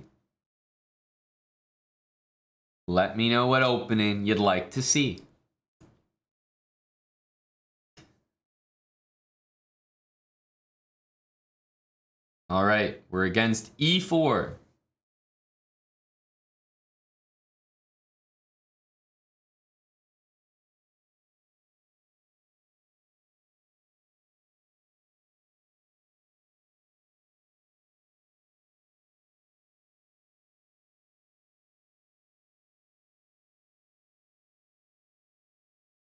Let me know what opening you'd like to see. All right, we're against e4.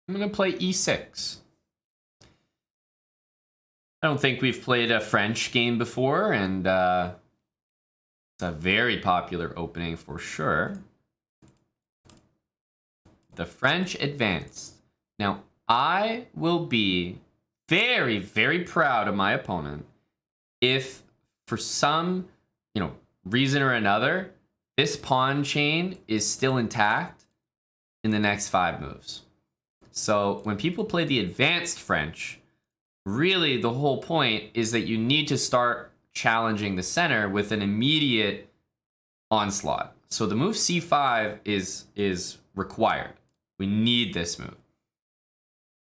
I'm going to play e6. I don't think we've played a French game before, and it's a very popular opening for sure. The French advanced. Now, I will be very, very proud of my opponent if, for some, reason or another, this pawn chain is still intact in the next 5 moves. So when people play the advanced French, really the whole point is that you need to start challenging the center with an immediate onslaught. So the move c5 is required. We need this move.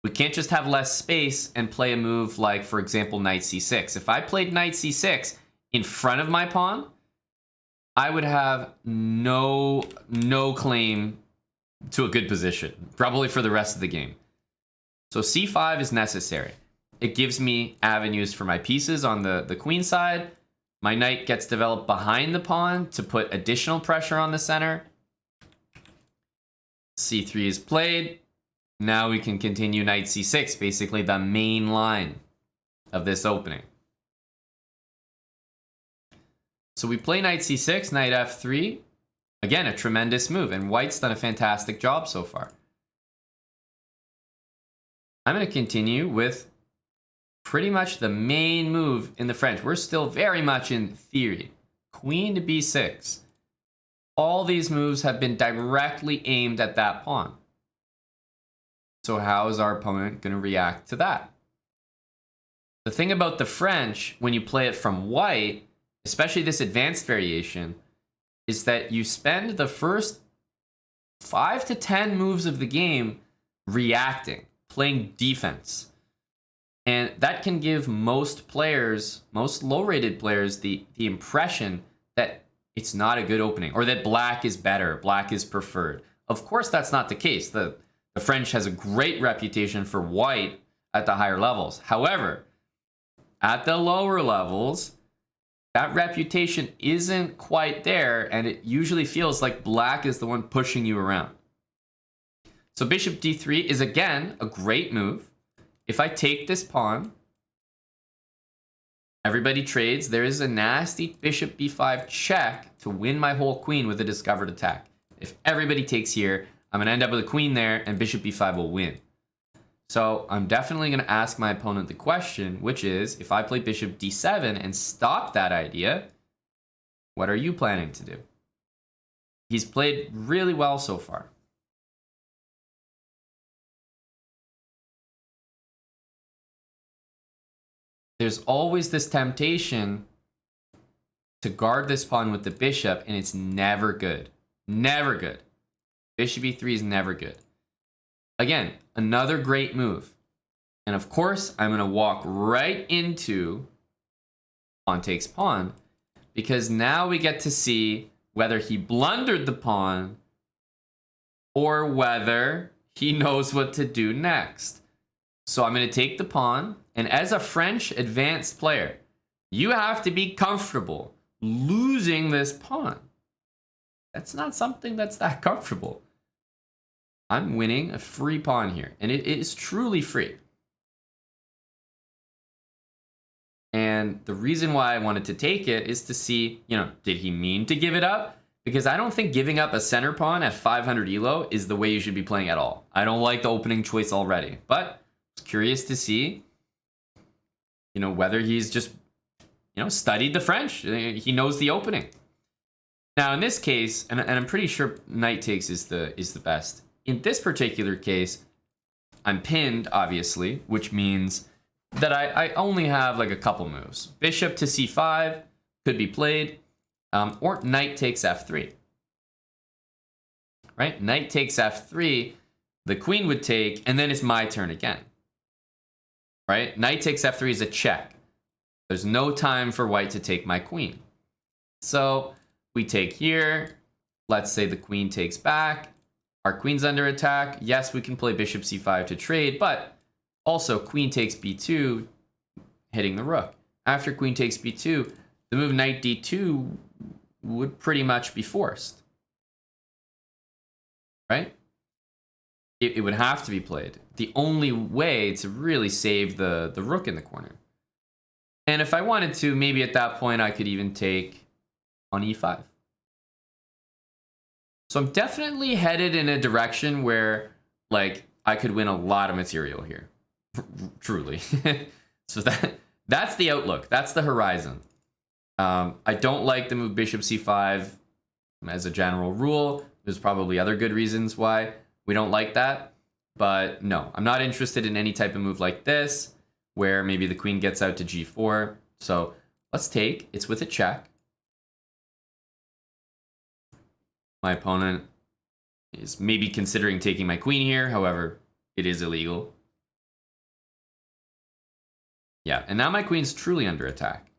We can't just have less space and play a move like, for example, knight c6. If I played knight c6 in front of my pawn, I would have no claim to a good position, probably for the rest of the game. So c5 is necessary. It gives me avenues for my pieces on the queen side. My knight gets developed behind the pawn to put additional pressure on the center. c3 is played. Now we can continue knight c6, basically the main line of this opening. So we play knight c6, knight f3. Again, a tremendous move, and white's done a fantastic job so far. I'm going to continue with pretty much the main move in the French. We're still very much in theory. Queen to b6. All these moves have been directly aimed at that pawn. So how is our opponent going to react to that? The thing about the French, when you play it from white, especially this advanced variation, is that you spend the first 5 to 10 moves of the game reacting, playing defense. And that can give most players, most low-rated players, the impression that it's not a good opening, or that black is better, black is preferred. Of course, that's not the case. The French has a great reputation for white at the higher levels. However, at the lower levels, that reputation isn't quite there, and it usually feels like black is the one pushing you around. So bishop d3 is, again, a great move. If I take this pawn, everybody trades. There is a nasty bishop b5 check to win my whole queen with a discovered attack. If everybody takes here, I'm going to end up with a queen there, and bishop b5 will win. So I'm definitely going to ask my opponent the question, which is, if I play bishop d7 and stop that idea, what are you planning to do? He's played really well so far. There's always this temptation to guard this pawn with the bishop, and it's never good. Never good. Bishop e3 is never good. Again, another great move. And of course, I'm going to walk right into pawn takes pawn, because now we get to see whether he blundered the pawn or whether he knows what to do next. So I'm going to take the pawn, and as a French advanced player, you have to be comfortable losing this pawn. That's not something that's that comfortable. I'm winning a free pawn here, and it is truly free. And the reason why I wanted to take it is to see, did he mean to give it up? Because I don't think giving up a center pawn at 500 elo is the way you should be playing at all. I don't like the opening choice already, but I was curious to see, whether he's just, studied the French. He knows the opening. Now, in this case, and I'm pretty sure knight takes is the best. In this particular case, I'm pinned, obviously, which means that I only have like a couple moves. Bishop to c5 could be played, or knight takes f3. Right? Knight takes f3, the queen would take, and then it's my turn again. Right? Knight takes f3 is a check. There's no time for white to take my queen. So we take here. Let's say the queen takes back. Our queen's under attack. Yes, we can play bishop c5 to trade, but also queen takes b2, hitting the rook. After queen takes b2, the move knight d2 would pretty much be forced. Right? It would have to be played. The only way to really save the rook in the corner. And if I wanted to, maybe at that point I could even take on e5. So I'm definitely headed in a direction where, like, I could win a lot of material here. Truly. So that's the outlook. That's the horizon. I don't like the move bishop c5 as a general rule. There's probably other good reasons why we don't like that. But no, I'm not interested in any type of move like this, where maybe the queen gets out to g4. So let's take. It's with a check. My opponent is maybe considering taking my queen here. However, it is illegal. Yeah, and now my queen's truly under attack.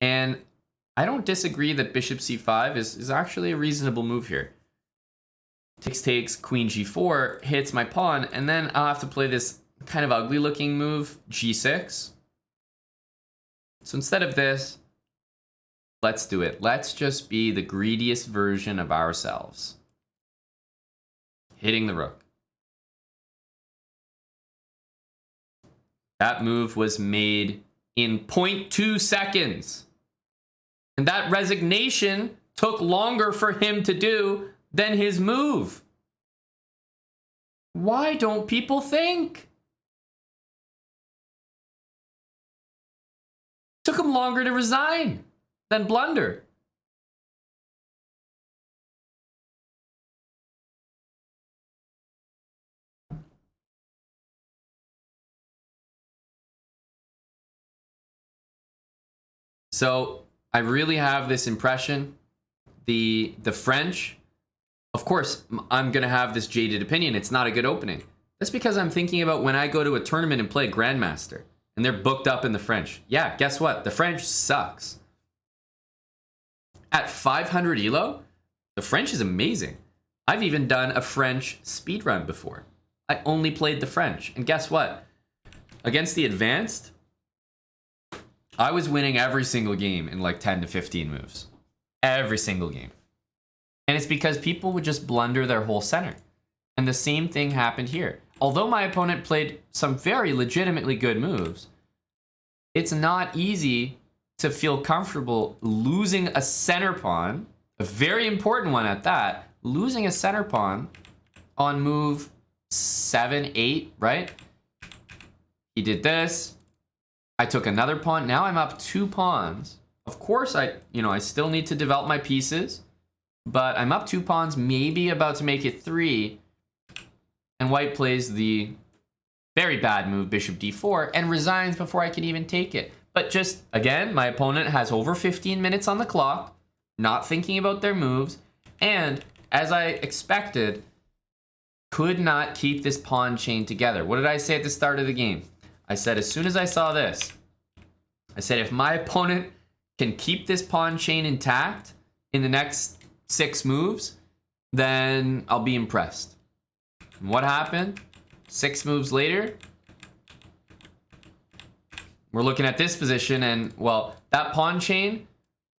And I don't disagree that bishop c5 is actually a reasonable move here. Takes, queen g4, hits my pawn, and then I'll have to play this kind of ugly looking move, g6. So instead of this, let's do it. Let's just be the greediest version of ourselves. Hitting the rook. That move was made in 0.2 seconds. And that resignation took longer for him to do than his move. Why don't people think? Took him longer to resign than blunder. So I really have this impression, the French, of course, I'm going to have this jaded opinion. It's not a good opening. That's because I'm thinking about when I go to a tournament and play Grandmaster and they're booked up in the French. Yeah, guess what? The French sucks. At 500 ELO, the French is amazing. I've even done a French speedrun before. I only played the French. And guess what? Against the advanced, I was winning every single game in like 10 to 15 moves. Every single game. And it's because people would just blunder their whole center. And the same thing happened here. Although my opponent played some very legitimately good moves, it's not easy to feel comfortable losing a center pawn, a very important one at that, losing a center pawn on move 7, 8, right? He did this. I took another pawn. Now I'm up 2 pawns. Of course, I still need to develop my pieces, but I'm up 2 pawns, maybe about to make it 3. And white plays the very bad move, bishop d4, and resigns before I can even take it. But just, again, my opponent has over 15 minutes on the clock, not thinking about their moves, and, as I expected, could not keep this pawn chain together. What did I say at the start of the game? I said, as soon as I saw this, I said, if my opponent can keep this pawn chain intact in the next 6 moves, then I'll be impressed. And what happened? 6 moves later, we're looking at this position, and, well, that pawn chain,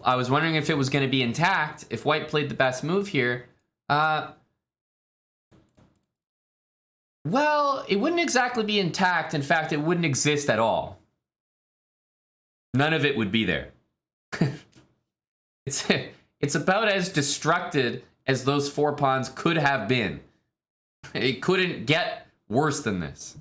I was wondering if it was going to be intact, if white played the best move here. Well, it wouldn't exactly be intact. In fact, it wouldn't exist at all. None of it would be there. It's about as destructed as those 4 pawns could have been. It couldn't get worse than this.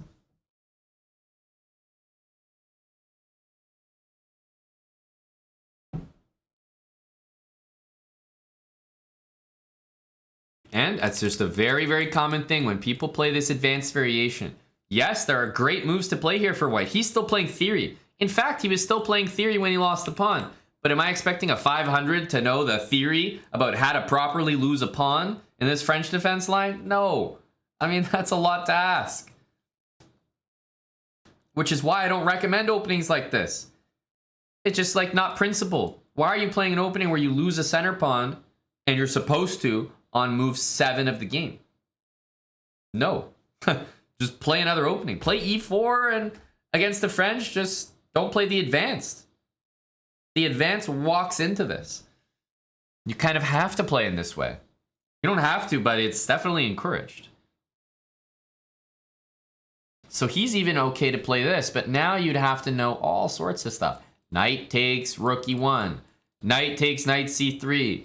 And that's just a very, very common thing when people play this advanced variation. Yes, there are great moves to play here for white. He's still playing theory. In fact, he was still playing theory when he lost the pawn. But am I expecting a 500 to know the theory about how to properly lose a pawn in this French defense line? No. I mean, that's a lot to ask. Which is why I don't recommend openings like this. It's just like not principled. Why are you playing an opening where you lose a center pawn and you're supposed to on move 7 of the game? No. Just play another opening. Play e4, and against the French, just don't play the advanced. The advanced walks into this. You kind of have to play in this way. You don't have to, but it's definitely encouraged. So he's even okay to play this, but now you'd have to know all sorts of stuff. Knight takes rook e1. Knight takes knight c3.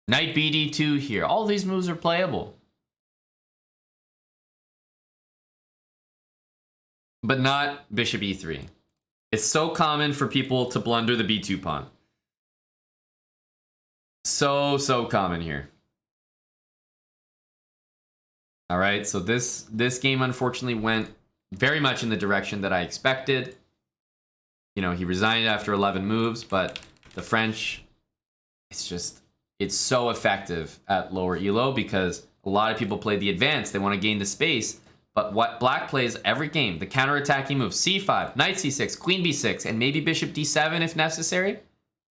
Knight bd2 here. All these moves are playable. But not bishop e3. It's so common for people to blunder the b2 pawn. So common here. All right, so this game unfortunately went very much in the direction that I expected. You know, he resigned after 11 moves, but the French, it's so effective at lower elo because a lot of people play the advance. They want to gain the space, but what black plays every game, the counterattacking move, c5, knight c6, queen b6, and maybe bishop d7 if necessary.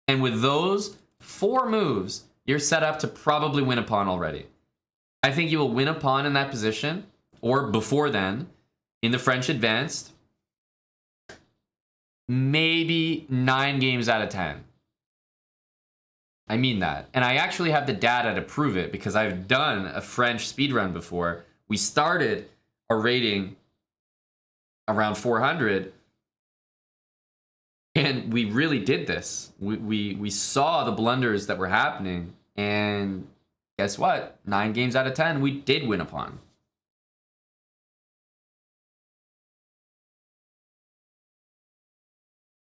And with those 4 moves, you're set up to probably win a pawn already. I think you will win a pawn in that position, or before then, in the French advanced, maybe 9 games out of 10. I mean that. And I actually have the data to prove it because I've done a French speedrun before. We started a rating around 400, and we really did this. We saw the blunders that were happening, and guess what? 9 games out of 10, we did win a pawn.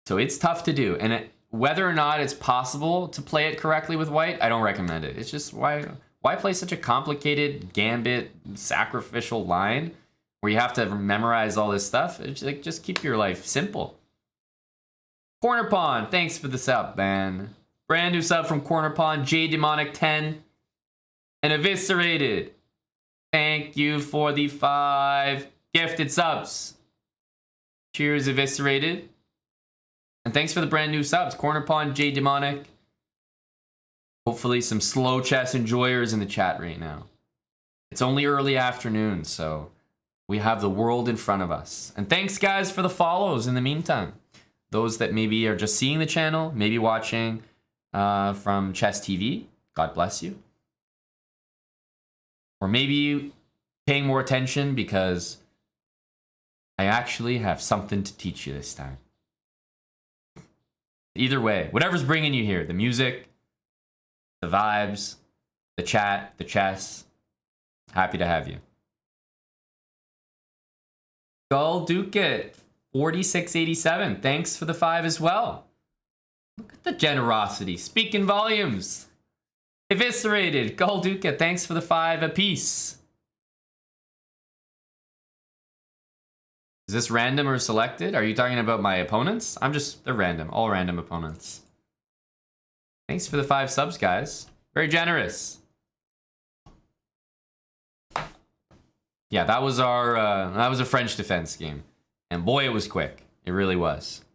So it's tough to do. And whether or not it's possible to play it correctly with white, I don't recommend it. It's just, why play such a complicated gambit sacrificial line where you have to memorize all this stuff? It's like, just keep your life simple. Corner Pawn, thanks for the sub, man. Brand new sub from Corner Pawn, J Demonic 10. And Eviscerated, thank you for the 5 gifted subs. Cheers, Eviscerated. And thanks for the brand new subs, Corner Pawn, J Demonic. Hopefully some slow chess enjoyers in the chat right now. It's only early afternoon, so we have the world in front of us. And thanks, guys, for the follows in the meantime. Those that maybe are just seeing the channel, maybe watching from Chess TV, God bless you. Or maybe paying more attention because I actually have something to teach you this time. Either way, whatever's bringing you here, the music, the vibes, the chat, the chess, happy to have you. Gull Ducat, 4687, thanks for the 5 as well. Look at the generosity, speaking volumes. Eviscerated, Gull Ducat, thanks for the 5 apiece. Is this random or selected? Are you talking about my opponents? They're random, all random opponents. Thanks for the 5 subs, guys. Very generous. Yeah, that was a French defense game. And boy, it was quick. It really was.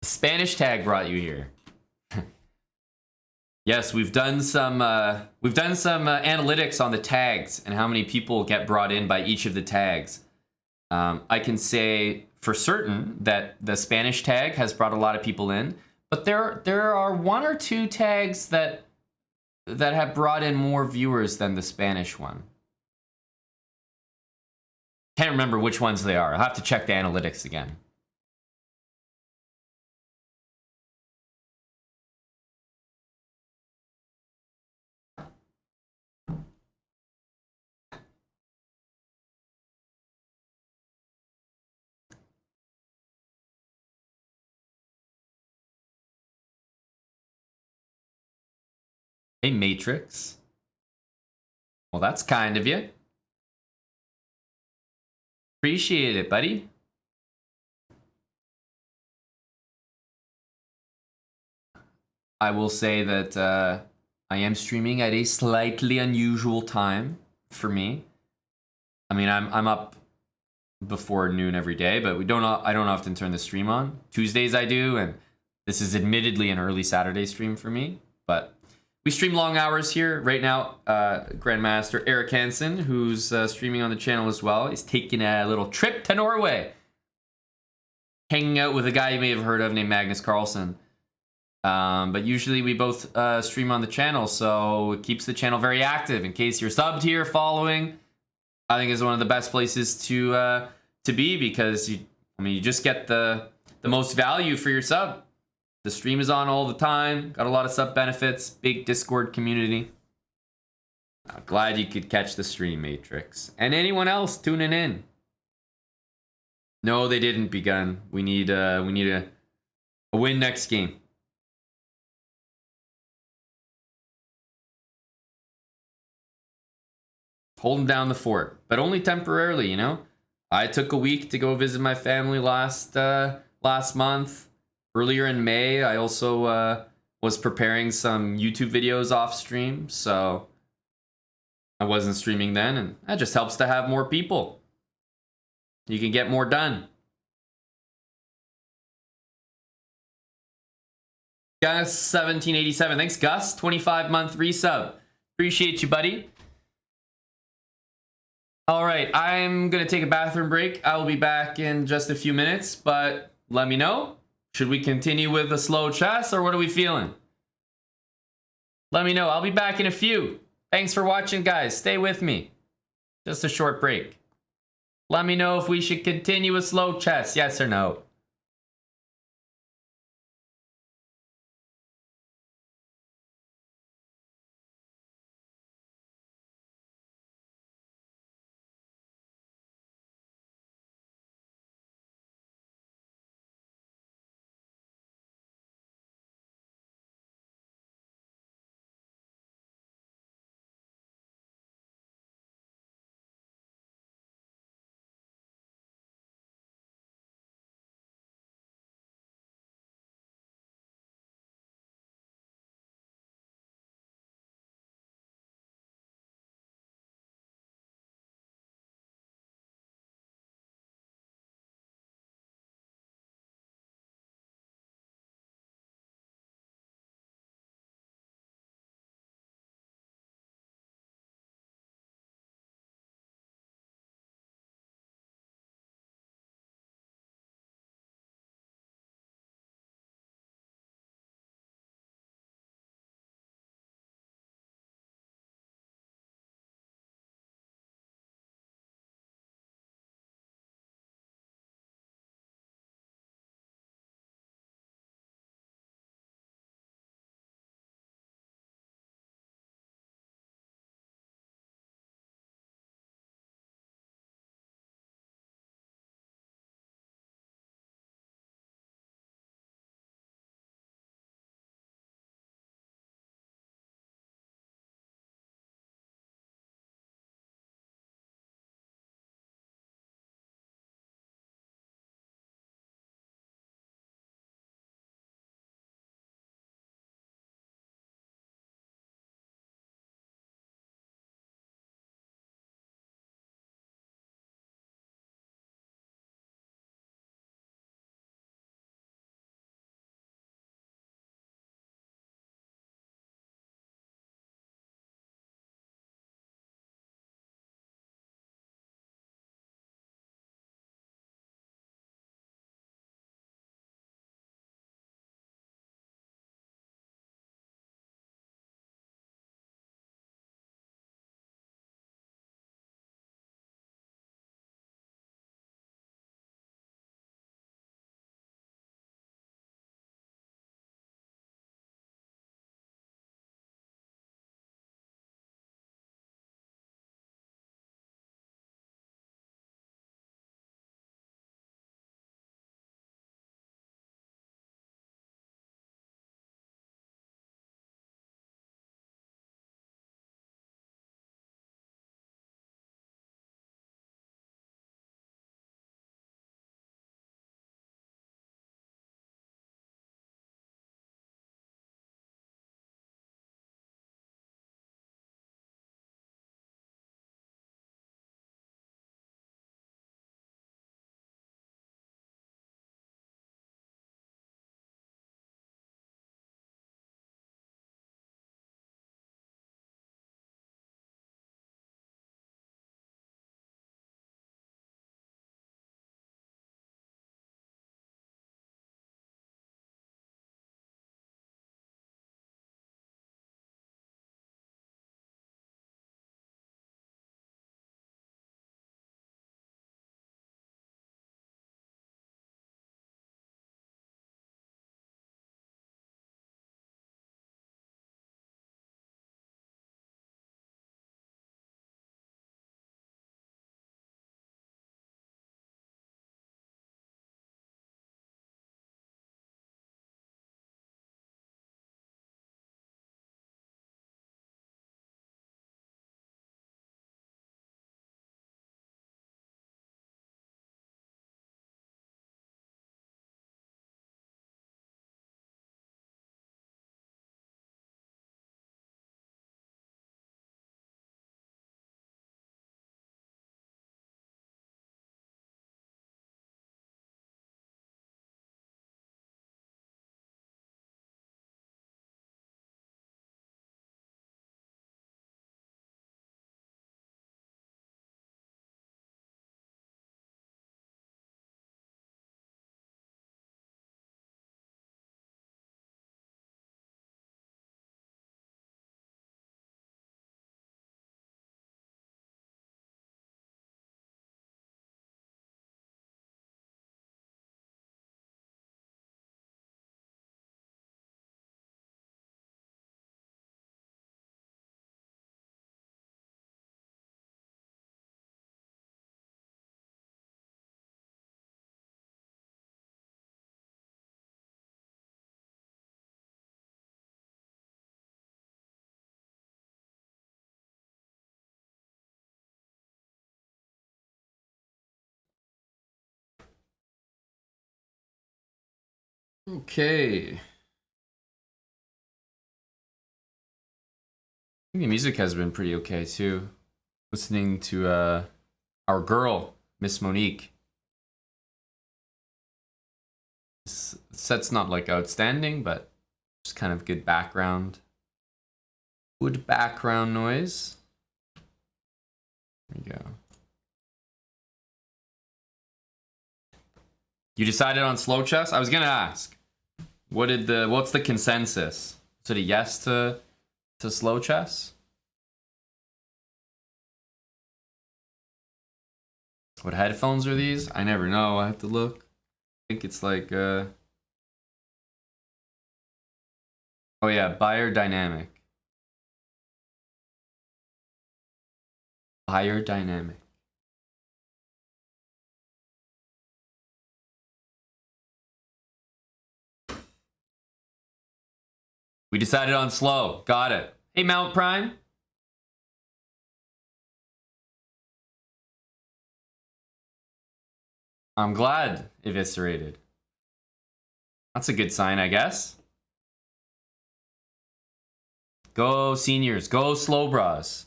Spanish tag brought you here. Yes, we've done some analytics on the tags and how many people get brought in by each of the tags. I can say for certain that the Spanish tag has brought a lot of people in, but there are 1 or 2 tags that have brought in more viewers than the Spanish one. Can't remember which ones they are. I'll have to check the analytics again. Hey, Matrix. Well, that's kind of you. Appreciate it, buddy. I will say that I am streaming at a slightly unusual time for me. I mean, I'm up before noon every day, but I don't often turn the stream on. Tuesdays I do, and this is admittedly an early Saturday stream for me, but we stream long hours here. Right now, Grandmaster Eric Hansen, who's streaming on the channel as well, is taking a little trip to Norway, hanging out with a guy you may have heard of named Magnus Carlsen. But usually we both stream on the channel, so it keeps the channel very active. In case you're subbed here, following, I think is one of the best places to be, because you just get the most value for your sub. The stream is on all the time. Got a lot of sub benefits. Big Discord community. Glad you could catch the stream, Matrix. And anyone else tuning in? No, they didn't, Begun. We need a win next game. Holding down the fort, but only temporarily, you know? I took a week to go visit my family last month. Earlier in May, I also was preparing some YouTube videos off stream, so I wasn't streaming then, and that just helps to have more people. You can get more done. Gus 1787, thanks Gus, 25-month resub. Appreciate you, buddy. All right, I'm gonna take a bathroom break. I will be back in just a few minutes, but let me know. Should we continue with the slow chess, or what are we feeling? Let me know. I'll be back in a few. Thanks for watching, guys. Stay with me. Just a short break. Let me know if we should continue with slow chess, yes or no. Okay. I think the music has been pretty okay too. Listening to our girl, Miss Monique. This set's not like outstanding, but just kind of good background. Good background noise. There we go. You decided on slow chess? I was gonna ask. What's the consensus? Is it a yes to slow chess? What headphones are these? I never know. I have to look. I think it's like oh yeah, Buyer Dynamic. Buyer Dynamic. We decided on slow. Got it. Hey, Mount Prime. I'm glad eviscerated. That's a good sign, I guess. Go seniors. Go SLOWBRAHs.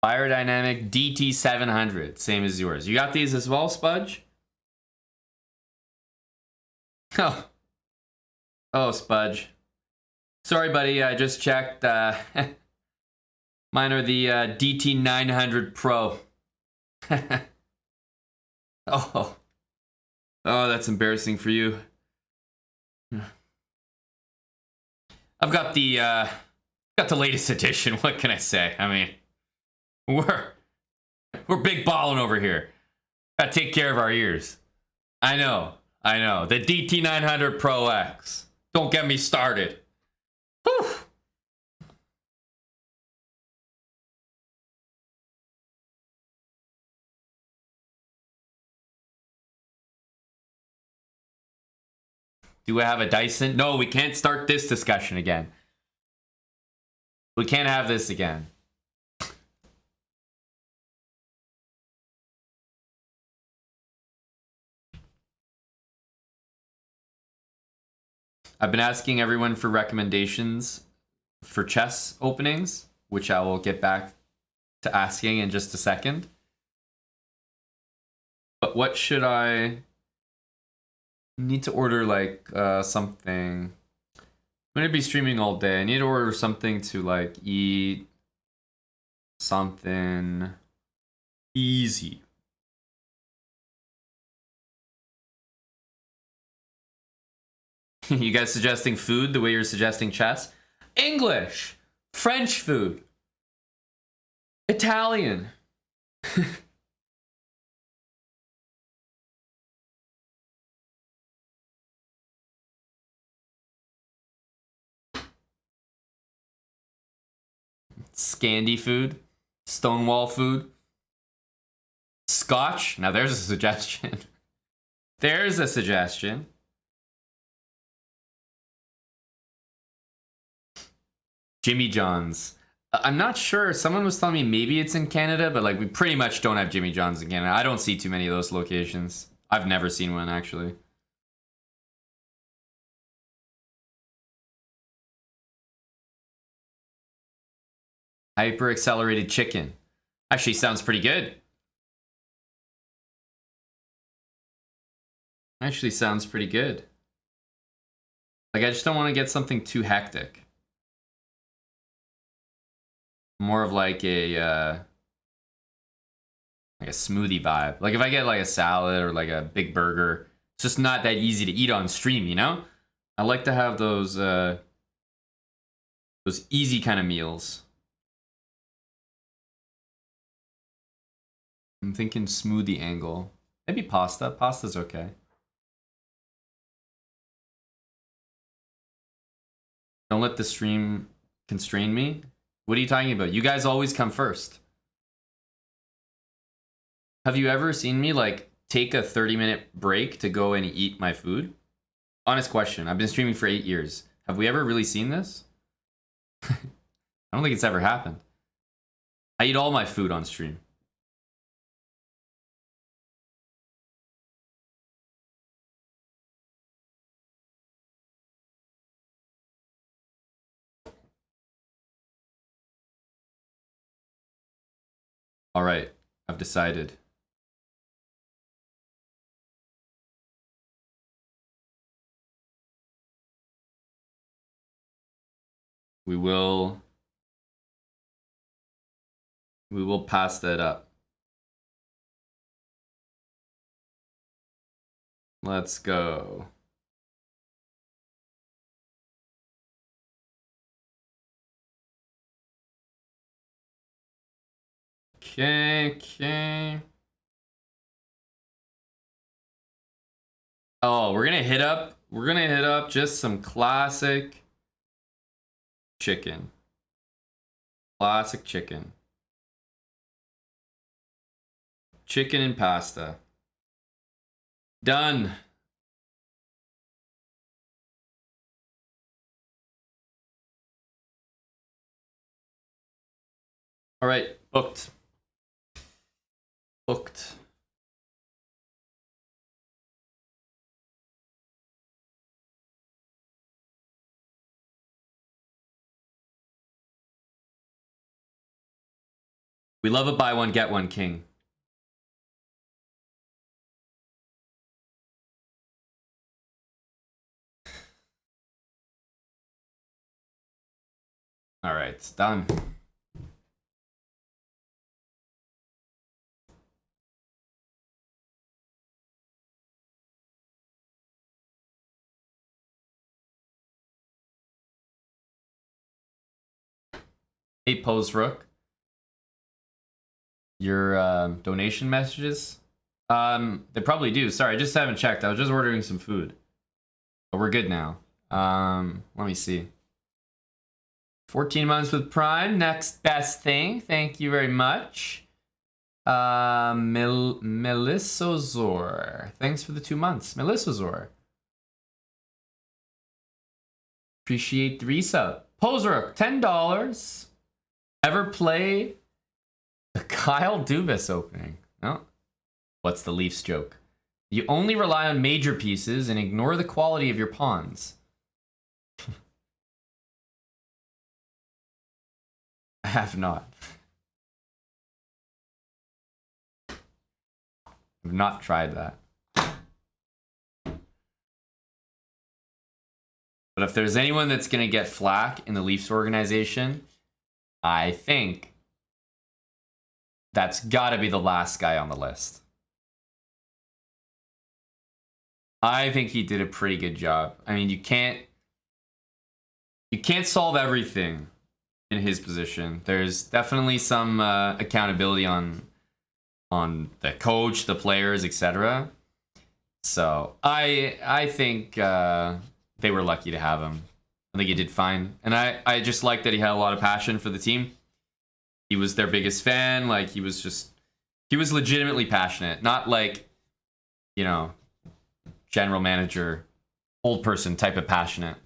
Biodynamic DT700. Same as yours. You got these as well, Spudge? Oh. Oh, Spudge. Sorry, buddy. I just checked. Mine are the DT900 Pro. Oh. Oh, that's embarrassing for you. I've got the latest edition. What can I say? I mean, we're big ballin' over here. Gotta take care of our ears. I know. The DT900 Pro X. Don't get me started. Whew. Do I have a Dyson? No, we can't start this discussion again. We can't have this again. I've been asking everyone for recommendations for chess openings, which I will get back to asking in just a second. But what should I need to order? Like something. I'm gonna be streaming all day. I need to order something to like eat. Something easy. You guys suggesting food the way you're suggesting chess? English, French food, Italian. Scandi food, Stonewall food, Scotch. Now there's a suggestion. There's a suggestion. Jimmy John's. I'm not sure. Someone was telling me maybe it's in Canada, but like we pretty much don't have Jimmy John's in Canada. I don't see too many of those locations. I've never seen one actually. Hyper accelerated chicken. Actually sounds pretty good. Actually sounds pretty good. Like I just don't want to get something too hectic. More of like a smoothie vibe. Like if I get like a salad or like a big burger, it's just not that easy to eat on stream, you know? I like to have those easy kind of meals. I'm thinking smoothie angle. Maybe pasta. Pasta's okay. Don't let the stream constrain me. What are you talking about? You guys always come first. Have you ever seen me like take a 30-minute break to go and eat my food? Honest question. I've been streaming for 8 years. Have we ever really seen this? I don't think it's ever happened. I eat all my food on stream. All right, I've decided. We will pass that up. Let's go. Okay. Oh, we're gonna hit up just some classic chicken. Classic chicken. Chicken and pasta. Done. All right, booked. Booked. We love a buy one, get one king. All right, it's done. Hey, Pose Rook. Your donation messages? They probably do. Sorry, I just haven't checked. I was just ordering some food. But we're good now. Let me see. 14 months with Prime. Next best thing. Thank you very much. Melissozor. Thanks for the 2 months. Melissozor. Appreciate the resub. Poser, $10. Ever play the Kyle Dubas opening? No. What's the Leafs joke? You only rely on major pieces and ignore the quality of your pawns. I have not. I've not tried that. But if there's anyone that's going to get flack in the Leafs organization, I think that's got to be the last guy on the list. I think he did a pretty good job. I mean, you can't solve everything in his position. There's definitely some accountability on the coach, the players, etc. So I think they were lucky to have him. I think he did fine, and I just like that he had a lot of passion for the team. He was their biggest fan. Like he was legitimately passionate, not like, you know, general manager, old person type of passionate.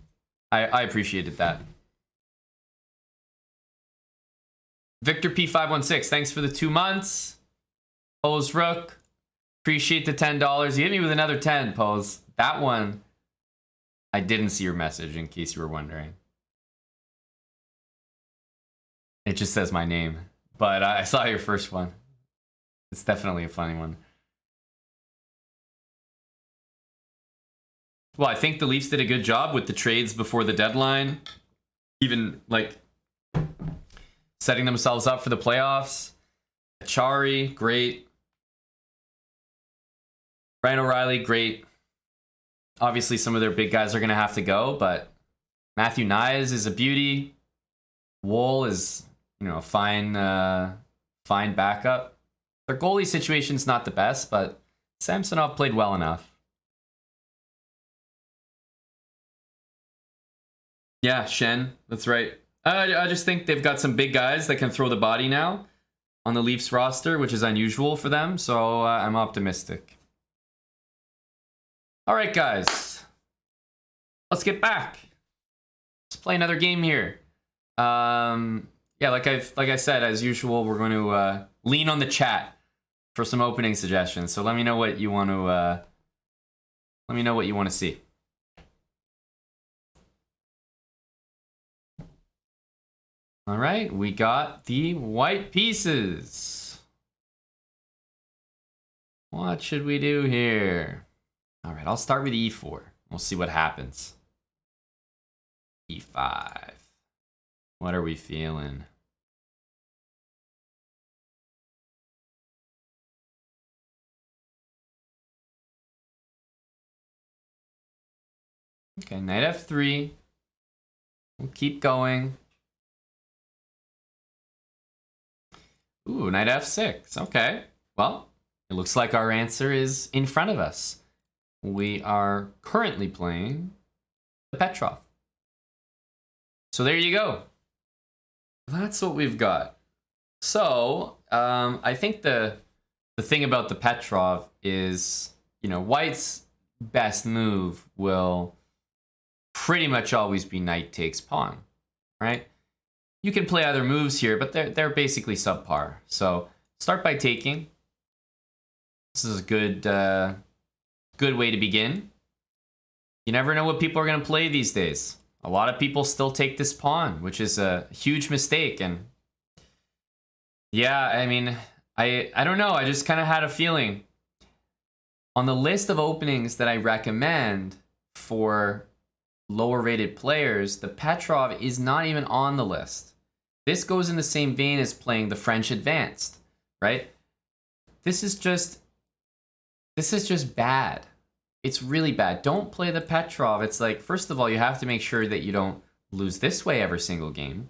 I appreciated that. Victor P516, thanks for the 2 months. Pose Rook, appreciate the $10. You hit me with another 10, Pose. That one, I didn't see your message, in case you were wondering. It just says my name, but I saw your first one. It's definitely a funny one. Well, I think the Leafs did a good job with the trades before the deadline. Even, like, setting themselves up for the playoffs. Chari, great. Ryan O'Reilly, great. Obviously, some of their big guys are going to have to go, but Matthew Nyes is a beauty. Wool is, you know, a fine backup. Their goalie situation's not the best, but Samsonov played well enough. Yeah, Shen, that's right. I just think they've got some big guys that can throw the body now on the Leafs roster, which is unusual for them, so I'm optimistic. All right, guys. Let's get back. Let's play another game here. Yeah, like I said, as usual, we're going to lean on the chat for some opening suggestions. So let me know what you want to see. All right, we got the white pieces. What should we do here? All right, I'll start with e4. We'll see what happens. e5. What are we feeling? Okay, knight f3. We'll keep going. Ooh, knight f6. Okay. Well, it looks like our answer is in front of us. We are currently playing the Petrov. So there you go. That's what we've got. So I think the thing about the Petrov is, you know, White's best move will pretty much always be knight takes pawn, right? You can play other moves here, but they're basically subpar. So start by taking. This is a good way to begin. You never know what people are going to play these days. A lot of people still take this pawn, which is a huge mistake. And yeah, I mean, I don't know. I just kind of had a feeling. On the list of openings that I recommend for lower rated players, the Petrov is not even on the list. This goes in the same vein as playing the French Advanced, right? This is just bad. It's really bad. Don't play the Petrov. It's like, first of all, you have to make sure that you don't lose this way every single game.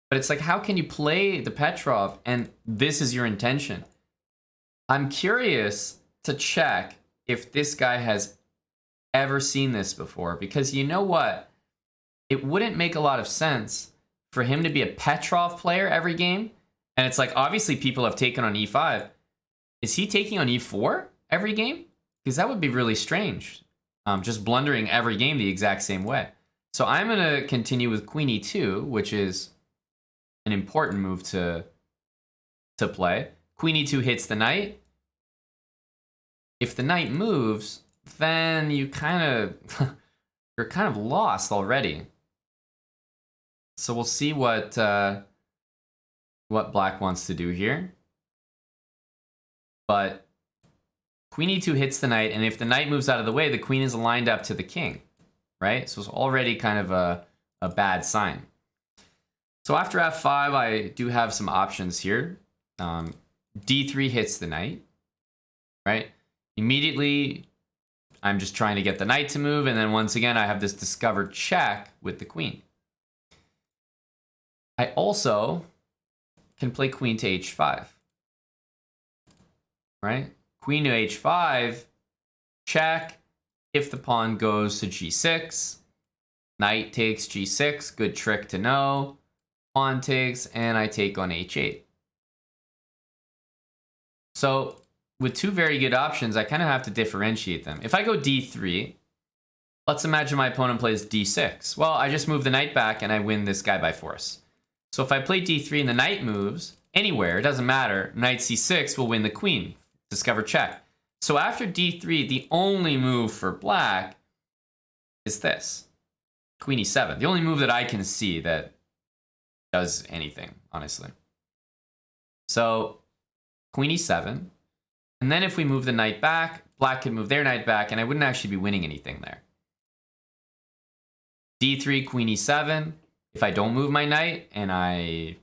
But it's like, how can you play the Petrov and this is your intention? I'm curious to check if this guy has ever seen this before, because you know what? It wouldn't make a lot of sense for him to be a Petrov player every game. And it's like, obviously people have taken on e5. Is he taking on e4 every game? Because that would be really strange. Just blundering every game the exact same way. So I'm going to continue with queen e2, which is an important move to play. Queen e2 hits the knight. If the knight moves, then you you're kind of lost already. So we'll see what black wants to do here. But queen e2 hits the knight, and if the knight moves out of the way, the queen is lined up to the king, right? So it's already kind of a bad sign. So after f5, I do have some options here. d3 hits the knight, right? Immediately, I'm just trying to get the knight to move, and then once again, I have this discovered check with the queen. I also can play queen to h5, right? Queen to h5, check. If the pawn goes to g6, knight takes g6, good trick to know. Pawn takes, and I take on h8. So with two very good options, I kind of have to differentiate them. If I go d3, let's imagine my opponent plays d6. Well, I just move the knight back and I win this guy by force. So if I play d3 and the knight moves anywhere, it doesn't matter. Knight c6 will win the queen. Discover check. So after d3, the only move for black is this. Queen e7. The only move that I can see that does anything, honestly. So queen e7. And then if we move the knight back, black can move their knight back, and I wouldn't actually be winning anything there. d3, queen e7. If I don't move my knight and I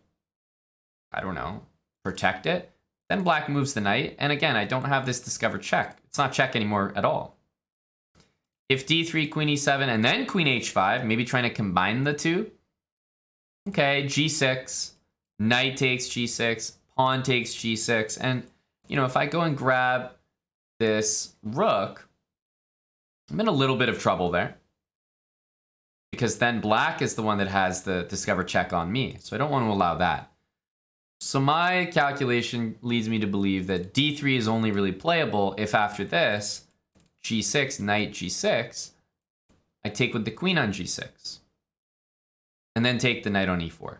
don't know, protect it, then black moves the knight. And again, I don't have this discovered check. It's not check anymore at all. If d3, queen e7, and then queen h5, maybe trying to combine the two. Okay, g6, knight takes g6, pawn takes g6. And, you know, if I go and grab this rook, I'm in a little bit of trouble there. Because then black is the one that has the discover check on me. So I don't want to allow that. So my calculation leads me to believe that d3 is only really playable if after this, g6, knight g6, I take with the queen on g6. And then take the knight on e4.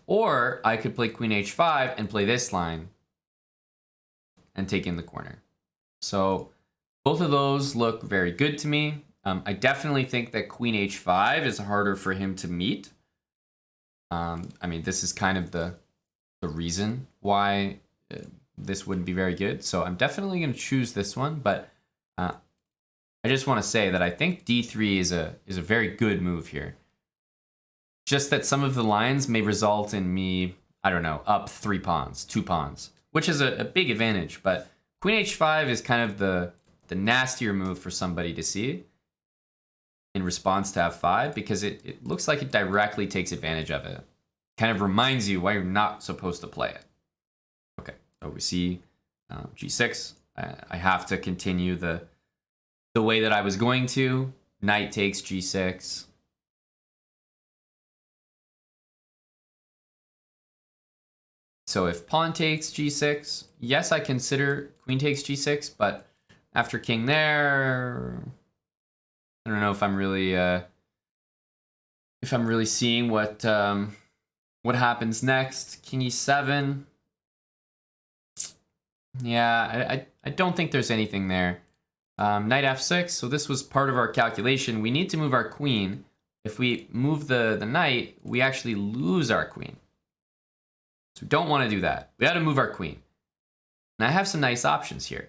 Or I could play queen h5 and play this line and take in the corner. So both of those look very good to me. I definitely think that queen h5 is harder for him to meet. I mean, this is kind of the reason why this wouldn't be very good. So I'm definitely going to choose this one, but I just want to say that I think d3 is a very good move here. Just that some of the lines may result in me, I don't know, up 3 pawns, 2 pawns, which is a big advantage. But queen h5 is kind of the nastier move for somebody to see in response to f5, because it looks like it directly takes advantage of it. Kind of reminds you why you're not supposed to play it. Okay, so we see g6. I have to continue the way that I was going to. Knight takes g6. So if pawn takes g6, yes, I consider queen takes g6, but after king there, I don't know if I'm really seeing what happens next. King e7. Yeah, I don't think there's anything there. Knight f6, so this was part of our calculation. We need to move our queen. If we move the knight, we actually lose our queen. So we don't want to do that. We got to move our queen. And I have some nice options here.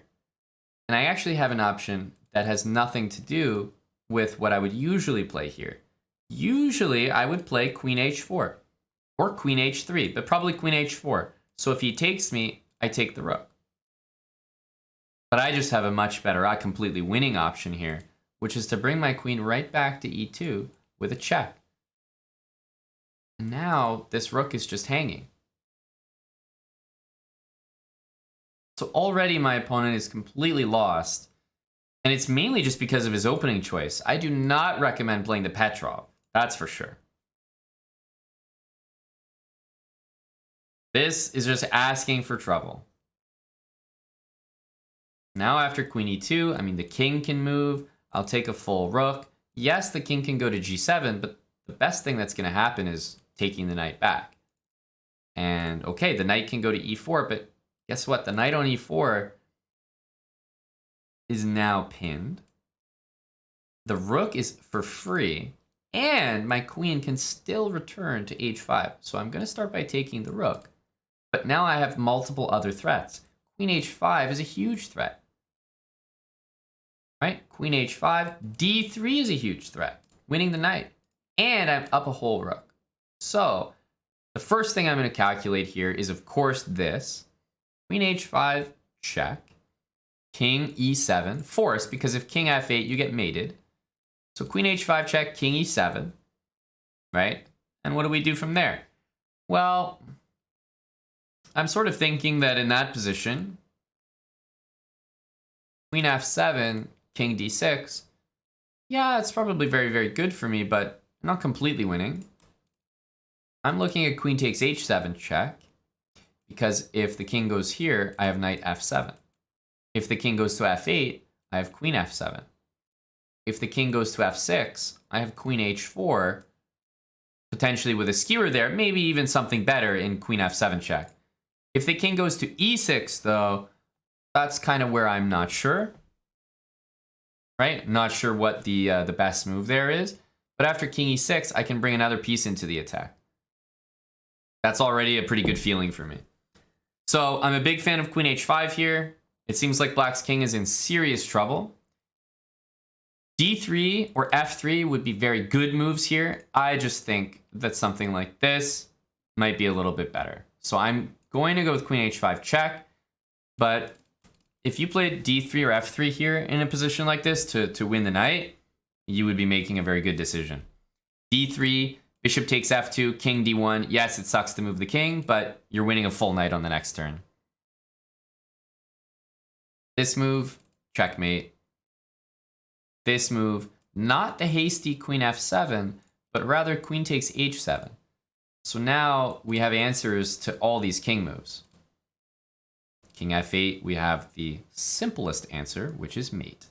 And I actually have an option that has nothing to do with what I would usually play here. Usually, I would play queen h4 or queen h3, but probably queen h4. So if he takes me, I take the rook. But I just have a much better, completely winning option here, which is to bring my queen right back to e2 with a check. And now this rook is just hanging. So already my opponent is completely lost. And it's mainly just because of his opening choice. I do not recommend playing the Petrov. That's for sure. This is just asking for trouble. Now after queen e2, I mean, the king can move. I'll take a full rook. Yes, the king can go to g7, but the best thing that's going to happen is taking the knight back. And okay, the knight can go to e4, but guess what? The knight on e4 is now pinned. The rook is for free, and my queen can still return to h5. So I'm going to start by taking the rook. But now I have multiple other threats. Queen h5 is a huge threat. Right? Queen h5, d3 is a huge threat, winning the knight. And I'm up a whole rook. So the first thing I'm going to calculate here is, of course, this. Queen h5, check. King e7, forced, because if king f8, you get mated. So queen h5 check, king e7, right? And what do we do from there? Well, I'm sort of thinking that in that position, queen f7, king d6, yeah, it's probably very, very good for me, but I'm not completely winning. I'm looking at queen takes h7 check, because if the king goes here, I have knight f7. If the king goes to f8, I have queen f7. If the king goes to f6, I have queen h4, potentially with a skewer there, maybe even something better in queen f7 check. If the king goes to e6, though, that's kind of where I'm not sure. Right? Not sure what the best move there is. But after king e6, I can bring another piece into the attack. That's already a pretty good feeling for me. So I'm a big fan of queen h5 here. It seems like black's king is in serious trouble. d3 or f3 would be very good moves here. I just think that something like this might be a little bit better. So I'm going to go with queen h5 check. But if you played d3 or f3 here in a position like this to win the knight, you would be making a very good decision. d3, bishop takes f2, king d1. Yes, it sucks to move the king, but you're winning a full knight on the next turn. This move, checkmate. This move, not the hasty queen f7, but rather queen takes h7. So now we have answers to all these king moves. King f8, we have the simplest answer, which is mate.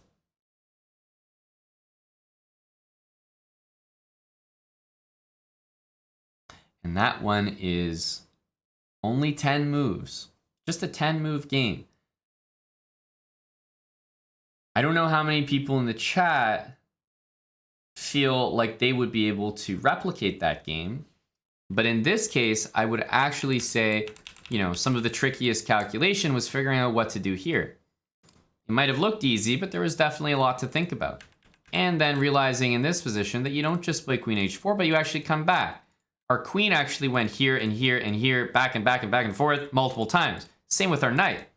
And that one is only 10 moves. Just a 10-move game. I don't know how many people in the chat feel like they would be able to replicate that game. But in this case, I would actually say you know, some of the trickiest calculation was figuring out what to do here. It might have looked easy, but there was definitely a lot to think about. And then realizing in this position that you don't just play queen h4, but you actually come back. Our queen actually went here and here and here, back and back and back and forth multiple times. Same with our knight.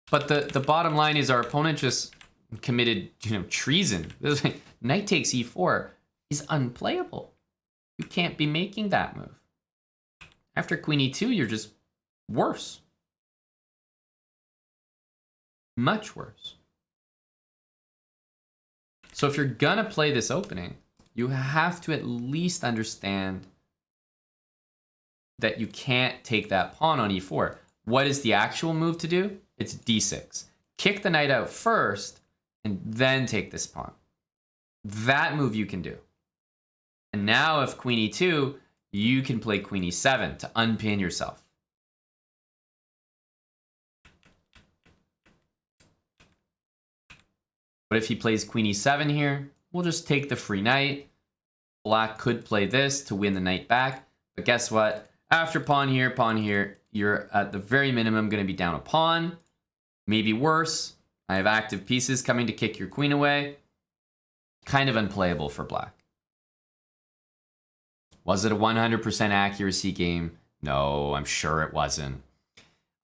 But the bottom line is our opponent just committed, you know, treason. Knight takes e4 is unplayable. You can't be making that move. After queen e2, you're just worse. Much worse. So if you're gonna play this opening, you have to at least understand that you can't take that pawn on e4. What is the actual move to do? It's d6. Kick the knight out first, and then take this pawn. That move you can do. And now if queen e2, you can play queen e7 to unpin yourself. But if he plays queen e7 here, we'll just take the free knight. Black could play this to win the knight back. But guess what? After pawn here, you're at the very minimum going to be down a pawn. Maybe worse. I have active pieces coming to kick your queen away. Kind of unplayable for black. Was it a 100% accuracy game? No, I'm sure it wasn't.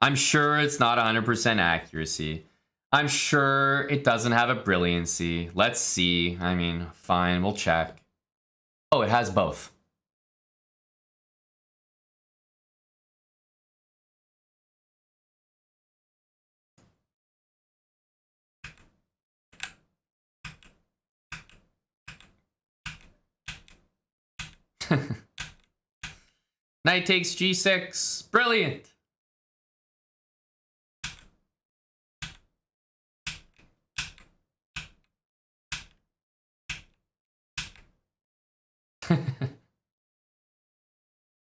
I'm sure it's not 100% accuracy. I'm sure it doesn't have a brilliancy. Let's see. I mean, fine, we'll check. Oh, it has both. Knight takes g6. Brilliant.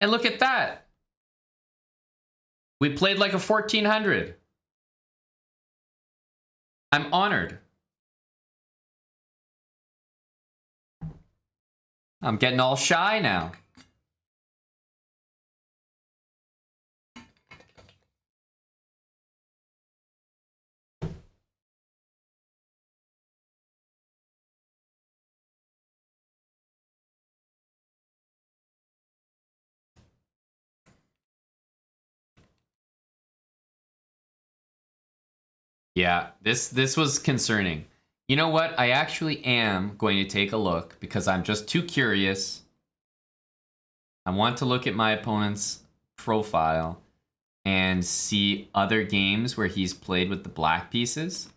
And look at that. We played like a 1400. I'm honored. I'm getting all shy now. Yeah, this was concerning. You know what? I actually am going to take a look because I'm just too curious. I want to look at my opponent's profile and see other games where he's played with the black pieces.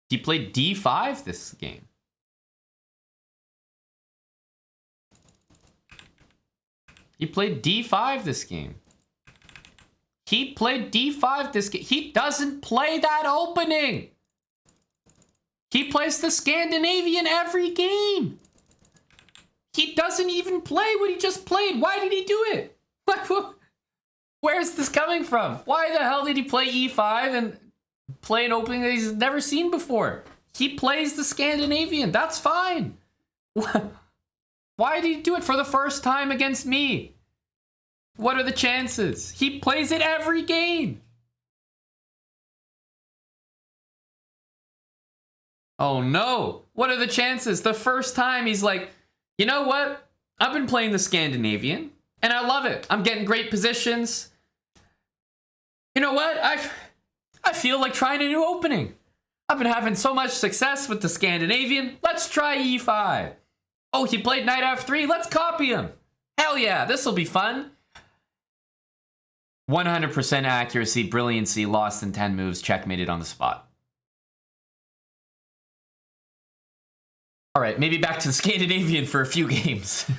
He played d5 this game. He played d5 this game. He played d5 this game. He doesn't play that opening. He plays the Scandinavian every game. He doesn't even play what he just played. Why did he do it? Where's this coming from? Why the hell did he play e5 and play an opening that he's never seen before? He plays the Scandinavian. That's fine. Why did he do it for the first time against me? What are the chances? He plays it every game. Oh no. What are the chances? The first time he's like, you know what? I've been playing the Scandinavian and I love it. I'm getting great positions. You know what? I feel like trying a new opening. I've been having so much success with the Scandinavian. Let's try e5. Oh, he played knight f3. Let's copy him. Hell yeah, this will be fun. 100% accuracy, brilliancy, lost in 10 moves, checkmated on the spot. All right, maybe back to the Scandinavian for a few games.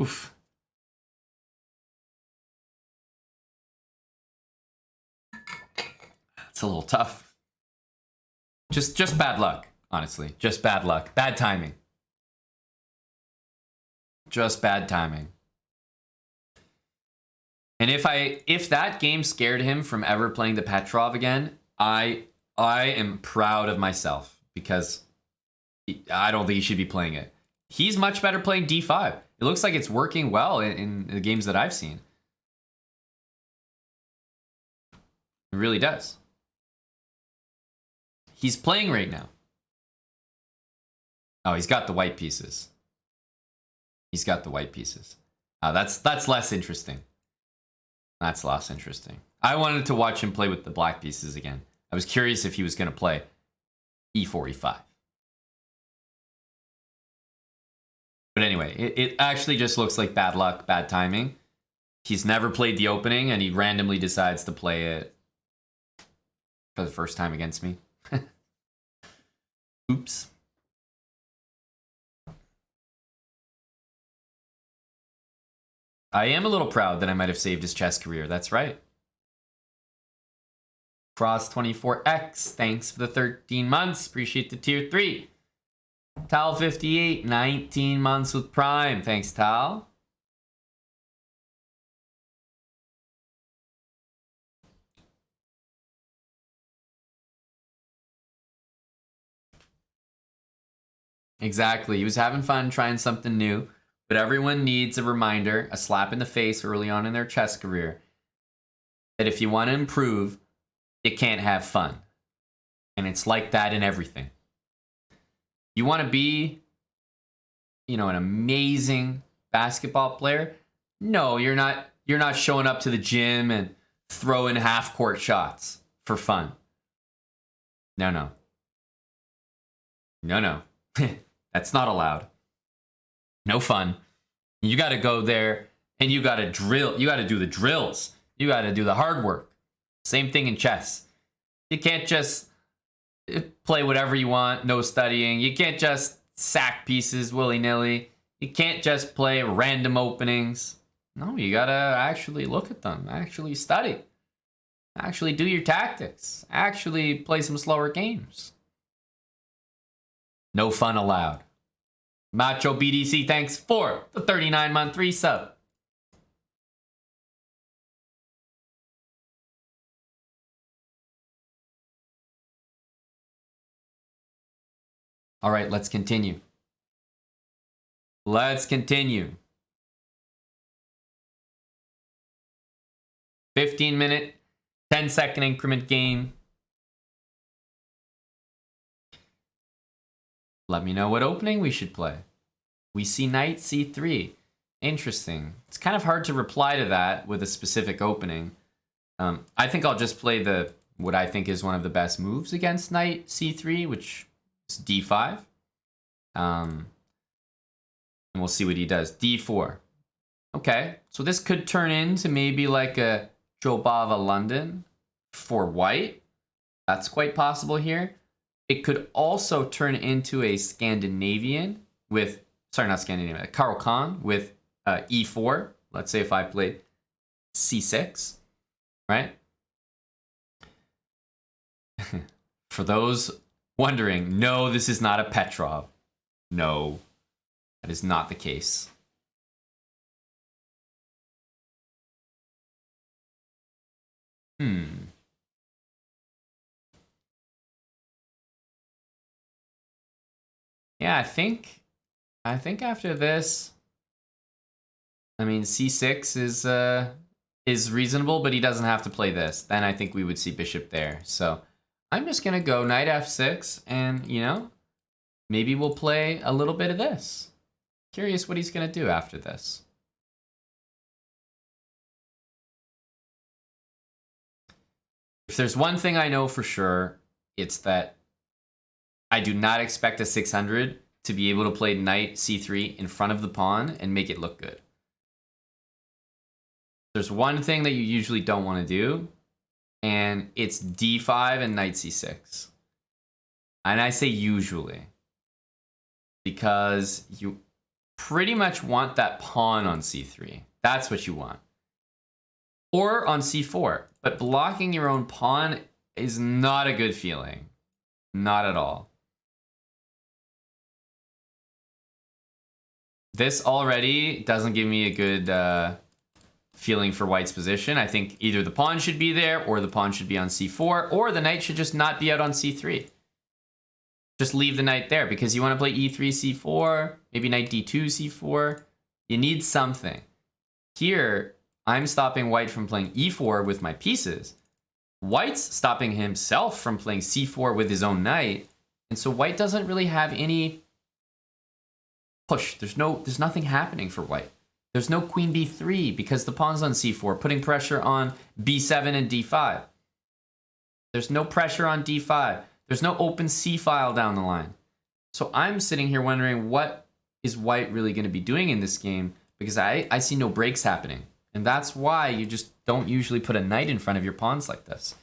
Oof. It's a little tough. Just bad luck, honestly. Just bad luck. Bad timing. Just bad timing. And if that game scared him from ever playing the Petrov again, I am proud of myself, because I don't think he should be playing it. He's much better playing d5. It looks like it's working well in the games that I've seen. It really does. He's playing right now. Oh, he's got the white pieces. He's got the white pieces. That's less interesting. That's less interesting. I wanted to watch him play with the black pieces again. I was curious if he was going to play e4, e5. But anyway, it actually just looks like bad luck, bad timing. He's never played the opening, and he randomly decides to play it for the first time against me. Oops. I am a little proud that I might have saved his chess career. That's right. Cross24X, thanks for the 13 months. Appreciate the tier 3. Tal58, 19 months with Prime. Thanks, Tal. Exactly. He was having fun trying something new, but everyone needs a reminder, a slap in the face early on in their chess career, that if you want to improve, you can't have fun. And it's like that in everything. You want to be, an amazing basketball player? No, you're not. You're not showing up to the gym and throwing half-court shots for fun. No. That's not allowed. No fun. You got to go there and you got to drill. You got to do the drills. You got to do the hard work. Same thing in chess. You can't just play whatever you want, no studying. You can't just sack pieces willy-nilly. You can't just play random openings. No, you got to actually look at them, actually study, actually do your tactics, actually play some slower games. No fun allowed. Macho BDC, thanks for the 39-month resub. All right, let's continue. Let's continue. 15-minute, 10-second increment game. Let me know what opening we should play. We see knight c3. Interesting. It's kind of hard to reply to that with a specific opening. I think I'll just play what I think is one of the best moves against knight c3, which is d5. And we'll see what he does. d4. Okay, so this could turn into maybe like a Jobava London for white. That's quite possible here. It could also turn into a Scandinavian with, sorry, not Scandinavian, a Carl Khan with e4. Let's say if I played c6, right? For those wondering, no, this is not a Petrov. No, that is not the case. Yeah, I think after this, I mean, c6 is reasonable, but he doesn't have to play this. Then I think we would see bishop there. So I'm just gonna go knight f6, and maybe we'll play a little bit of this. Curious what he's gonna do after this. If there's one thing I know for sure, it's that I do not expect a 600 to be able to play knight c3 in front of the pawn and make it look good. There's one thing that you usually don't want to do, and it's d5 and knight c6. And I say usually, because you pretty much want that pawn on c3. That's what you want. Or on c4. But blocking your own pawn is not a good feeling. Not at all. This already doesn't give me a good feeling for white's position. I think either the pawn should be there, or the pawn should be on c4, or the knight should just not be out on c3. Just leave the knight there, because you want to play e3, c4, maybe knight d2, c4. You need something. Here, I'm stopping white from playing e4 with my pieces. White's stopping himself from playing c4 with his own knight. And so white doesn't really have any push. There's nothing happening for white. There's no queen b3 because the pawn's on c4, putting pressure on b7 and d5. There's no pressure on d5. There's no open c file down the line. So I'm sitting here wondering, what is white really going to be doing in this game? Because I see no breaks happening. And that's why you just don't usually put a knight in front of your pawns like this.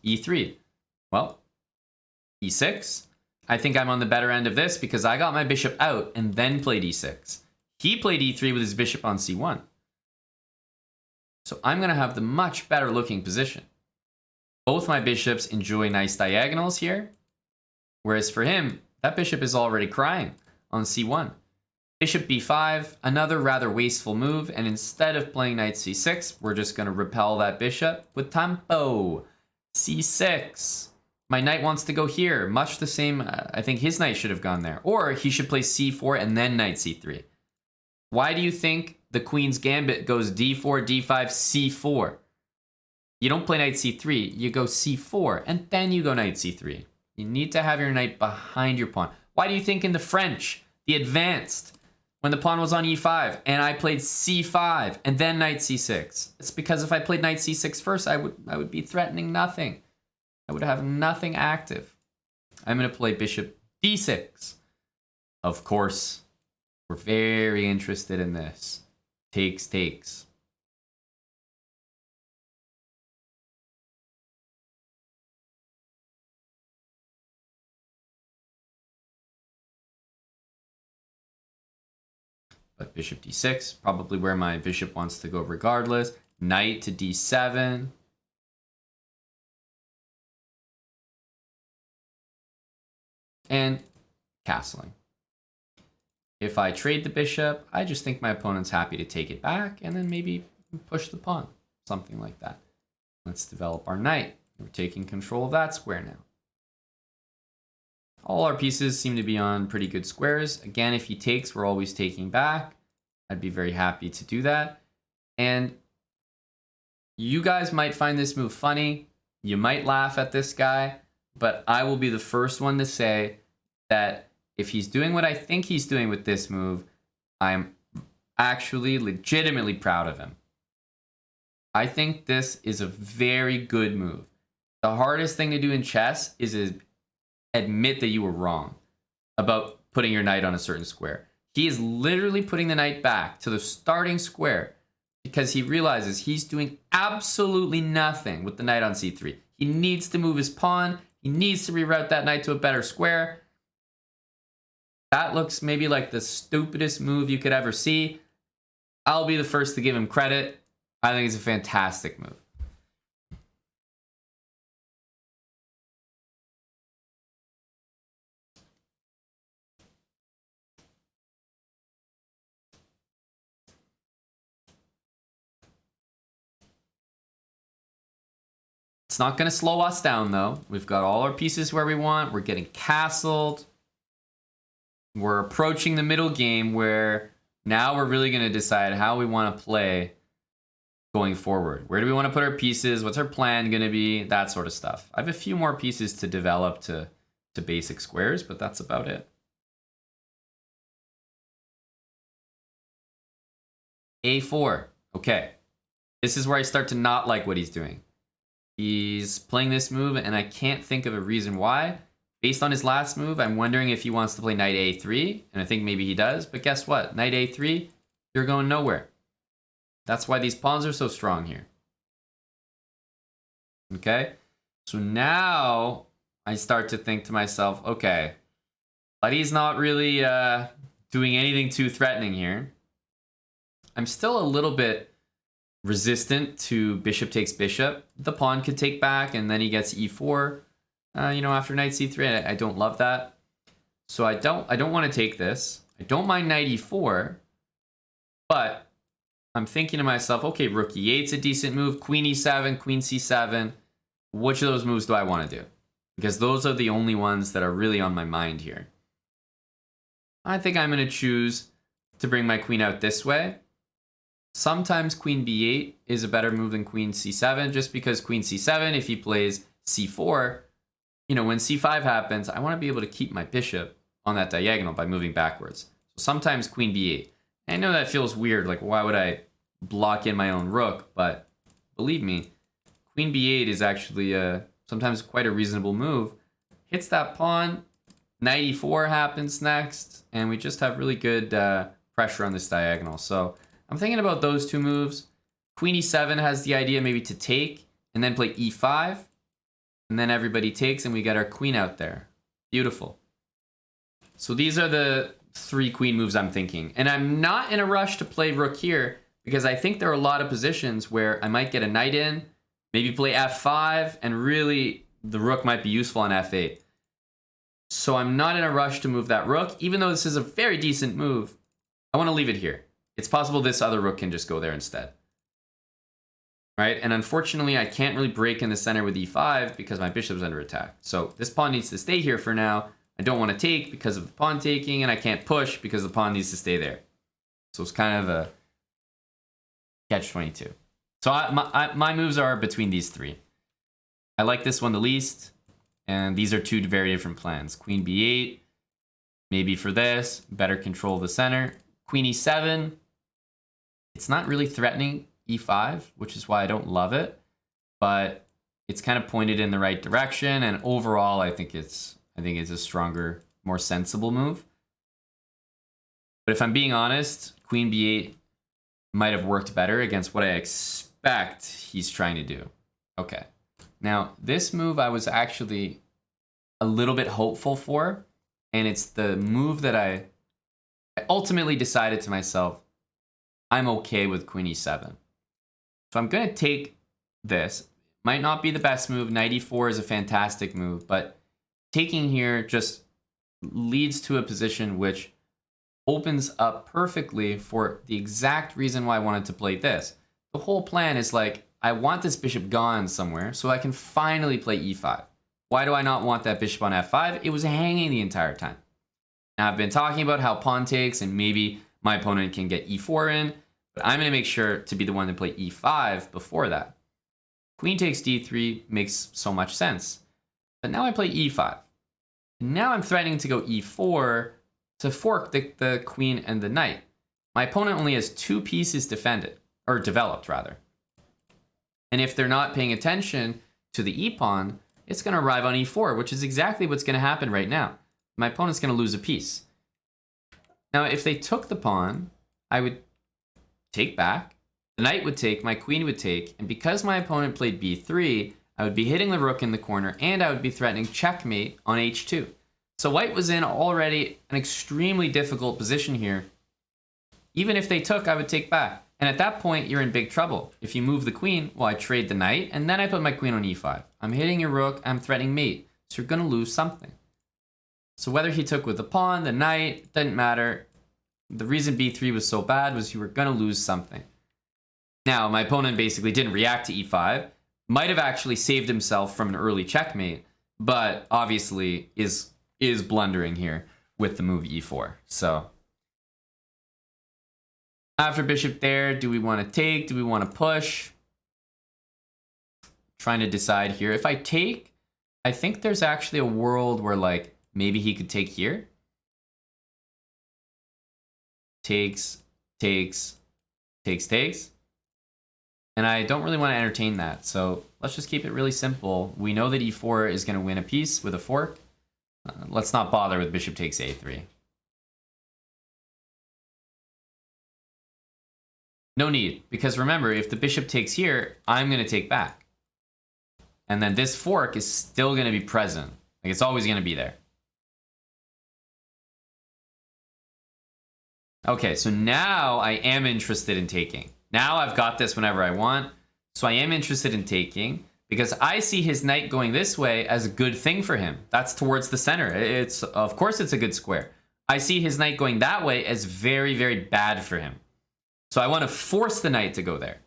e3. Well, e6. I think I'm on the better end of this because I got my bishop out and then played e6. He played e3 with his bishop on c1. So I'm going to have the much better looking position. Both my bishops enjoy nice diagonals here. Whereas for him, that bishop is already crying on c1. Bishop b5, another rather wasteful move. And instead of playing knight c6, we're just going to repel that bishop with tempo. c6. My knight wants to go here. Much the same, I think his knight should have gone there. Or he should play c4 and then knight c3. Why do you think the queen's gambit goes d4, d5, c4? You don't play knight c3, you go c4, and then you go knight c3. You need to have your knight behind your pawn. Why do you think in the French, the advanced, when the pawn was on e5, and I played c5, and then knight c6? It's because if I played knight c6 first, I would be threatening nothing. I would have nothing active. I'm going to play bishop d6. Of course, we're very interested in this. Takes, takes. But bishop d6, probably where my bishop wants to go regardless. Knight to d7. And castling. If I trade the bishop, I just think my opponent's happy to take it back and then maybe push the pawn. Something like that. Let's develop our knight. We're taking control of that square now. All our pieces seem to be on pretty good squares. Again, if he takes, we're always taking back. I'd be very happy to do that. And you guys might find this move funny. You might laugh at this guy. But I will be the first one to say that if he's doing what I think he's doing with this move, I'm actually legitimately proud of him. I think this is a very good move. The hardest thing to do in chess is admit that you were wrong about putting your knight on a certain square. He is literally putting the knight back to the starting square because he realizes he's doing absolutely nothing with the knight on c3. He needs to move his pawn. He needs to reroute that knight to a better square. That looks maybe like the stupidest move you could ever see. I'll be the first to give him credit. I think it's a fantastic move. It's not going to slow us down, though. We've got all our pieces where we want. We're getting castled. We're approaching the middle game where now we're really going to decide how we want to play going forward. Where do we want to put our pieces? What's our plan going to be? That sort of stuff. I have a few more pieces to develop to basic squares, but that's about it. A4. Okay. This is where I start to not like what he's doing. He's playing this move, and I can't think of a reason why. Based on his last move, I'm wondering if he wants to play knight a3, and I think maybe he does. But guess what? Knight a3, you're going nowhere. That's why these pawns are so strong here. Okay? So now I start to think to myself, okay, but he's not really doing anything too threatening here. I'm still a little bit resistant to bishop takes bishop. The pawn could take back, and then he gets e4. You know, after knight c3, I don't love that. So I don't want to take this. I don't mind knight e4, but I'm thinking to myself, okay, rook e8's a decent move. Queen e7, queen c7. Which of those moves do I want to do? Because those are the only ones that are really on my mind here. I think I'm going to choose to bring my queen out this way. Sometimes queen b8 is a better move than queen c7, just because queen c7, if he plays c4, you know, when c5 happens, I want to be able to keep my bishop on that diagonal by moving backwards. So sometimes queen b8. I know that feels weird, like why would I block in my own rook? But believe me, queen b8 is actually sometimes quite a reasonable move. Hits that pawn, knight e4 happens next, and we just have really good pressure on this diagonal. So I'm thinking about those two moves. Queen e7 has the idea maybe to take and then play e5, and then everybody takes and we get our queen out there. Beautiful. So these are the 3 queen moves I'm thinking. And I'm not in a rush to play rook here because I think there are a lot of positions where I might get a knight in, maybe play f5, and really the rook might be useful on f8. So I'm not in a rush to move that rook. Even though this is a very decent move, I want to leave it here. It's possible this other rook can just go there instead. Right? And unfortunately, I can't really break in the center with e5 because my bishop's under attack. So this pawn needs to stay here for now. I don't want to take because of the pawn taking, and I can't push because the pawn needs to stay there. So it's kind of a catch-22. So my moves are between these 3. I like this one the least, and these are 2 very different plans. Queen b8, maybe for this, better control the center. Queen e7, it's not really threatening e5, which is why I don't love it, but it's kind of pointed in the right direction, and overall I think it's a stronger, more sensible move. But if I'm being honest, queen b8 might have worked better against what I expect he's trying to do. Okay. Now, this move I was actually a little bit hopeful for, and it's the move that I ultimately decided to myself, I'm okay with queen e7. So I'm going to take this. Might not be the best move. Knight e4 is a fantastic move, but taking here just leads to a position which opens up perfectly for the exact reason why I wanted to play this. The whole plan is like, I want this bishop gone somewhere so I can finally play e5. Why do I not want that bishop on f5? It was hanging the entire time. Now, I've been talking about how pawn takes and maybe my opponent can get e4 in, but I'm going to make sure to be the one to play e5 before that. Queen takes d3 makes so much sense. But now I play e5. And now I'm threatening to go e4 to fork the queen and the knight. My opponent only has 2 pieces defended, or developed rather. And if they're not paying attention to the e-pawn, it's going to arrive on e4, which is exactly what's going to happen right now. My opponent's going to lose a piece. Now, if they took the pawn, I would take back. The knight would take, my queen would take, and because my opponent played b3, I would be hitting the rook in the corner, and I would be threatening checkmate on h2. So white was in already an extremely difficult position here. Even if they took, I would take back. And at that point, you're in big trouble. If you move the queen, well, I trade the knight, and then I put my queen on e5. I'm hitting your rook, I'm threatening mate. So you're going to lose something. So whether he took with the pawn, the knight, didn't matter. The reason b3 was so bad was you were going to lose something. Now, my opponent basically didn't react to e5. Might have actually saved himself from an early checkmate, but obviously is blundering here with the move e4. So after bishop there, do we want to take? Do we want to push? Trying to decide here. If I take, I think there's actually a world where like maybe he could take here. Takes, takes, takes, takes. And I don't really want to entertain that. So let's just keep it really simple. We know that e4 is going to win a piece with a fork. Let's not bother with bishop takes a3. No need, because remember, if the bishop takes here, I'm going to take back. And then this fork is still going to be present. Like it's always going to be there. Okay, so now I am interested in taking. Now I've got this whenever I want. So I am interested in taking, because I see his knight going this way as a good thing for him. That's towards the center. It's, of course it's a good square. I see his knight going that way as very, very bad for him. So I want to force the knight to go there.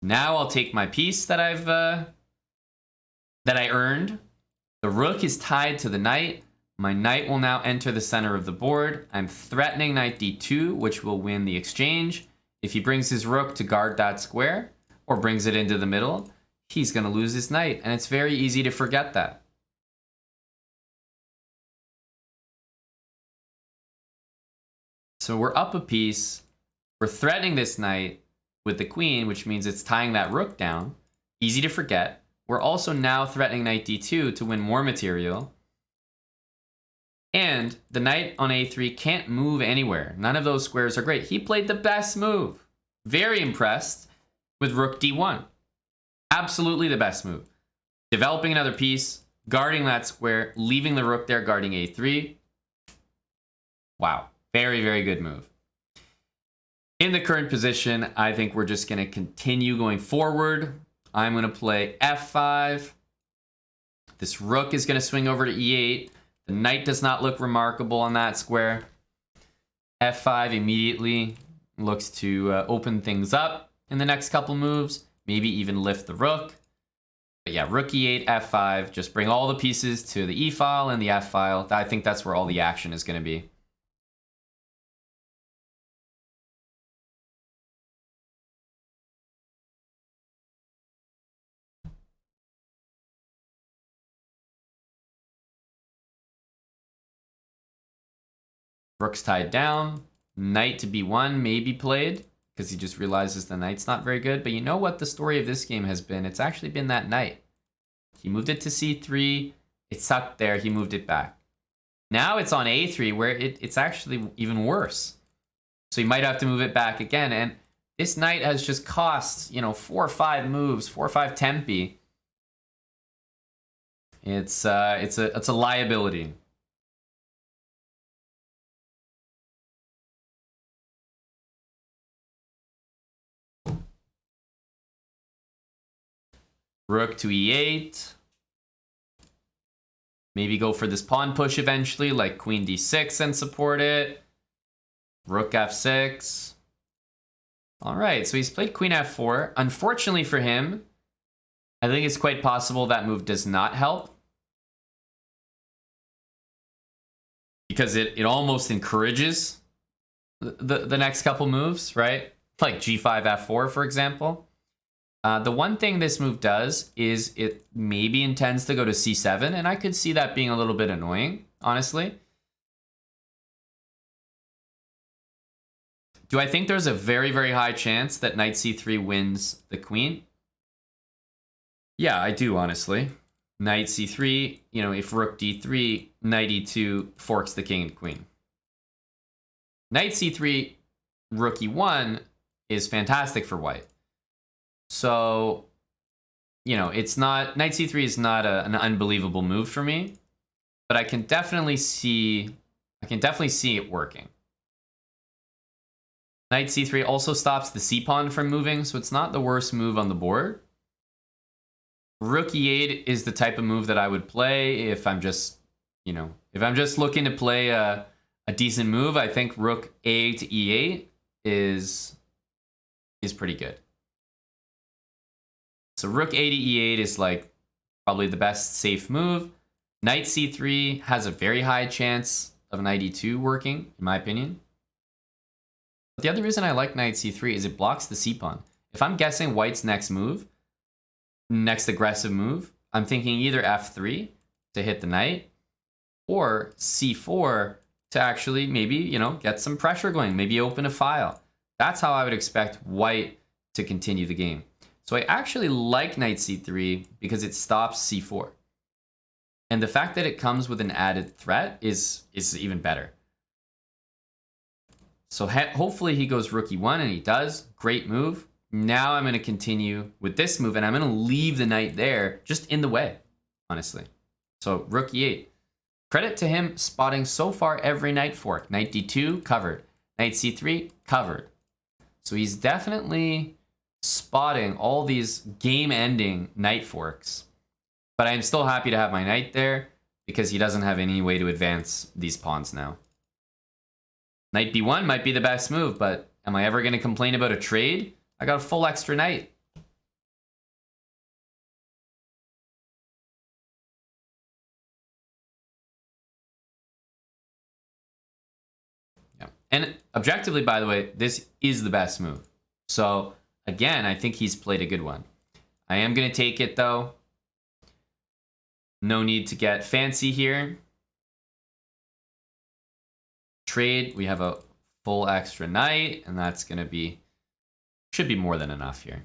Now I'll take my piece that I earned. The rook is tied to the knight. My knight will now enter the center of the board. I'm threatening knight d2, which will win the exchange. If he brings his rook to guard that square, or brings it into the middle, he's going to lose his knight. And it's very easy to forget that. So we're up a piece. We're threatening this knight with the queen, which means it's tying that rook down. Easy to forget. We're also now threatening knight d2 to win more material. And the knight on a3 can't move anywhere. None of those squares are great. He played the best move. Very impressed with rook d1. Absolutely the best move. Developing another piece, guarding that square, leaving the rook there, guarding a3. Wow. Very, very good move. In the current position, I think we're just going to continue going forward. I'm going to play f5. This rook is going to swing over to e8. The knight does not look remarkable on that square. f5 immediately looks to open things up in the next couple moves. Maybe even lift the rook. But yeah, rook e8, f5. Just bring all the pieces to the e file and the f file. I think that's where all the action is going to be. Rook's tied down. Knight to b1 may be played because he just realizes the knight's not very good. But you know what the story of this game has been? It's actually been that knight. He moved it to c3. It sucked there. He moved it back. Now it's on a3 where it's actually even worse. So you might have to move it back again. And this knight has just cost, 4 or 5 moves, 4 or 5 tempi. It's a liability. Rook to e8. Maybe go for this pawn push eventually, like queen d6 and support it. Rook f6. All right, so he's played queen f4. Unfortunately for him, I think it's quite possible that move does not help. Because it almost encourages the next couple moves, right? Like g5, f4, for example. The one thing this move does is it maybe intends to go to c7, and I could see that being a little bit annoying, honestly. Do I think there's a very, very high chance that knight c3 wins the queen? Yeah, I do, honestly. Knight c3, if rook d3, knight e2 forks the king and queen. Knight c3, rook e1 is fantastic for white. So, it's not, knight c3 is not an unbelievable move for me, but I can definitely see it working. Knight c3 also stops the c-pawn from moving, so it's not the worst move on the board. Rook e8 is the type of move that I would play if I'm just, if I'm just looking to play a decent move. I think rook a to e8 is pretty good. So rook a to e8 is like probably the best safe move. Knight c3 has a very high chance of knight e2 working, in my opinion. But the other reason I like knight c3 is it blocks the c-pawn. If I'm guessing white's next aggressive move, I'm thinking either f3 to hit the knight or c4 to actually maybe, get some pressure going, maybe open a file. That's how I would expect white to continue the game. So I actually like knight c3 because it stops c4. And the fact that it comes with an added threat is even better. So hopefully he goes rook e1, and he does. Great move. Now I'm going to continue with this move, and I'm going to leave the knight there just in the way, honestly. So rook e8. Credit to him spotting so far every knight fork. Knight d2, covered. Knight c3, covered. So he's definitely spotting all these game-ending knight forks. But I'm still happy to have my knight there because he doesn't have any way to advance these pawns now. Knight b1 might be the best move, but am I ever going to complain about a trade? I got a full extra knight. Yeah. And objectively, by the way, this is the best move. So again, I think he's played a good one. I am going to take it though. No need to get fancy here. Trade, we have a full extra knight, and that's going to be, should be more than enough here.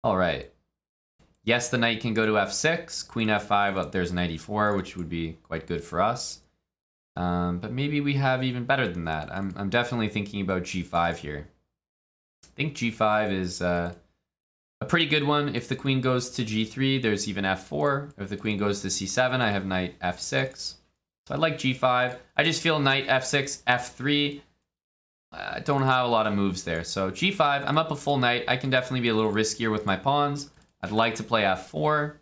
All right. Yes, the knight can go to f6, queen f5, up there's knight e4, which would be quite good for us. But maybe we have even better than that. I'm definitely thinking about g5 here. I think g5 is a pretty good one. If the queen goes to g3, there's even f4. If the queen goes to c7, I have knight f6. So I like g5. I just feel knight f6, f3. I don't have a lot of moves there. So g5, I'm up a full knight. I can definitely be a little riskier with my pawns. I'd like to play f4.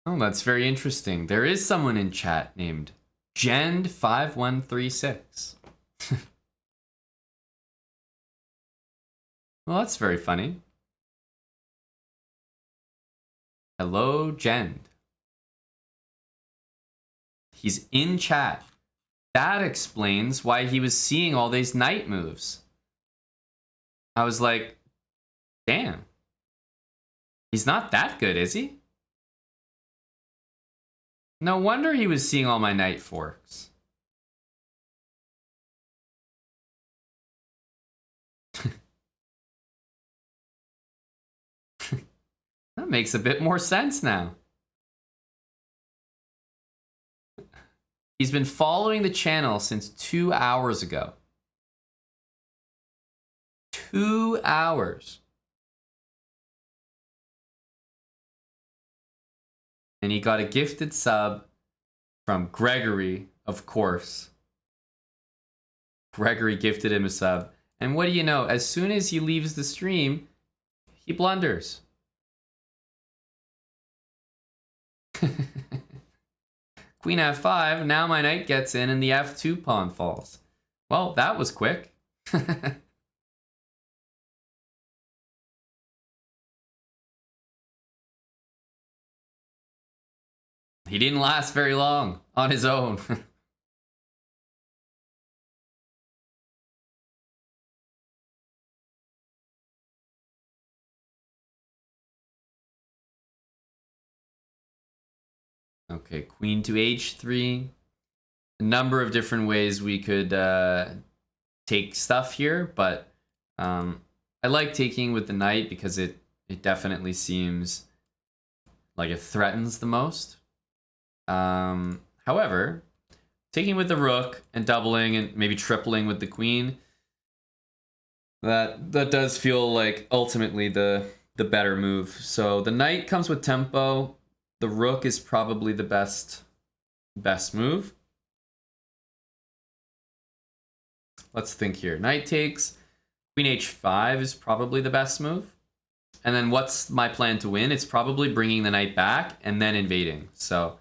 Oh, that's very interesting. There is someone in chat named Gend5136. Well, that's very funny. Hello, Gend. He's in chat. That explains why he was seeing all these knight moves. I was like, damn. He's not that good, is he? No wonder he was seeing all my knight forks. That makes a bit more sense now. He's been following the channel since 2 hours ago. 2 hours. And he got a gifted sub from Gregory, of course. Gregory gifted him a sub. And what do you know? As soon as he leaves the stream, he blunders. Queen f5, now my knight gets in and the f2 pawn falls. Well, that was quick. He didn't last very long on his own. Okay, queen to h3. A number of different ways we could take stuff here, but I like taking with the knight because it definitely seems like it threatens the most. However, taking with the rook and doubling and maybe tripling with the queen, that does feel like ultimately the better move. So the knight comes with tempo. The rook is probably the best move. Let's think here. Knight takes. Queen h5 is probably the best move. And then what's my plan to win? It's probably bringing the knight back and then invading. So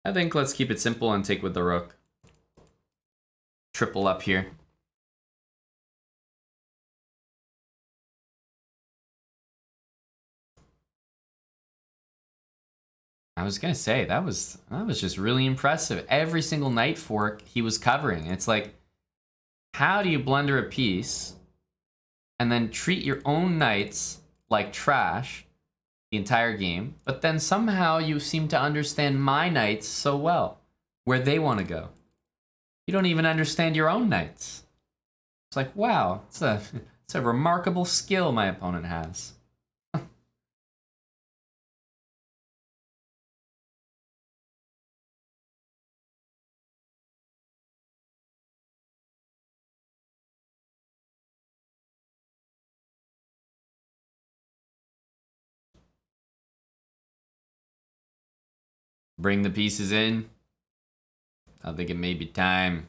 I think let's keep it simple and take with the rook. Triple up here. I was gonna say that was just really impressive. Every single knight fork he was covering. It's like, how do you blunder a piece and then treat your own knights like trash the entire game, but then somehow you seem to understand my knights so well, where they want to go. You don't even understand your own knights. It's like, wow, it's a remarkable skill my opponent has. Bring the pieces in. I think it may be time.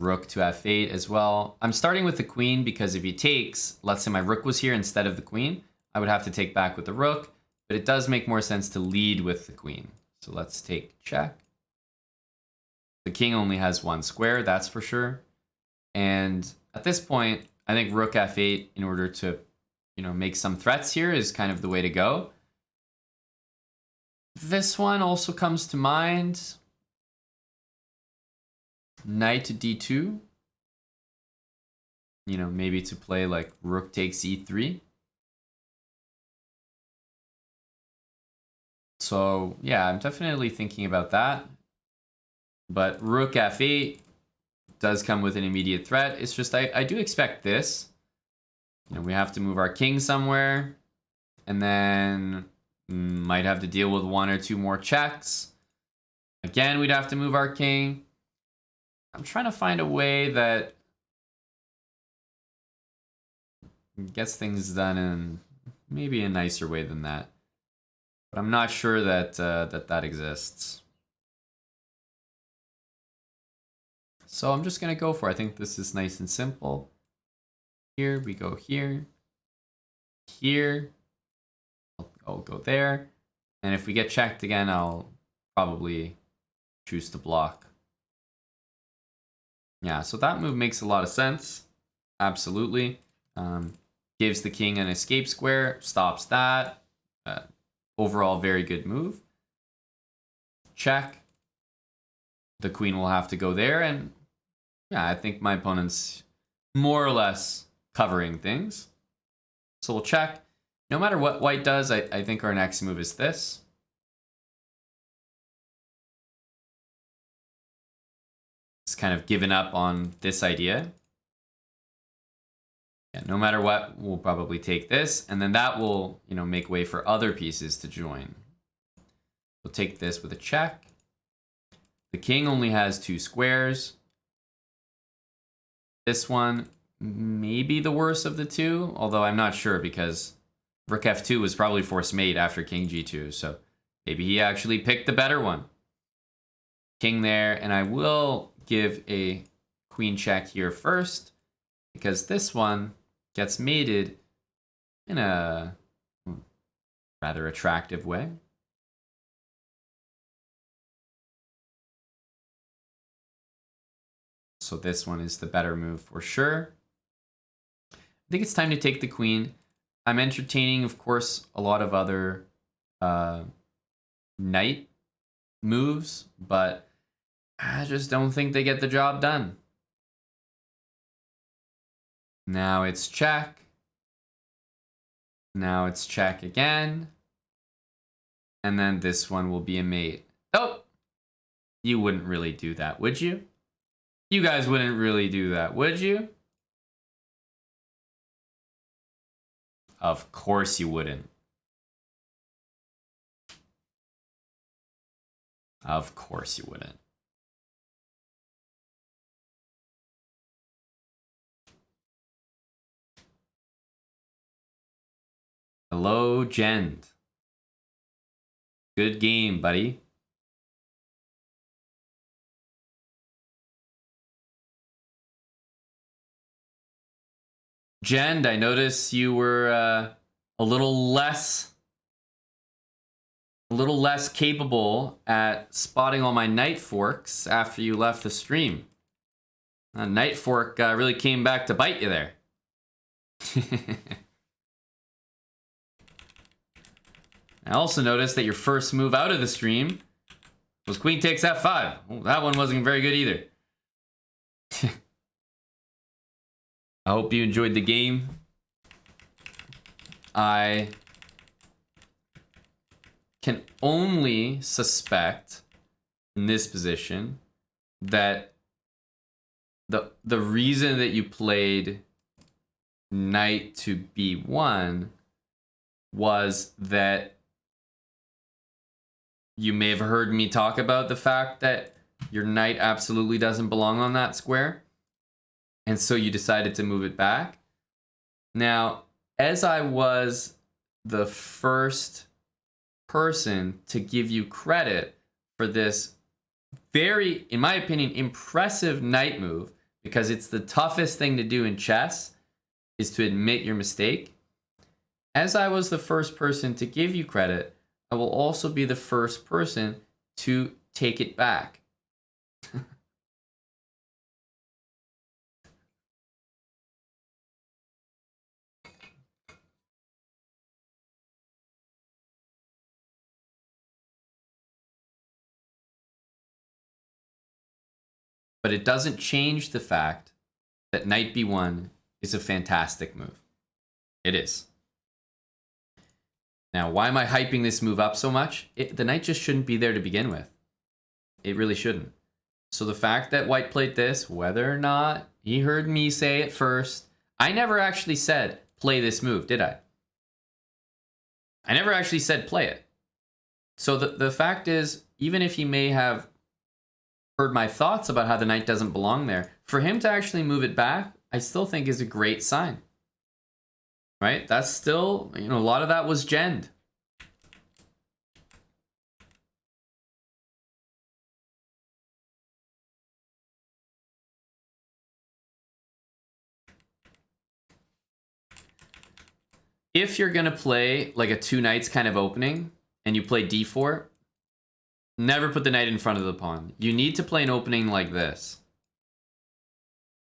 Rook to f8 as well. I'm starting with the queen because if he takes, let's say my rook was here instead of the queen, I would have to take back with the rook, but it does make more sense to lead with the queen. So let's take check. The king only has one square, that's for sure. And at this point, I think rook f8 in order to, make some threats here is kind of the way to go. This one also comes to mind. Knight to d2. Maybe to play like rook takes e3. So yeah, I'm definitely thinking about that. But rook f8 does come with an immediate threat. It's just I do expect this. We have to move our king somewhere. And then might have to deal with one or two more checks. Again, we'd have to move our king. I'm trying to find a way that gets things done in maybe a nicer way than that. But I'm not sure that that exists. So I'm just going to go for it. I think this is nice and simple. Here, we go here. Here. I'll go there. And if we get checked again, I'll probably choose to block. Yeah, so that move makes a lot of sense. Absolutely. Gives the king an escape square, stops that. Overall, very good move. Check. The queen will have to go there, and yeah, I think my opponent's more or less covering things. So we'll check. No matter what white does, I think our next move is this. It's kind of given up on this idea. Yeah, no matter what, we'll probably take this, and then that will, make way for other pieces to join. We'll take this with a check. The king only has two squares. This one may be the worst of the two, although I'm not sure because rook f2 was probably force mate after king g2, so maybe he actually picked the better one. King there, and I will give a queen check here first because this one gets mated in a rather attractive way. So this one is the better move for sure. I think it's time to take the queen. I'm entertaining, of course, a lot of other knight moves, but I just don't think they get the job done. Now it's check. Now it's check again. And then this one will be a mate. Oh! You wouldn't really do that, would you? You guys wouldn't really do that, would you? Of course you wouldn't. Of course you wouldn't. Hello, Jend. Good game, buddy. Jend, I noticed you were a little less a little less capable at spotting all my knight forks after you left the stream. A knight fork really came back to bite you there. I also noticed that your first move out of the stream was queen takes f5. Well, that one wasn't very good either. I hope you enjoyed the game. I can only suspect in this position that the reason that you played knight to b1 was that you may have heard me talk about the fact that your knight absolutely doesn't belong on that square, and so you decided to move it back. Now, as I was the first person to give you credit for this very, in my opinion, impressive knight move, because it's the toughest thing to do in chess, is to admit your mistake. As I was the first person to give you credit, I will also be the first person to take it back. But it doesn't change the fact that knight b1 is a fantastic move. It is. Now, why am I hyping this move up so much? The knight just shouldn't be there to begin with. It really shouldn't. So the fact that white played this, whether or not he heard me say it first, I never actually said play this move, did I? I never actually said play it. So the fact is, even if he may have heard my thoughts about how the knight doesn't belong there, for him to actually move it back, I still think is a great sign. Right? That's still, a lot of that was genned. If you're going to play like a two knights kind of opening and you play d4, never put the knight in front of the pawn. You need to play an opening like this.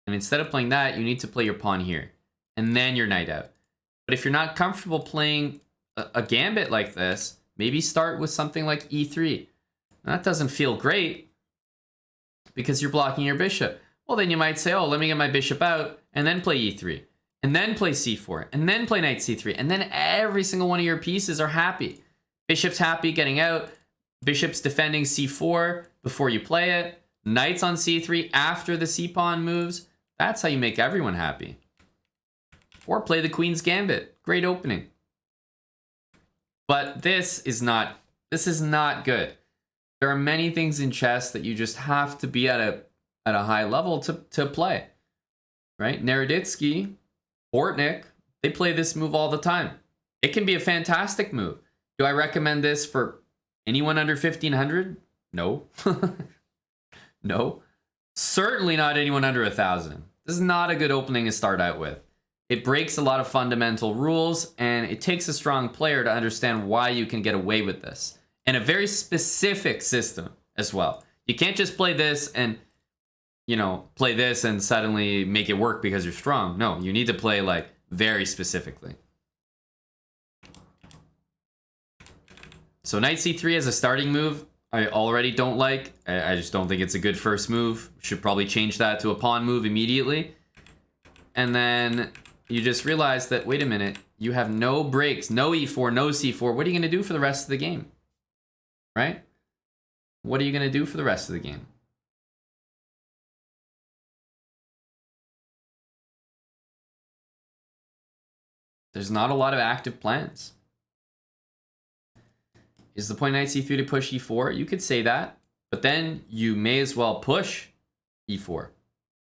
And instead of playing that, you need to play your pawn here. And then your knight out. But if you're not comfortable playing a gambit like this, maybe start with something like e3. That doesn't feel great because you're blocking your bishop. Well, then you might say, oh, let me get my bishop out and then play e3. And then play c4. And then play knight c3. And then every single one of your pieces are happy. Bishop's happy getting out. Bishop's defending c4 before you play it. Knight's on c3 after the c-pawn moves. That's how you make everyone happy. Or play the Queen's Gambit. Great opening. But this is not good. There are many things in chess that you just have to be at a high level to play. Right? Naroditsky, Bortnik, they play this move all the time. It can be a fantastic move. Do I recommend this for anyone under 1500? No. No. Certainly not anyone under 1000. This is not a good opening to start out with. It breaks a lot of fundamental rules, and it takes a strong player to understand why you can get away with this. And a very specific system as well. You can't just play this and, play this and suddenly make it work because you're strong. No, you need to play like very specifically. So knight c3 as a starting move, I already don't like. I just don't think it's a good first move. Should probably change that to a pawn move immediately. And then you just realize that, wait a minute, you have no breaks, no e4, no c4. What are you going to do for the rest of the game? Right? What are you going to do for the rest of the game? There's not a lot of active plans. Is the point knight c3 to push e4? You could say that, but then you may as well push e4,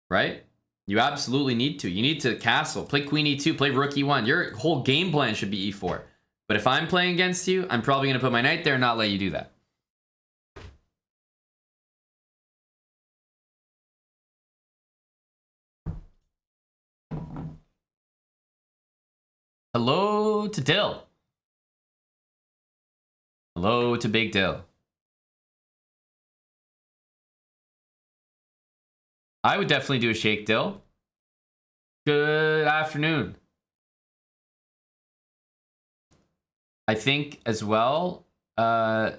right? You absolutely need to. You need to castle, play queen e2, play rook e1. Your whole game plan should be e4. But if I'm playing against you, I'm probably going to put my knight there and not let you do that. Hello to Dill. Hello to Big Dill. I would definitely do a shake dill. Good afternoon. I think as well, Dill,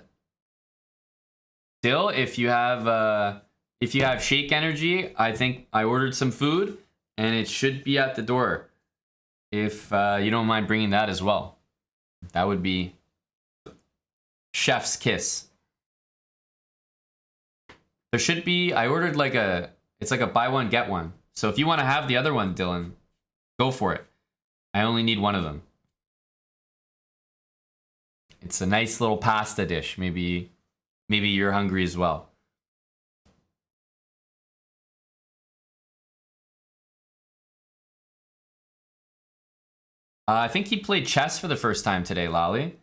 if you have shake energy, I think I ordered some food and it should be at the door. If you don't mind bringing that as well, that would be chef's kiss. There should be. I ordered like it's like a buy one get one. So if you want to have the other one, Dylan, go for it. I only need one of them. It's a nice little pasta dish. Maybe you're hungry as well. I think he played chess for the first time today, Lolly.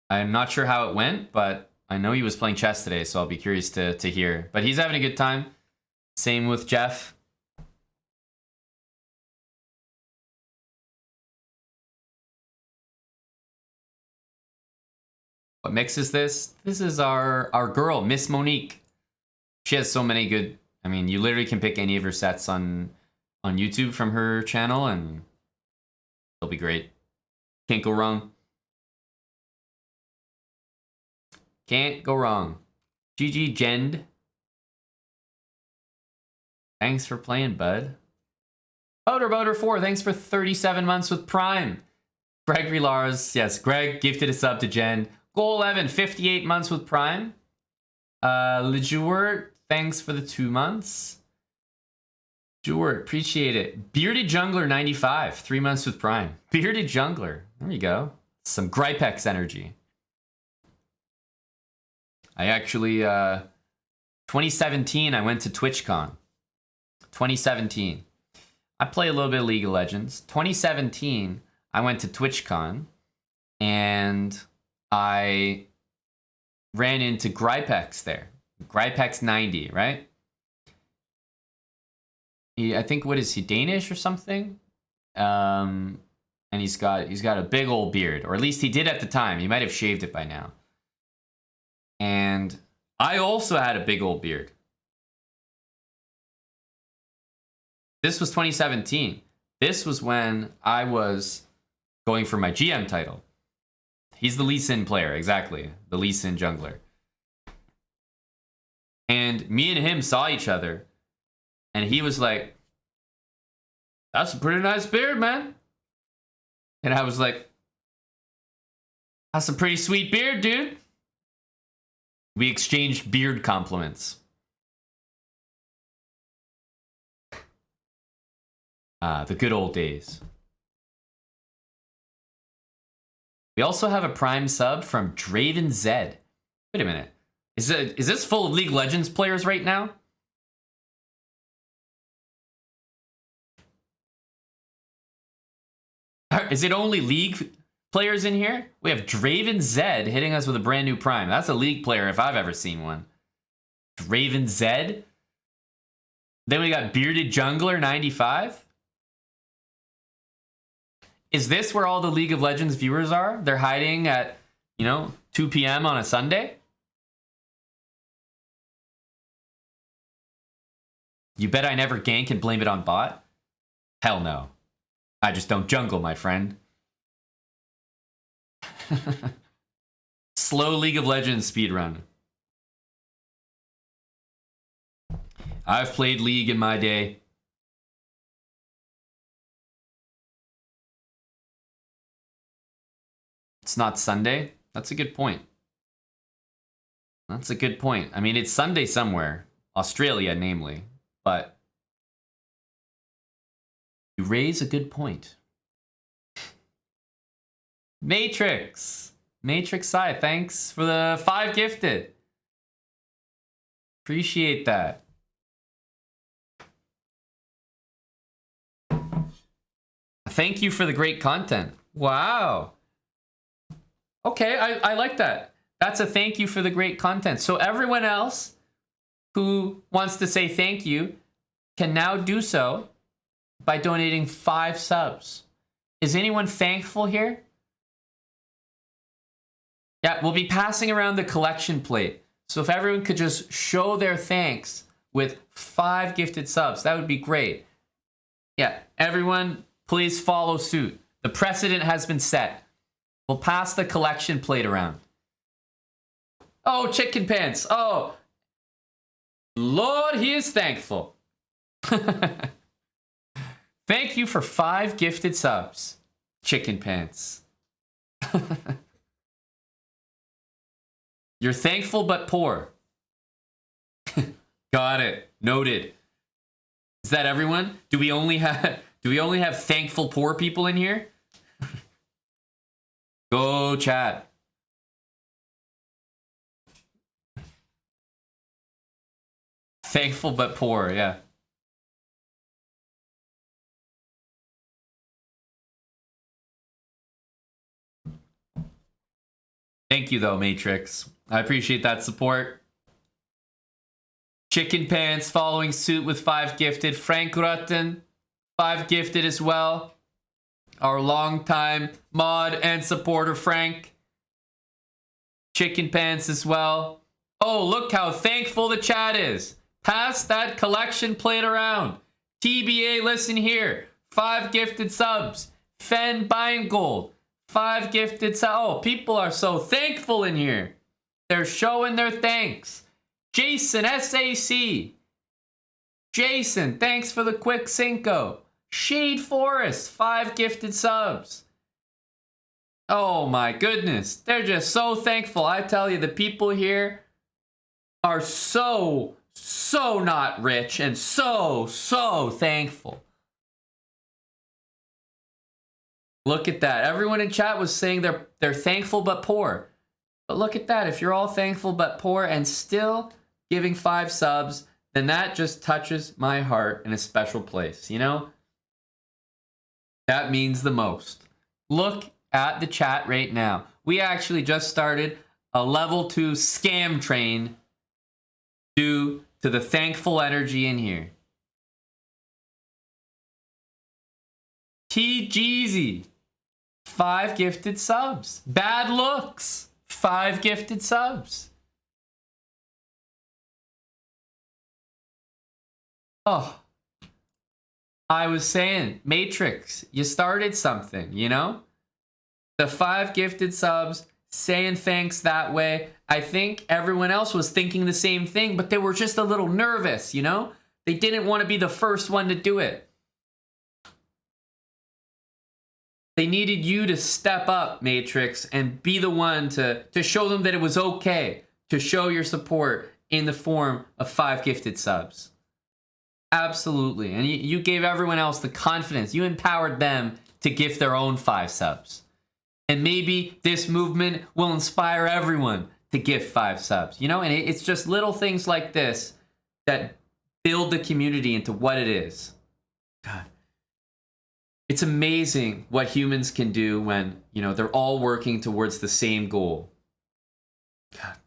I'm not sure how it went, but I know he was playing chess today, so I'll be curious to hear. But he's having a good time. Same with Jeff. What mix is this? This is our girl, Miss Monique. She has so many good. I mean, you literally can pick any of her sets on YouTube from her channel, and it'll be great. Can't go wrong. Can't go wrong. GG Jend. Thanks for playing, bud. Boater 4, thanks for 37 months with Prime. Gregory Lars, yes, Greg gifted a sub to Jen. Goal 11, 58 months with Prime. Lejuert, thanks for the 2 months. Jewert, appreciate it. Bearded Jungler 95, 3 months with Prime. Bearded Jungler, there you go. Some Gripex energy. I actually, 2017, I went to TwitchCon. 2017. I play a little bit of League of Legends. 2017, I went to TwitchCon, and I ran into Gripex there. Gripex 90, right? I think, what is he, Danish or something? And he's got a big old beard, or at least he did at the time. He might have shaved it by now. And I also had a big old beard. This was 2017. This was when I was going for my GM title. He's the Lee Sin player, exactly. The Lee Sin jungler. And me and him saw each other, and he was like, "That's a pretty nice beard, man." And I was like, "That's a pretty sweet beard, dude." We exchanged beard compliments. The good old days. We also have a Prime sub from Draven Zed. Wait a minute. Is this full of League of Legends players right now? Is it only League players in here? We have Draven Zed hitting us with a brand new Prime. That's a League player if I've ever seen one. Draven Zed. Then we got Bearded Jungler 95. Is this where all the League of Legends viewers are? They're hiding at, 2 p.m. on a Sunday? You bet I never gank and blame it on bot? Hell no. I just don't jungle, my friend. Slow League of Legends speedrun. I've played League in my day. It's not Sunday? That's a good point. That's a good point. I mean, it's Sunday somewhere. Australia, namely. But you raise a good point. Matrix Sai, thanks for the 5 gifted. Appreciate that. Thank you for the great content. Wow. Okay, I like that. That's a thank you for the great content. So everyone else who wants to say thank you can now do so by donating 5 subs. Is anyone thankful here? Yeah, we'll be passing around the collection plate. So if everyone could just show their thanks with 5 gifted subs, that would be great. Yeah, everyone, please follow suit. The precedent has been set. We'll pass the collection plate around. Oh, chicken pants. Oh, Lord, he is thankful. Thank you for 5 gifted subs, chicken pants. You're thankful but poor. Got it. Noted. Is that everyone? Do we only have thankful poor people in here? Go chat. Thankful but poor, yeah. Thank you though, Matrix. I appreciate that support. Chicken Pants following suit with 5 gifted. Frank Rutten, 5 gifted as well. Our longtime mod and supporter, Frank. Chicken Pants as well. Oh, look how thankful the chat is. Pass that collection plate around. TBA, listen here. 5 gifted subs. Fen Beingold, 5 gifted subs. Oh, people are so thankful in here. They're showing their thanks. Jason, SAC. Jason, thanks for the quick Cinco. Shade Forest, 5 gifted subs. Oh my goodness. They're just so thankful. I tell you, the people here are so not rich and so thankful. Look at that. Everyone in chat was saying they're thankful but poor. But look at that. If you're all thankful but poor and still giving 5 subs, then that just touches my heart in a special place, you know? That means the most. Look at the chat right now. We actually just started a level 2 scam train due to the thankful energy in here. T Jeezy, 5 gifted subs. Bad Looks, 5 gifted subs. Oh, I was saying, Matrix, you started something, you know? The 5 gifted subs, saying thanks that way. I think everyone else was thinking the same thing, but they were just a little nervous, you know? They didn't want to be the first one to do it. They needed you to step up, Matrix, and be the one to show them that it was okay to show your support in the form of 5 gifted subs. Absolutely. And you gave everyone else the confidence. You empowered them to gift their own 5 subs. And maybe this movement will inspire everyone to gift 5 subs. You know, and it's just little things like this that build the community into what it is. God. It's amazing what humans can do when, you know, they're all working towards the same goal. God.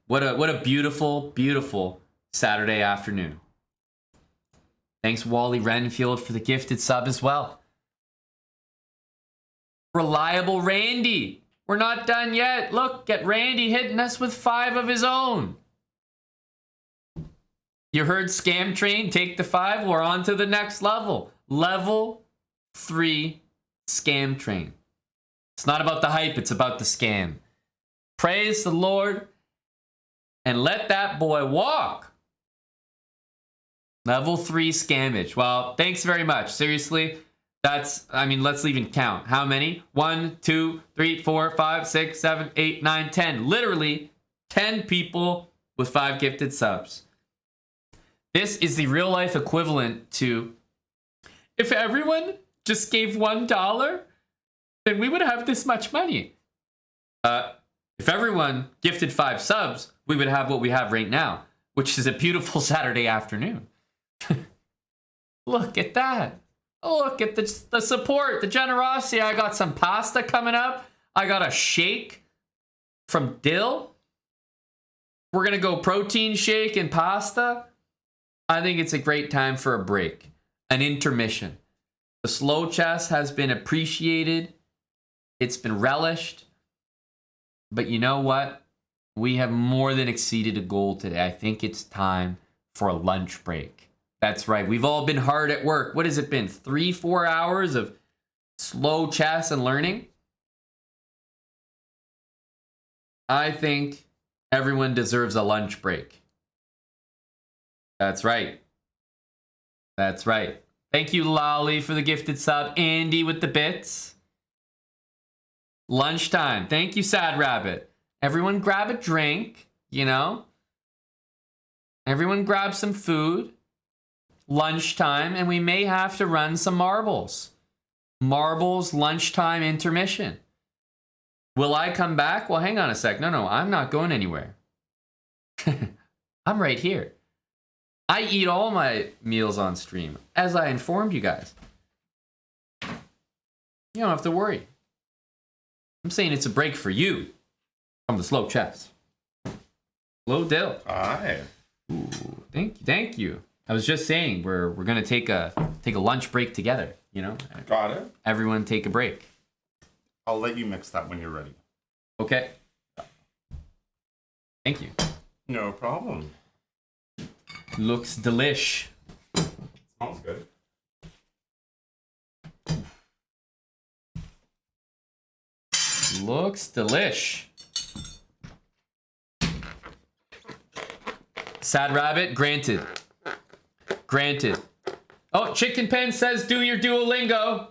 What a beautiful, beautiful Saturday afternoon. Thanks, Wally Renfield, for the gifted sub as well. Reliable Randy. We're not done yet. Look at Randy hitting us with 5 of his own. You heard Scam Train, take the 5. We're on to the next level. Level 3 Scam Train. It's not about the hype, it's about the scam. Praise the Lord and let that boy walk. Level 3 scammage. Well, thanks very much. Seriously, that's, I mean, let's even count. How many? 1, 2, 3, 4, 5, 6, 7, 8, 9, 10. Literally 10 people with 5 gifted subs. This is the real life equivalent to, if everyone just gave $1, then we would have this much money. If everyone gifted 5 subs, we would have what we have right now, which is a beautiful Saturday afternoon. Look at that. Look at the support, the generosity. I got some pasta coming up. I got a shake from Dill. We're going to go protein shake and pasta. I think it's a great time for a break, an intermission. The slow chess has been appreciated. It's been relished. But you know what? We have more than exceeded a goal today. I think it's time for a lunch break. That's right. We've all been hard at work. What has it been? 3-4 hours of slow chess and learning? I think everyone deserves a lunch break. That's right. That's right. Thank you, Lolly, for the gifted sub. Andy with the bits. Lunchtime. Thank you, Sad Rabbit. Everyone grab a drink, you know? Everyone grab some food. Lunchtime, and we may have to run some marbles. Marbles, lunchtime, intermission. Will I come back? Well, hang on a sec. No, I'm not going anywhere. I'm right here. I eat all my meals on stream, as I informed you guys. You don't have to worry. I'm saying it's a break for you from the slow chess. Slow Dill. Aye. Ooh, thank you. I was just saying we're gonna take a lunch break together. You know. Got it. Everyone take a break. I'll let you mix that when you're ready. Okay. Thank you. No problem. Looks delish. Smells good. Looks delish. Sad Rabbit, granted. Granted. Oh, Chicken Pen says do your Duolingo.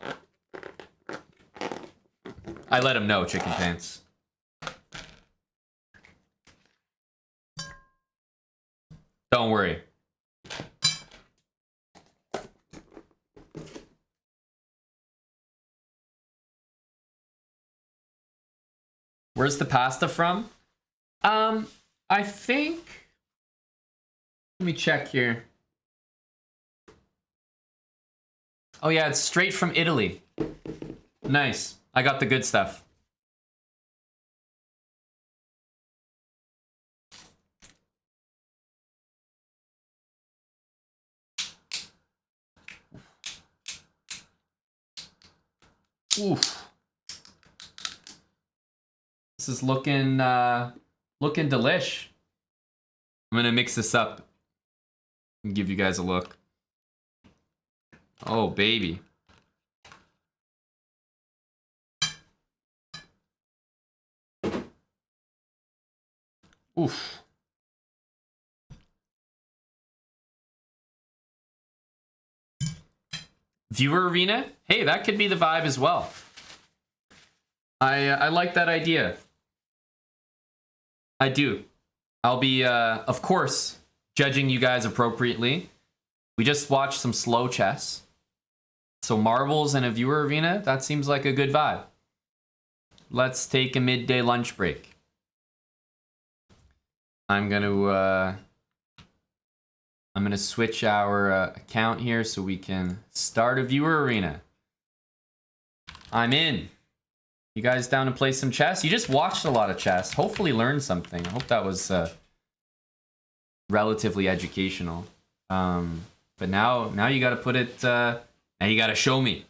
I let him know, Chicken Pants. Don't worry. Where's the pasta from? I think... Let me check here. Oh yeah, it's straight from Italy. Nice. I got the good stuff. Oof. This is looking delish. I'm gonna mix this up and give you guys a look. Oh baby. Oof. Viewer arena? Hey, that could be the vibe as well. I like that idea. I do. I'll be, of course, judging you guys appropriately. We just watched some slow chess. So marbles and a viewer arena, that seems like a good vibe. Let's take a midday lunch break. I'm gonna switch our account here so we can start a viewer arena. I'm in. You guys down to play some chess? You just watched a lot of chess. Hopefully learned something. I hope that was relatively educational. But now you got to put it. Now you got to show me.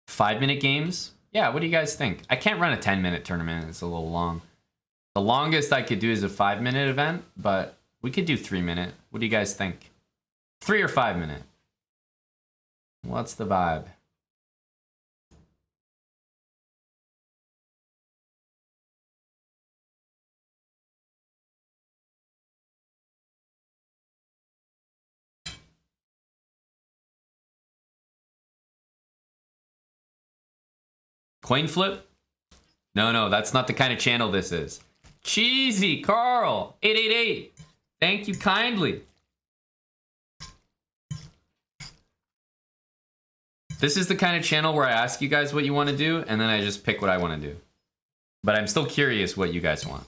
Five-minute games? Yeah, what do you guys think? I can't run a 10-minute tournament. It's a little long. The longest I could do is a 5-minute event, but we could do 3-minute. What do you guys think? 3 or 5-minute? What's the vibe? Coin flip? No, that's not the kind of channel this is. Cheesy Carl 888. Thank you kindly. This is the kind of channel where I ask you guys what you want to do, and then I just pick what I want to do. But I'm still curious what you guys want.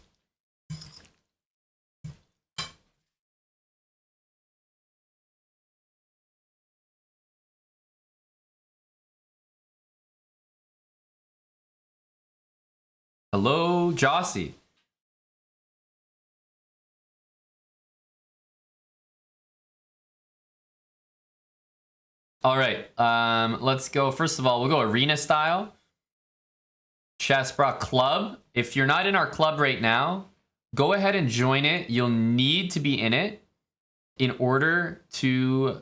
Hello, Jossie. All right. Let's go. First of all, we'll go arena style. SLOWBRAH club. If you're not in our club right now, go ahead and join it. You'll need to be in it in order to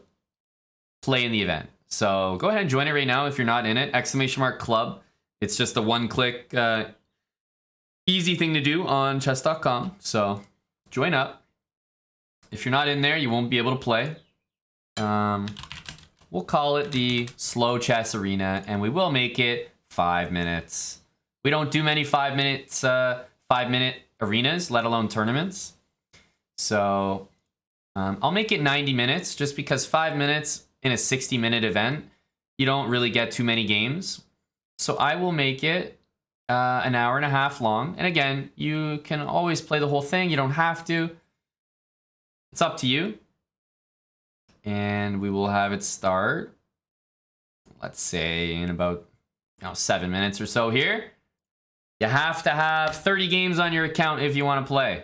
play in the event. So go ahead and join it right now if you're not in it. !club. It's just a one-click, easy thing to do on chess.com. So join up. If you're not in there, you won't be able to play. We'll call it the Slow Chess Arena, and we will make it 5 minutes. We don't do many 5 minutes, 5-minute arenas, let alone tournaments. So I'll make it 90 minutes just because 5 minutes in a 60-minute event, you don't really get too many games. So I will make it an hour and a half long. And again, you can always play the whole thing. You don't have to. It's up to you. And we will have it start, let's say, in about 7 minutes or so here. You have to have 30 games on your account if you want to play.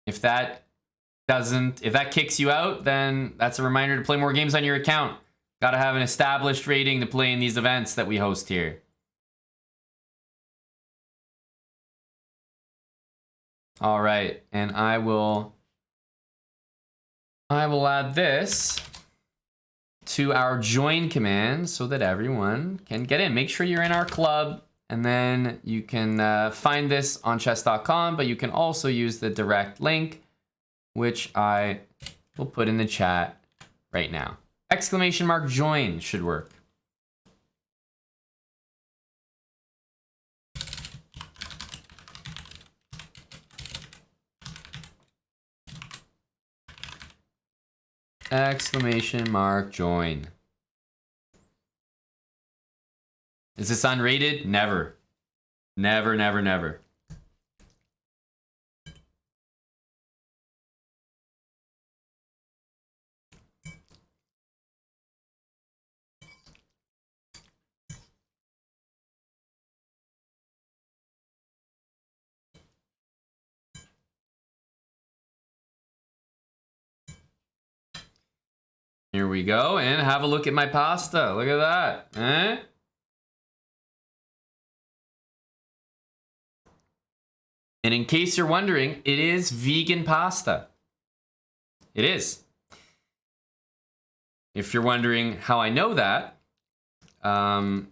If that kicks you out, then that's a reminder to play more games on your account. Got to have an established rating to play in these events that we host here. All right, and I will add this to our join command so that everyone can get in. Make sure you're in our club, and then you can find this on chess.com, but you can also use the direct link, which I will put in the chat right now. !join should work. !join. Is this unrated? Never. Never, never, never. Here we go, and have a look at my pasta. Look at that, eh? And in case you're wondering, it is vegan pasta. It is. If you're wondering how I know that, I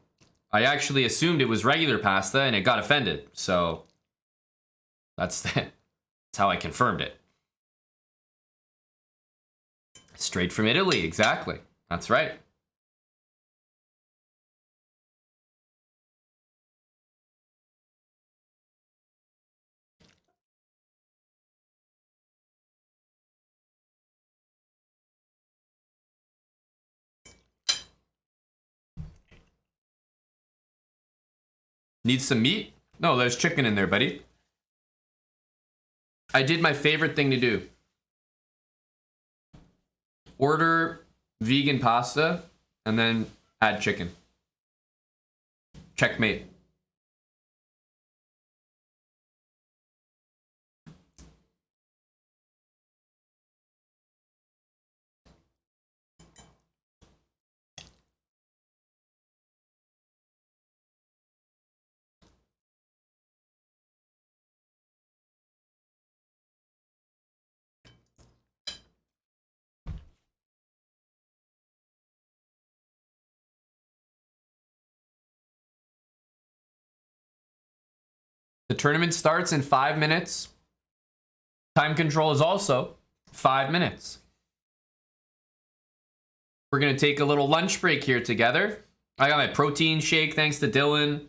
actually assumed it was regular pasta and it got offended. So that's how I confirmed it. Straight from Italy, exactly. That's right. Need some meat? No, there's chicken in there, buddy. I did my favorite thing to do. Order vegan pasta and then add chicken. Checkmate. The tournament starts in 5 minutes. Time control is also 5 minutes. We're going to take a little lunch break here together. I got my protein shake thanks to Dylan.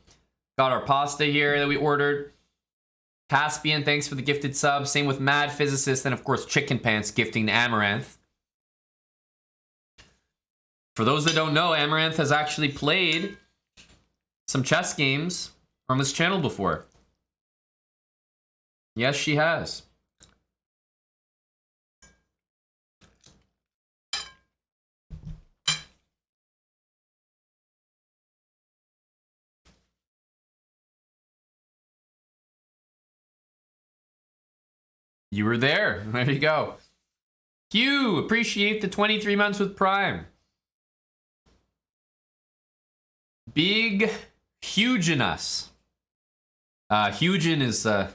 Got our pasta here that we ordered. Caspian, thanks for the gifted sub. Same with Mad Physicist, and of course Chicken Pants gifting to Amaranth. For those that don't know, Amaranth has actually played some chess games on this channel before. Yes, she has. You were there. There you go. Hugh, appreciate the 23 months with Prime. Big Huge in us. Hugin is one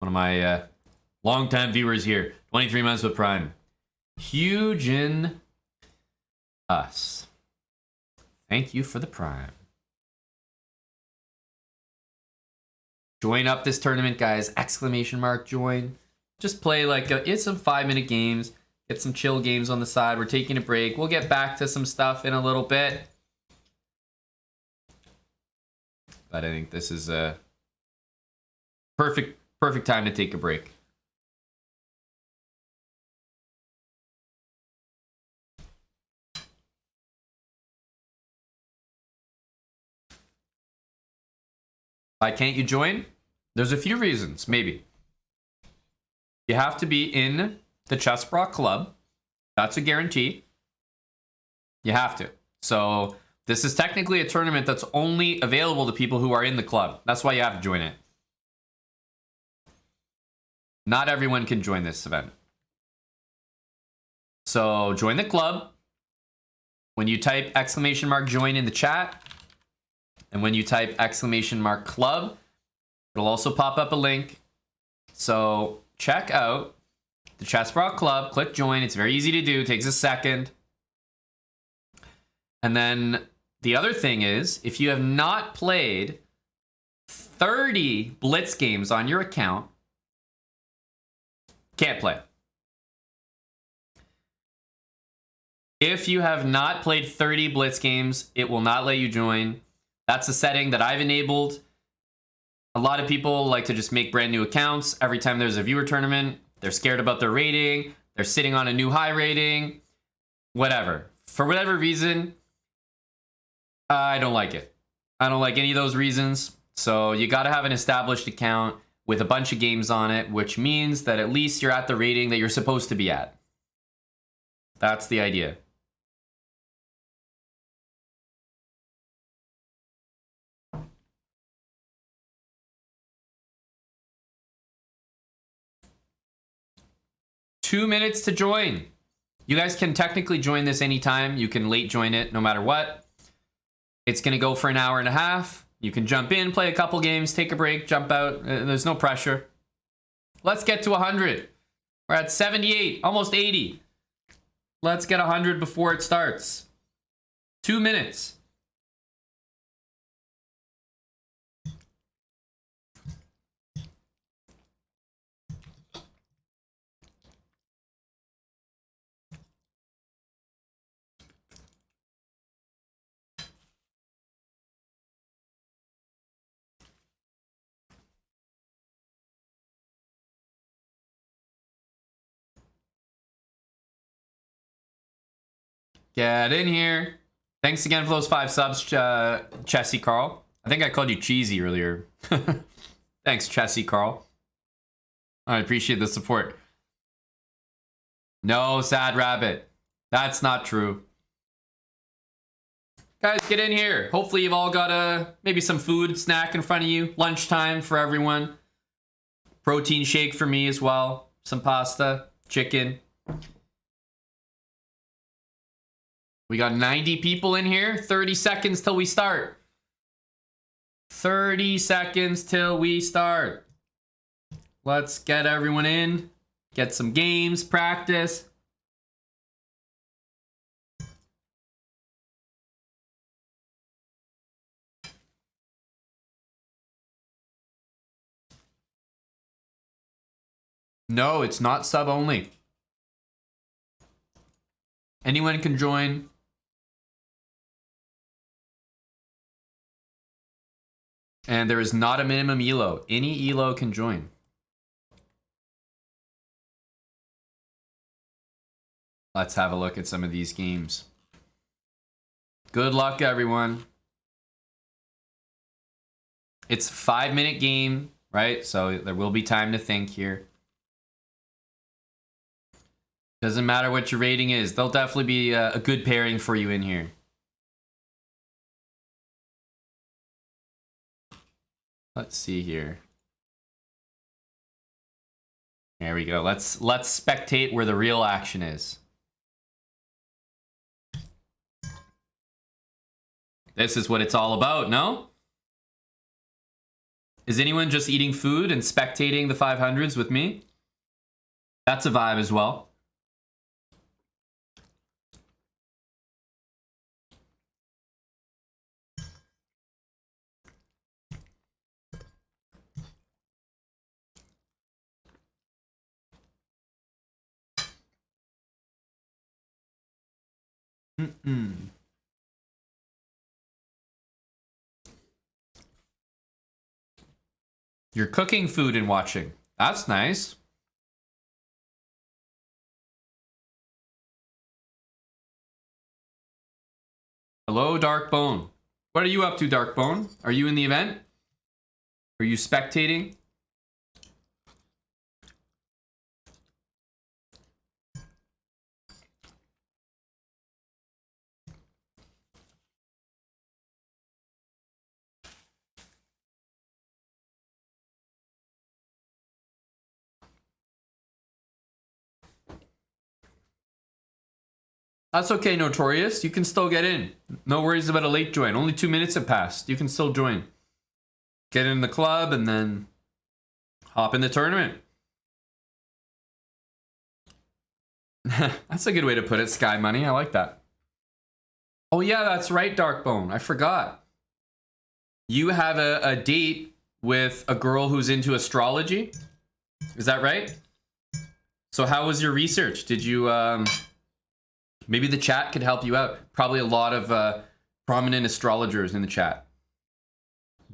of my longtime viewers here. 23 months with Prime. Huge in us. Thank you for the Prime. Join up this tournament, guys. Exclamation mark join. Just play like it's some 5-minute games. Get some chill games on the side. We're taking a break. We'll get back to some stuff in a little bit. But I think this is a perfect time to take a break. Why can't you join? There's a few reasons, maybe. You have to be in the SLOWBRAH club. That's a guarantee. You have to. So this is technically a tournament that's only available to people who are in the club. That's why you have to join it. Not everyone can join this event. So join the club. When you type exclamation mark join in the chat, and when you type exclamation mark club, it'll also pop up a link. So check out the SLOWBRAH club, click join. It's very easy to do, it takes a second. And then the other thing is, if you have not played 30 Blitz games on your account, can't play. If you have not played 30 Blitz games, it will not let you join. That's a setting that I've enabled. A lot of people like to just make brand new accounts every time there's a viewer tournament. They're scared about their rating. They're sitting on a new high rating. Whatever. For whatever reason, I don't like it. I don't like any of those reasons. So you got to have an established account with a bunch of games on it, which means that at least you're at the rating that you're supposed to be at. That's the idea. Two minutes to join. You guys can technically join this anytime. You can late join it no matter what. It's going to go for an hour and a half. You can jump in, play a couple games, take a break, jump out. There's no pressure. Let's get to 100. We're at 78, almost 80. Let's get 100 before it starts. 2 minutes. Get in here. Thanks again for those 5 subs, Chessy Carl. I think I called you cheesy earlier. Thanks, Chessy Carl. I appreciate the support. No, Sad Rabbit. That's not true. Guys, get in here. Hopefully you've all got maybe some food, snack in front of you. Lunchtime for everyone. Protein shake for me as well. Some pasta, chicken. We got 90 people in here. 30 seconds till we start. 30 seconds till we start. Let's get everyone in. Get some games, practice. No, it's not sub only. Anyone can join. And there is not a minimum elo. Any elo can join. Let's have a look at some of these games. Good luck, everyone. It's a 5-minute game, right? So there will be time to think here. Doesn't matter what your rating is. There'll definitely be a good pairing for you in here. Let's see here. There we go. Let's spectate where the real action is. This is what it's all about, no? Is anyone just eating food and spectating the 500s with me? That's a vibe as well. You're cooking food and watching. That's nice. Hello, Darkbone. What are you up to, Darkbone? Are you in the event? Are you spectating? That's okay, Notorious. You can still get in. No worries about a late join. Only 2 minutes have passed. You can still join. Get in the club and then hop in the tournament. That's a good way to put it, Sky Money. I like that. Oh yeah, that's right, Darkbone. I forgot. You have a date with a girl who's into astrology? Is that right? So how was your research? Did you... maybe the chat could help you out. Probably a lot of prominent astrologers in the chat.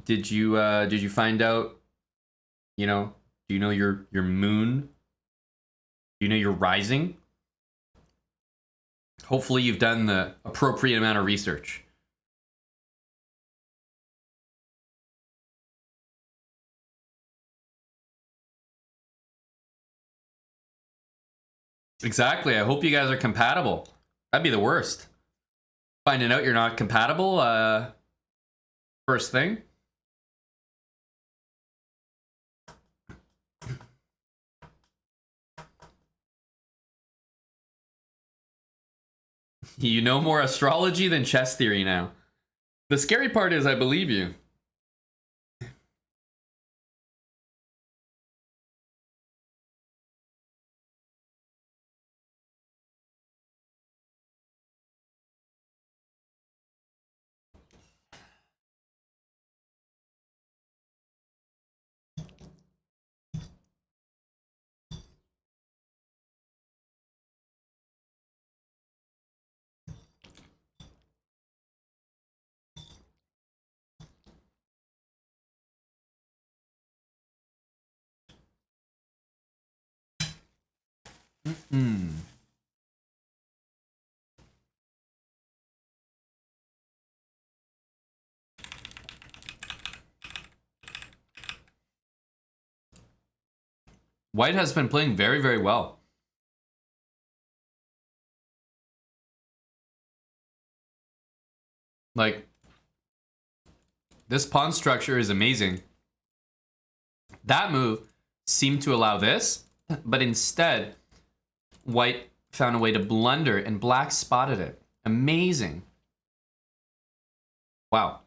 Did you find out, you know, do you know your moon? Do you know your rising? Hopefully you've done the appropriate amount of research. Exactly. I hope you guys are compatible. That'd be the worst. Finding out you're not compatible, first thing. You know more astrology than chess theory now. The scary part is I believe you. White has been playing very, very well. Like, this pawn structure is amazing. That move seemed to allow this, but instead, White found a way to blunder and Black spotted it. Amazing. Wow.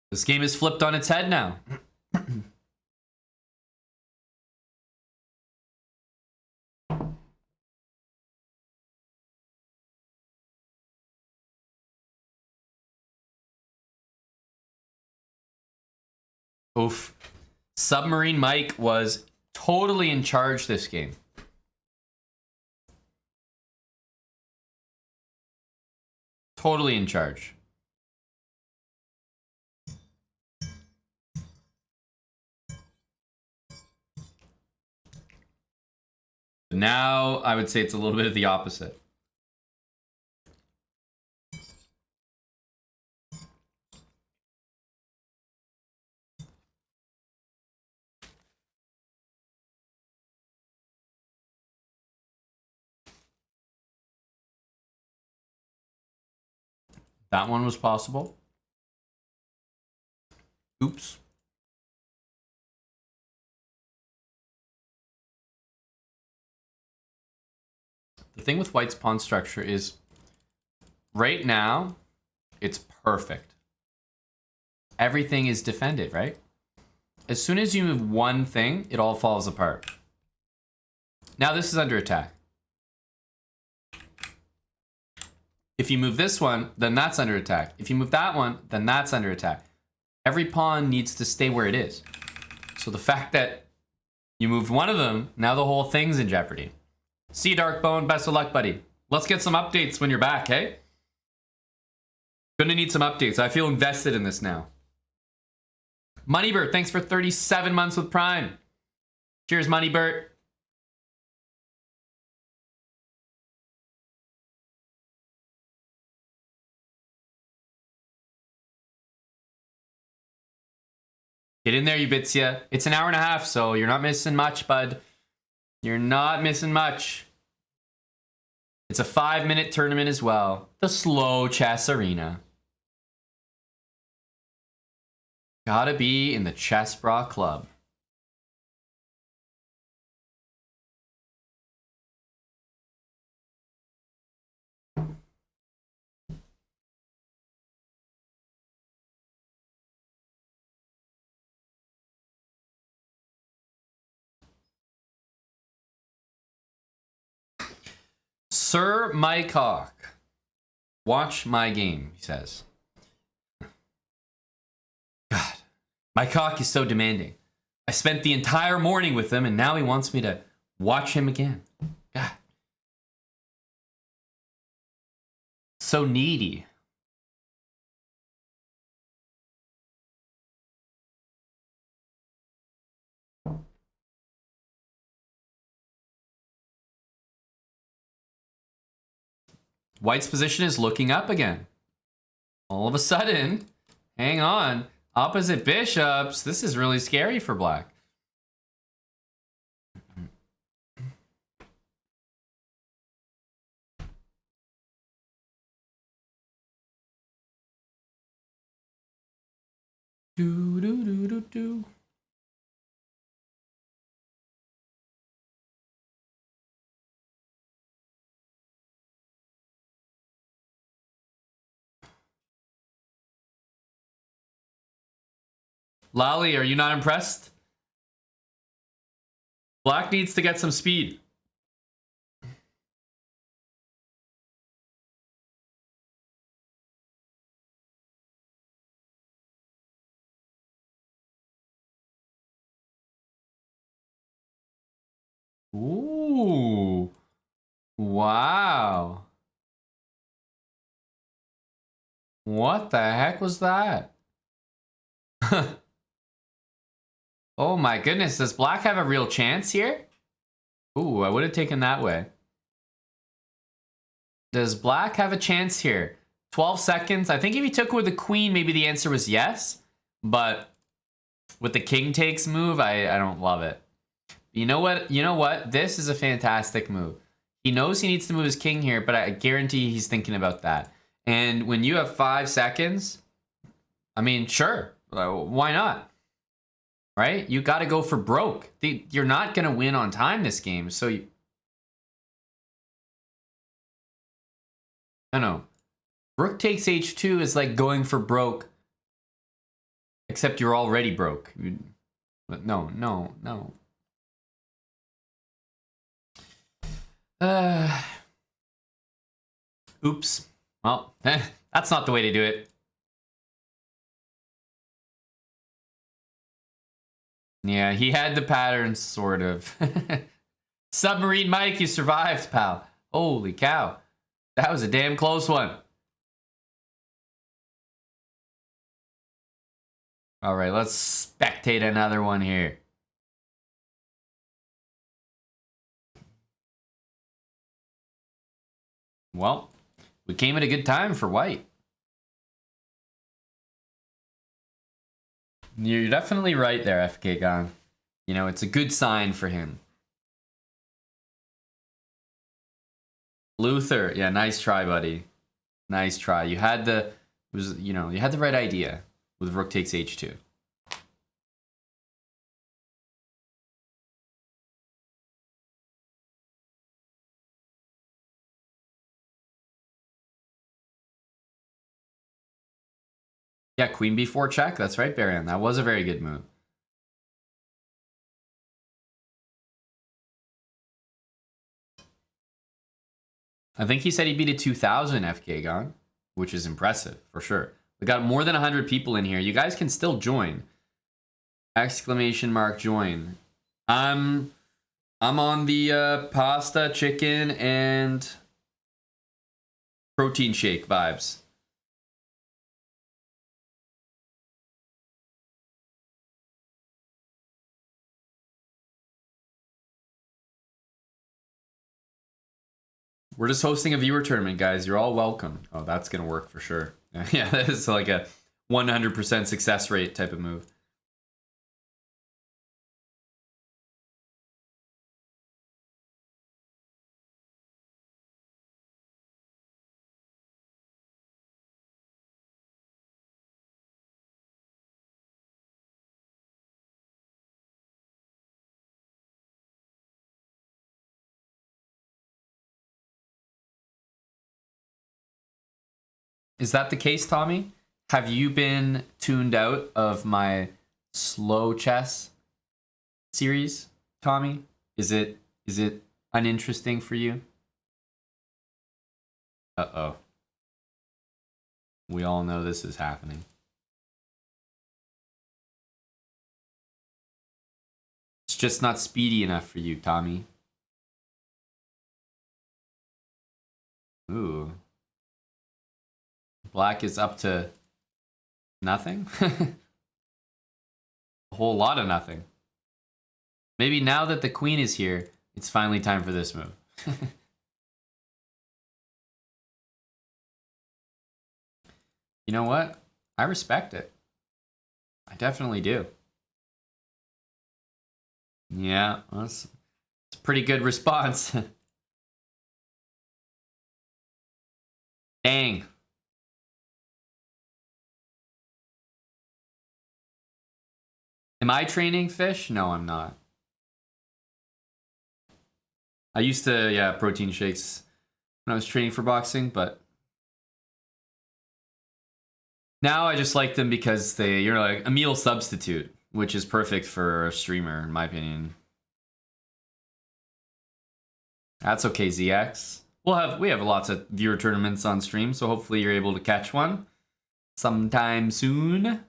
This game is flipped on its head now. Oof. Submarine Mike was totally in charge this game. Totally in charge. Now, I would say it's a little bit of the opposite. That one was possible. Oops. The thing with white's pawn structure is right now, it's perfect. Everything is defended, right? As soon as you move one thing, it all falls apart. Now this is under attack. If you move this one, then that's under attack. If you move that one, then that's under attack. Every pawn needs to stay where it is. So the fact that you moved one of them, now the whole thing's in jeopardy. See you, Darkbone. Best of luck, buddy. Let's get some updates when you're back, hey? Gonna need some updates. I feel invested in this now. Moneybird, thanks for 37 months with Prime. Cheers, Moneybird. Get in there, you Bitsia. It's an hour and a half, so you're not missing much, bud. You're not missing much. It's a 5-minute tournament as well. The Slow Chess Arena. Gotta be in the SLOWBRAH Club. Sir Mike Hawk, watch my game, he says. God, Mike Hawk is so demanding. I spent the entire morning with him, and now he wants me to watch him again. God. So needy. White's position is looking up again. All of a sudden, hang on, opposite bishops. This is really scary for black. Do do do do do. Lally, are you not impressed? Black needs to get some speed. Ooh. Wow. What the heck was that? Oh my goodness, does black have a real chance here? Ooh, I would have taken that way. Does black have a chance here? 12 seconds. I think if he took with the queen, maybe the answer was yes. But with the king takes move, I don't love it. You know what? You know what? This is a fantastic move. He knows he needs to move his king here, but I guarantee he's thinking about that. And when you have 5 seconds, I mean, sure. Why not? Right? You got to go for broke. You're not going to win on time this game. So you... I don't know. Rook takes h2 is like going for broke. Except you're already broke. But no, no, no. Oops. Well, that's not the way to do it. Yeah, he had the patterns, sort of. Submarine Mike, you survived, pal. Holy cow. That was a damn close one. All right, let's spectate another one here. Well, we came at a good time for white. You're definitely right there, FK Gone. You know, it's a good sign for him. Luther, yeah, nice try, buddy. Nice try. You had the, you had the right idea with rook takes h2. Yeah, queen b4 check. That's right, Baron. That was a very good move. I think he said he beat a 2000 FK Gon, which is impressive for sure. We got more than 100 people in here. You guys can still join. Exclamation mark join. I'm on the pasta, chicken, and protein shake vibes. We're just hosting a viewer tournament, guys. You're all welcome. Oh, that's going to work for sure. Yeah, that is like a 100% success rate type of move. Is that the case, Tommy? Have you been tuned out of my slow chess series, Tommy? Is it uninteresting for you? Uh-oh. We all know this is happening. It's just not speedy enough for you, Tommy. Ooh. Black is up to nothing? A whole lot of nothing. Maybe now that the queen is here, it's finally time for this move. You know what? I respect it. I definitely do. Yeah, that's a pretty good response. Dang. Am I training fish? No, I'm not. I used to, yeah, protein shakes when I was training for boxing, but now I just like them because you're like a meal substitute, which is perfect for a streamer, in my opinion. That's okay, ZX. We have lots of viewer tournaments on stream, so hopefully you're able to catch one sometime soon.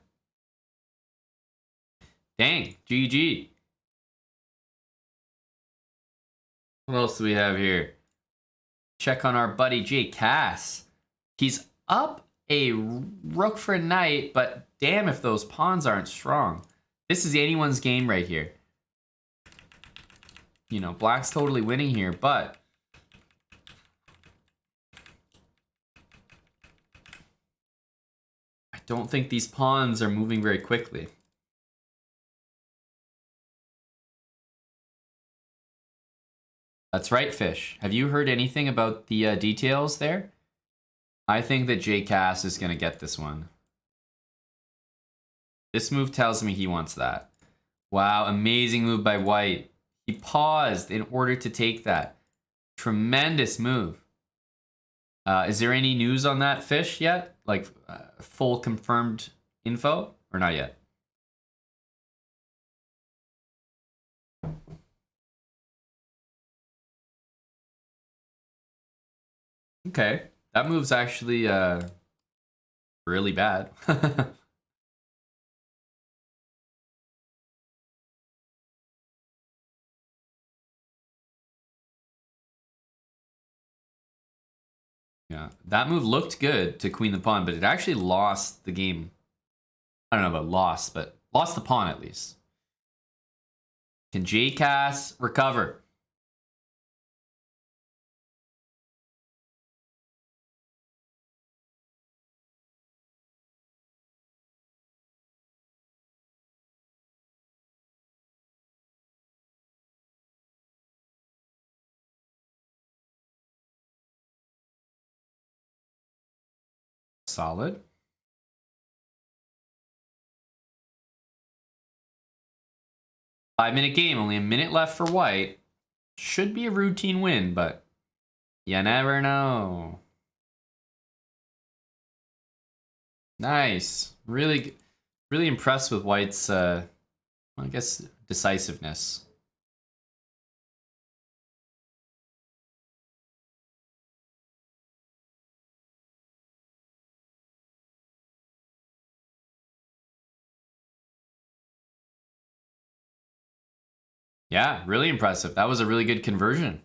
Dang, GG. What else do we have here? Check on our buddy Jay Cass. He's up a rook for knight, but damn if those pawns aren't strong. This is anyone's game right here. You know, black's totally winning here, but I don't think these pawns are moving very quickly. That's right, Fish. Have you heard anything about the details there? I think that Jay Cass is going to get this one. This move tells me he wants that. Wow, amazing move by White. He paused in order to take that. Tremendous move. Is there any news on that, Fish, yet? Like, full confirmed info? Or not yet? Okay. That move's actually really bad. Yeah, that move looked good to queen the pawn, but it actually lost the game. I don't know about lost, but lost the pawn at least. Can JCass recover? Solid. Five-minute game, only a minute left for White. Should be a routine win, but you never know. Nice. Really, really impressed with White's, I guess, decisiveness. Yeah, really impressive. That was a really good conversion.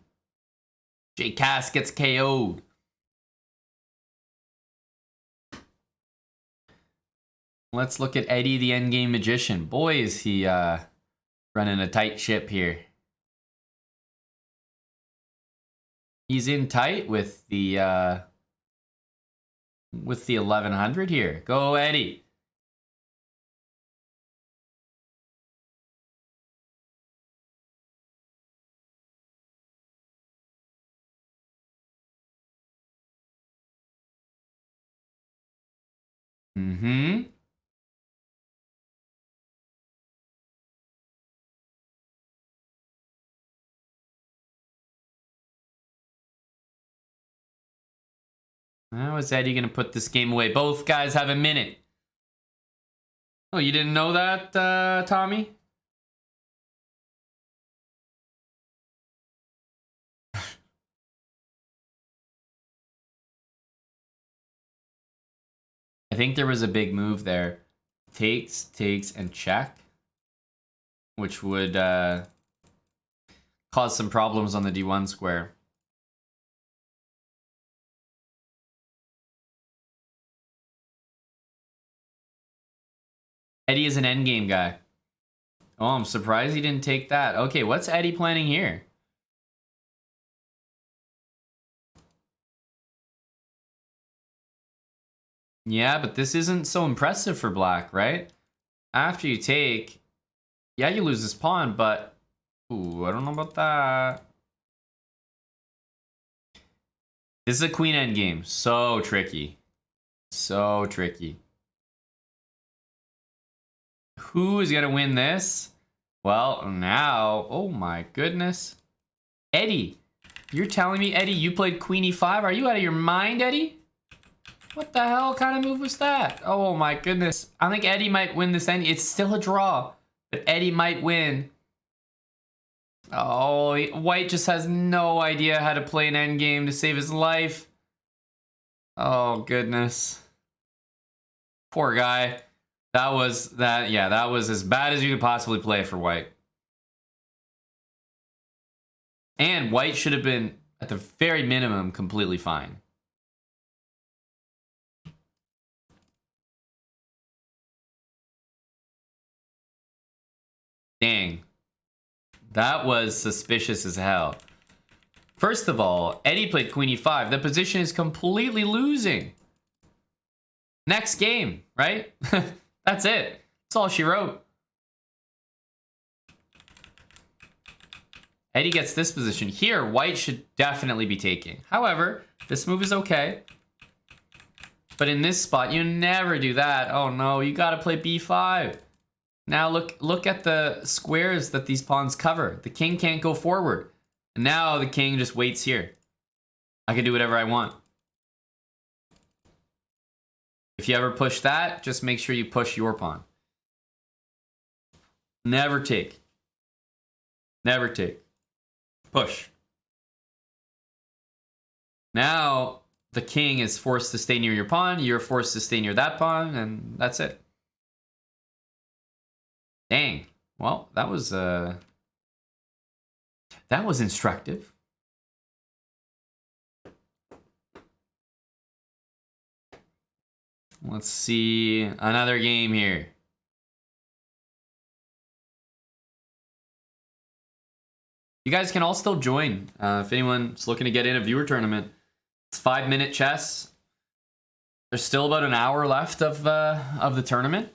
J Cass gets KO'd. Let's look at Eddie the Endgame Magician. Boy, is he running a tight ship here. He's in tight with the 1100 here. Go Eddie. Mm-hmm. How is Eddie gonna put this game away? Both guys have a minute. Oh, you didn't know that, Tommy? I think there was a big move there. Takes, and check. Which would cause some problems on the D1 square. Eddie is an endgame guy. Oh, I'm surprised he didn't take that. Okay, what's Eddie planning here? Yeah, but this isn't so impressive for black, right? After you take... Yeah, you lose this pawn, but... Ooh, I don't know about that. This is a queen endgame. So tricky. So tricky. Who is going to win this? Well, now... Oh my goodness. Eddie. You're telling me, Eddie, you played queen e5? Are you out of your mind, Eddie? What the hell kind of move was that? Oh my goodness. I think Eddie might win this end. It's still a draw, but Eddie might win. Oh, White just has no idea how to play an endgame to save his life. Oh goodness. Poor guy. That was as bad as you could possibly play for White. And White should have been, at the very minimum, completely fine. Dang. That was suspicious as hell. First of all, Eddie played queen e5. The position is completely losing. Next game, right? That's it. That's all she wrote. Eddie gets this position. Here, White should definitely be taking. However, this move is okay. But in this spot, you never do that. Oh no, you gotta play b5. Now look at the squares that these pawns cover. The king can't go forward. And now the king just waits here. I can do whatever I want. If you ever push that, just make sure you push your pawn. Never take. Never take. Push. Now the king is forced to stay near your pawn. You're forced to stay near that pawn, and that's it. Dang. Well, that was instructive. Let's see another game here. You guys can all still join if anyone's looking to get in a viewer tournament. It's 5-minute chess. There's still about an hour left of the tournament.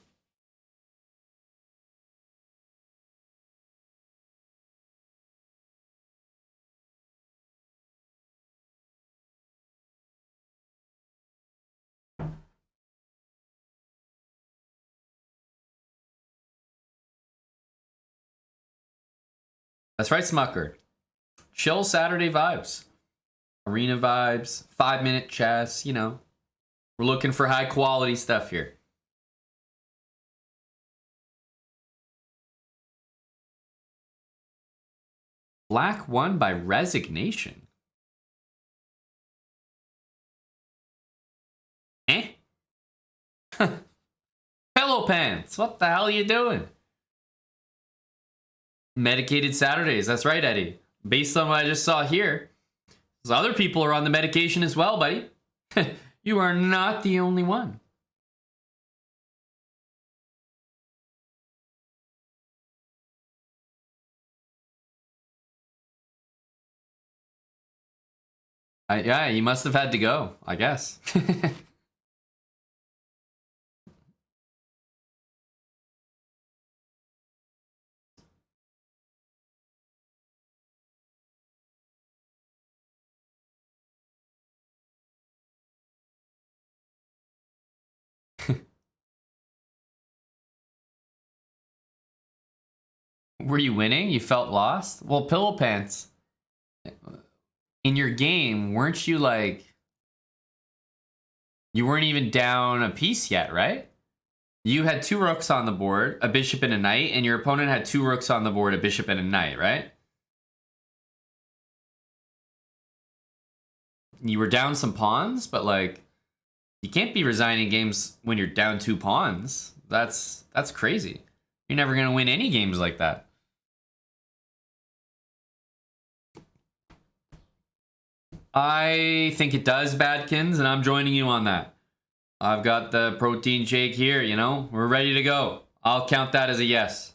That's right, Smucker. Chill Saturday vibes. Arena vibes, 5-minute chess, you know. We're looking for high quality stuff here. Black won by resignation. Eh? Pillow pants. What the hell are you doing? Medicated Saturdays. That's right, Eddie. Based on what I just saw here, other people are on the medication as well, buddy. You are not the only one. Yeah, you must have had to go, I guess. Were you winning? You felt lost? Well, Pillow Pants, in your game, weren't you like... You weren't even down a piece yet, right? You had 2 rooks on the board, a bishop and a knight, and your opponent had 2 rooks on the board, a bishop and a knight, right? You were down some pawns, but like, you can't be resigning games when you're down 2 pawns. That's crazy. You're never gonna win any games like that. I think it does, Badkins, and I'm joining you on that. I've got the protein shake here, you know? We're ready to go. I'll count that as a yes.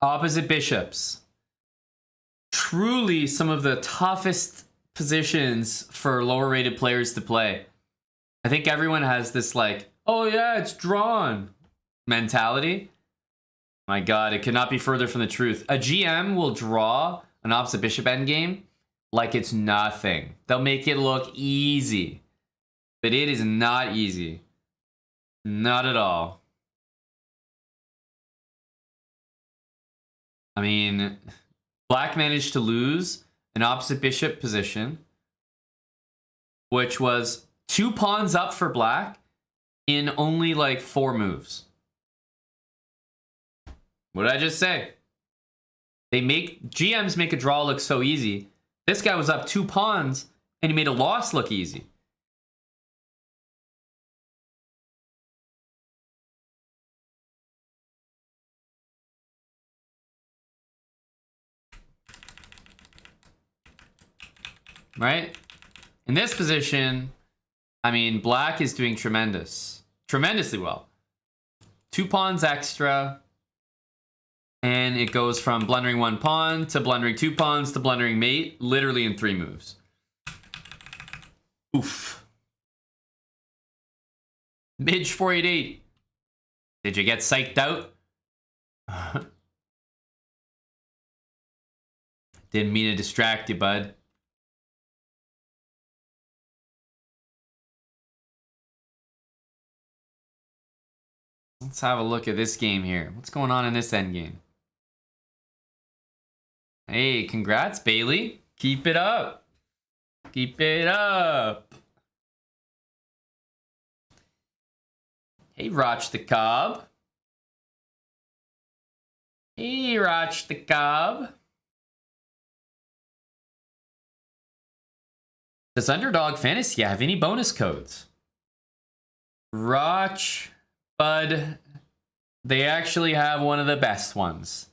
Opposite bishops. Truly some of the toughest positions for lower rated players to play. I think everyone has this like, oh yeah, it's drawn mentality. My God, it could not be further from the truth. A GM will draw an opposite bishop endgame like it's nothing. They'll make it look easy, but it is not easy. Not at all. I mean, Black managed to lose an opposite bishop position, which was 2 pawns up for Black in only like 4 moves. What did I just say? GMs make a draw look so easy. This guy was up 2 pawns and he made a loss look easy. Right? In this position, I mean, Black is doing tremendously well. 2 pawns extra. And it goes from blundering 1 pawn to blundering 2 pawns to blundering mate, literally in 3 moves. Oof. Midge 488. Did you get psyched out? Didn't mean to distract you, bud. Let's have a look at this game here. What's going on in this endgame? Hey, congrats, Bailey. Keep it up. Keep it up. Hey, Roch the Cobb. Hey, Roch the Cobb. Does Underdog Fantasy have any bonus codes? Roch, bud, they actually have one of the best ones.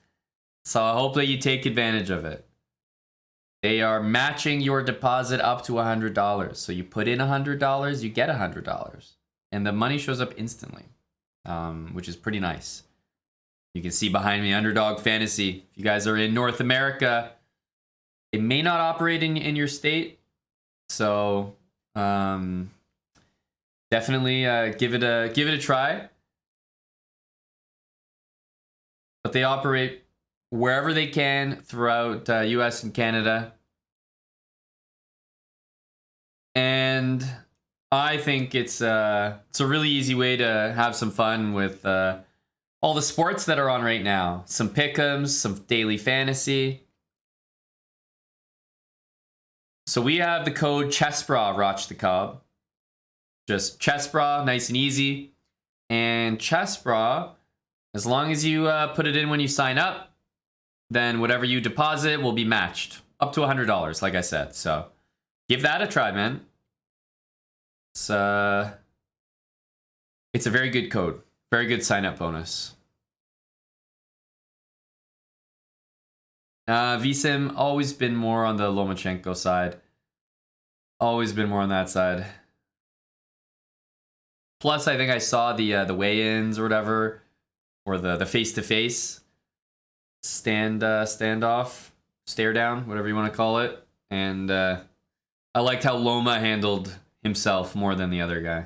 So I hope that you take advantage of it. They are matching your deposit up to $100. So you put in $100, you get $100. And the money shows up instantly, which is pretty nice. You can see behind me, Underdog Fantasy. If you guys are in North America, it may not operate in your state. So definitely give it a try. But they operate wherever they can throughout US and Canada. And I think it's a really easy way to have some fun with all the sports that are on right now. Some pick'ems, some daily fantasy. So we have the code CHESSBRAH, Roch the Cobb. Just CHESSBRAH, nice and easy. And CHESSBRAH, as long as you put it in when you sign up, then whatever you deposit will be matched up to $100, like I said. So give that a try, man. It's a very good code. Very good sign-up bonus. VSIM, always been more on the Lomachenko side. Always been more on that side. Plus, I think I saw the weigh-ins or whatever, or the face-to-face standoff, stare down, whatever you want to call it. And I liked how Loma handled himself more than the other guy.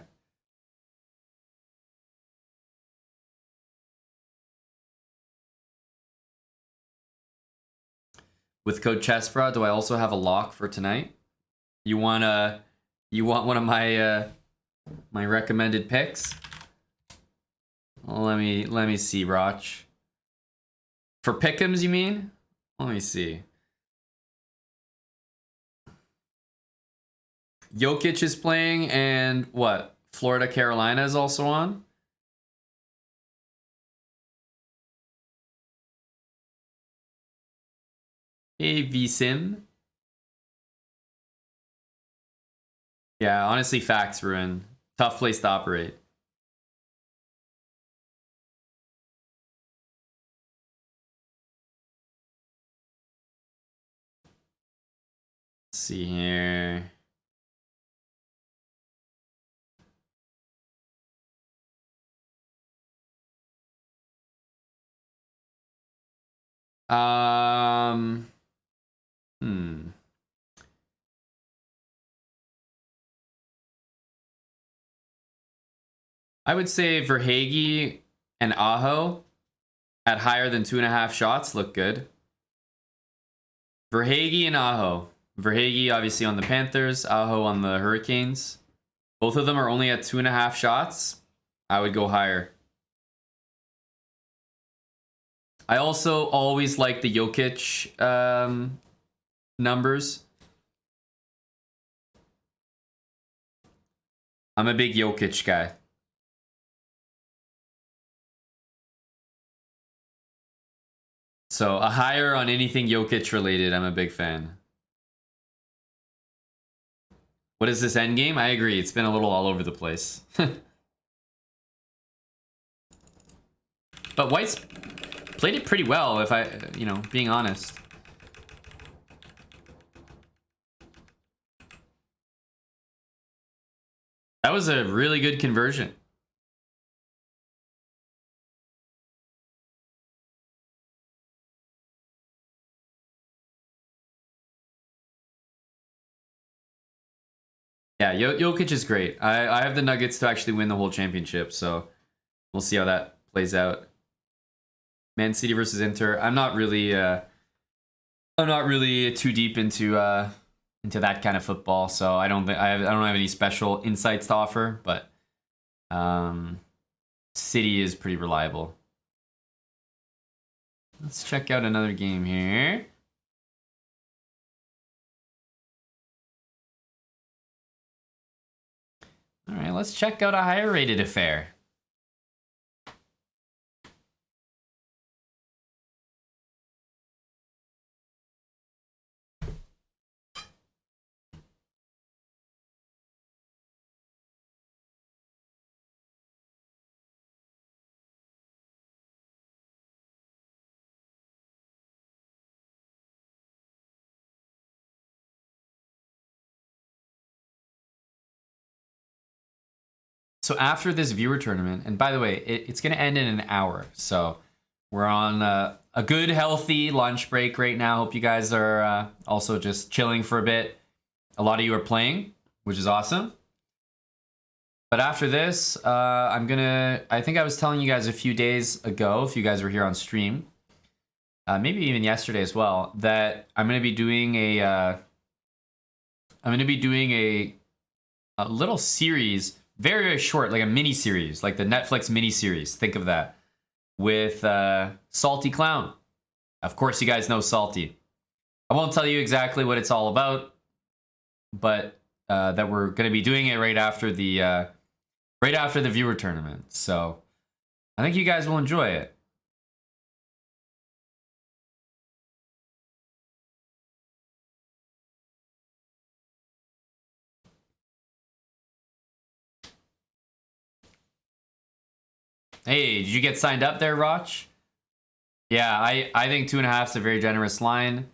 With code CHESSBRAH, do I also have a lock for tonight? You want one of my my recommended picks? Let me see, Roch. For pick'ems, you mean? Let me see. Jokic is playing, and what? Florida Carolina is also on. Hey, VSIM. Yeah, honestly, facts, Ruin. Tough place to operate. Let's see here. I would say Verhaeghe and Aho at higher than 2.5 shots look good. Verhaeghe and Aho. Verhaeghe obviously on the Panthers, Aho on the Hurricanes. Both of them are only at 2.5 shots. I would go higher. I also always like the Jokic numbers. I'm a big Jokic guy. So a higher on anything Jokic related, I'm a big fan. What is this endgame? I agree. It's been a little all over the place. But White's played it pretty well, if I, being honest. That was a really good conversion. Yeah, Jokic is great. I have the Nuggets to actually win the whole championship, so we'll see how that plays out. Man City versus Inter. I'm not really too deep into that kind of football, so I don't have any special insights to offer, but City is pretty reliable. Let's check out another game here. All right, let's check out a higher rated affair. So after this viewer tournament, and by the way, it's going to end in an hour. So we're on a good, healthy lunch break right now. Hope you guys are also just chilling for a bit. A lot of you are playing, which is awesome. But after this, I think I was telling you guys a few days ago, if you guys were here on stream, maybe even yesterday as well, that I'm going to be doing a little series, very, very short, like a mini series, like the Netflix mini series. Think of that, with Salty Clown. Of course, you guys know Salty. I won't tell you exactly what it's all about, but that we're going to be doing it right after the viewer tournament. So I think you guys will enjoy it. Hey, did you get signed up there, Roch? Yeah, I think 2.5 is a very generous line.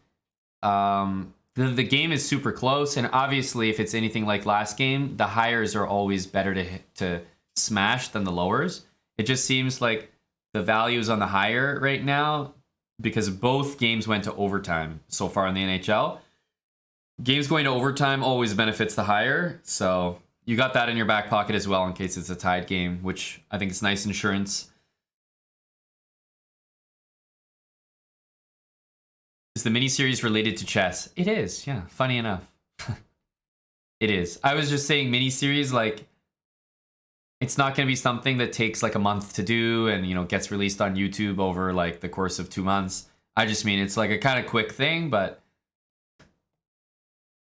The game is super close, and obviously, if it's anything like last game, the highers are always better to smash than the lowers. It just seems like the value is on the higher right now because both games went to overtime so far in the NHL. Games going to overtime always benefits the higher, so you got that in your back pocket as well in case it's a tied game, which I think is nice insurance. Is the miniseries related to chess? It is, yeah, funny enough. It is. I was just saying miniseries, like, it's not going to be something that takes like a month to do and, you know, gets released on YouTube over like the course of 2 months. I just mean it's like a kind of quick thing, but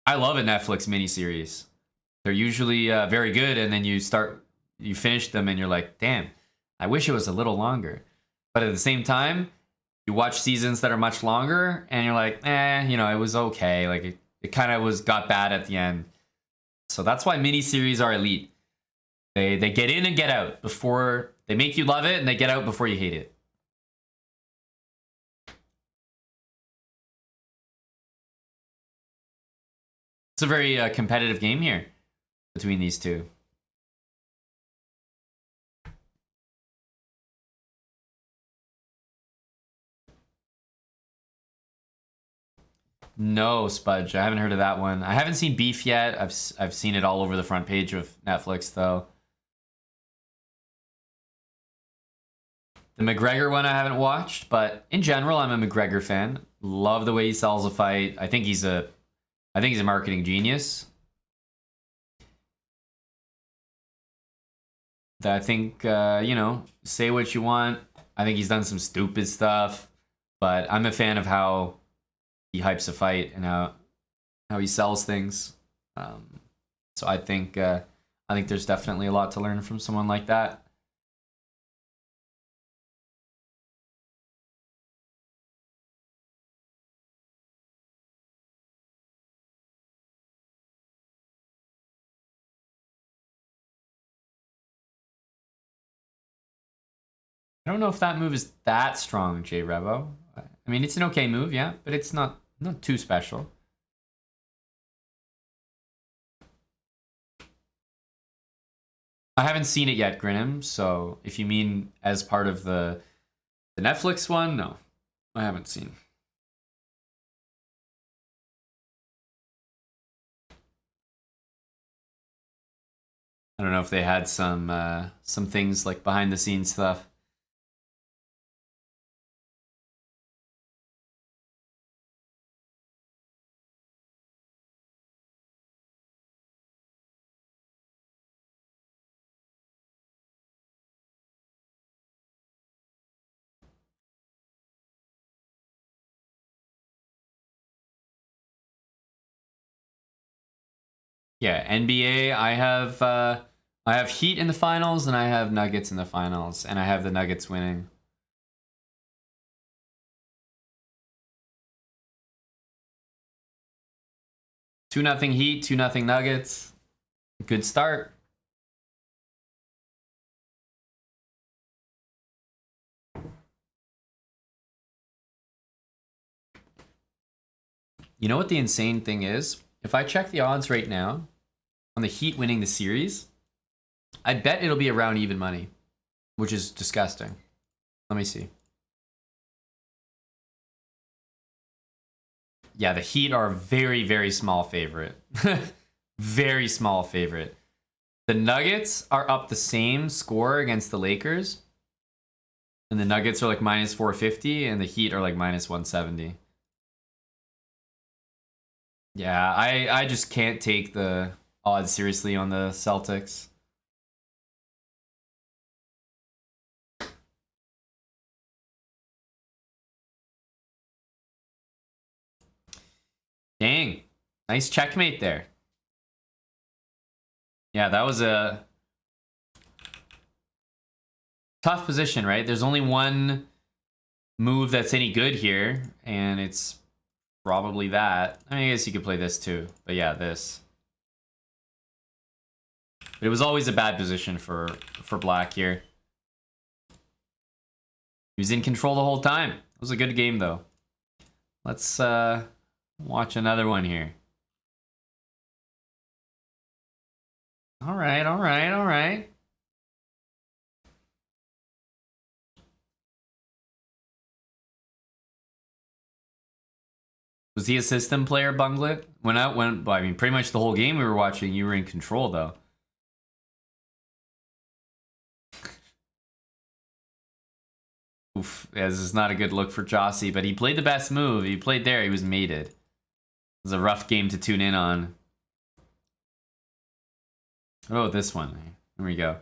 I love a Netflix miniseries. They're usually very good, and then you finish them and you're like, damn, I wish it was a little longer. But at the same time, you watch seasons that are much longer and you're like, you know, it was okay. Like it kind of got bad at the end. So that's why miniseries are elite. They get in and get out before they make you love it, and they get out before you hate it. It's a very competitive game here between these two. No, Spudge. I haven't heard of that one. I haven't seen Beef yet. I've seen it all over the front page of Netflix, though. The McGregor one I haven't watched, but in general, I'm a McGregor fan. Love the way he sells a fight. I think he's a marketing genius. I think, you know, say what you want. I think he's done some stupid stuff, but I'm a fan of how he hypes a fight and how he sells things. So I think there's definitely a lot to learn from someone like that. I don't know if that move is that strong, J Revo. I mean, it's an okay move, yeah, but it's not too special. I haven't seen it yet, Grinham, so if you mean as part of the Netflix one, no, I haven't seen. I don't know if they had some things like behind the scenes stuff. Yeah, NBA, I have Heat in the finals and I have Nuggets in the finals, and I have the Nuggets winning. Two nothing Heat, 2-0 Nuggets. Good start. You know what the insane thing is? If I check the odds right now on the Heat winning the series, I bet it'll be around even money, which is disgusting. Let me see. Yeah, the Heat are a very, very small favorite. Very small favorite. The Nuggets are up the same score against the Lakers. And the Nuggets are like minus 450 and the Heat are like minus 170. Yeah, I just can't take the odds seriously on the Celtics. Dang. Nice checkmate there. Yeah, that was a tough position, right? There's only one move that's any good here, and it's probably that. I mean, I guess you could play this too, but yeah, this. But it was always a bad position for Black here. He was in control the whole time. It was a good game, though. Let's watch another one here. All right, all right, all right. Was he a system player, Bunglet? I mean, pretty much the whole game we were watching, you were in control, though. Oof, yeah, this is not a good look for Jossie, but he played the best move. He played there, he was mated. It was a rough game to tune in on. Oh, this one. Here we go.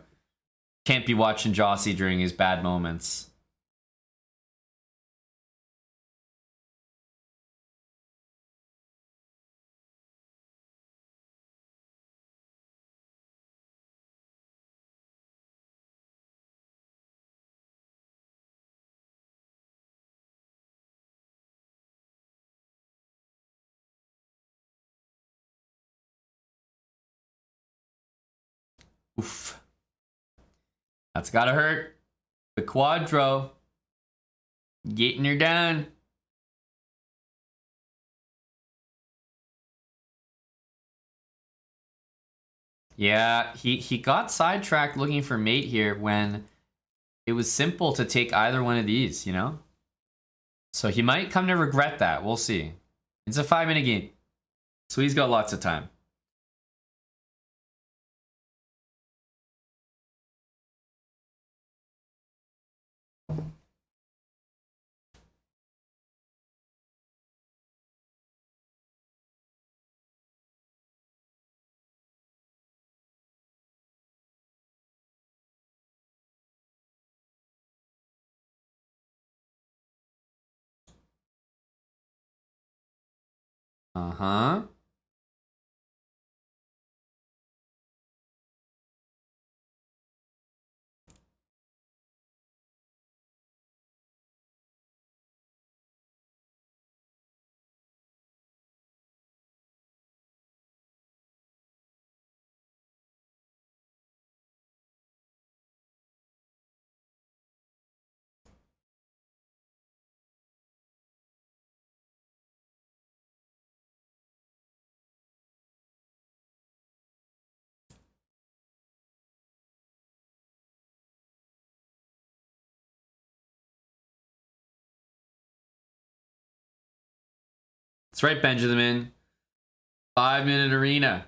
Can't be watching Jossie during his bad moments. Oof. That's gotta hurt. The Quadro. Getting her done. Yeah, he got sidetracked looking for mate here when it was simple to take either one of these, you know? So he might come to regret that. We'll see. It's a 5-minute game. So he's got lots of time. Uh-huh. That's right, Benjamin. 5-minute arena.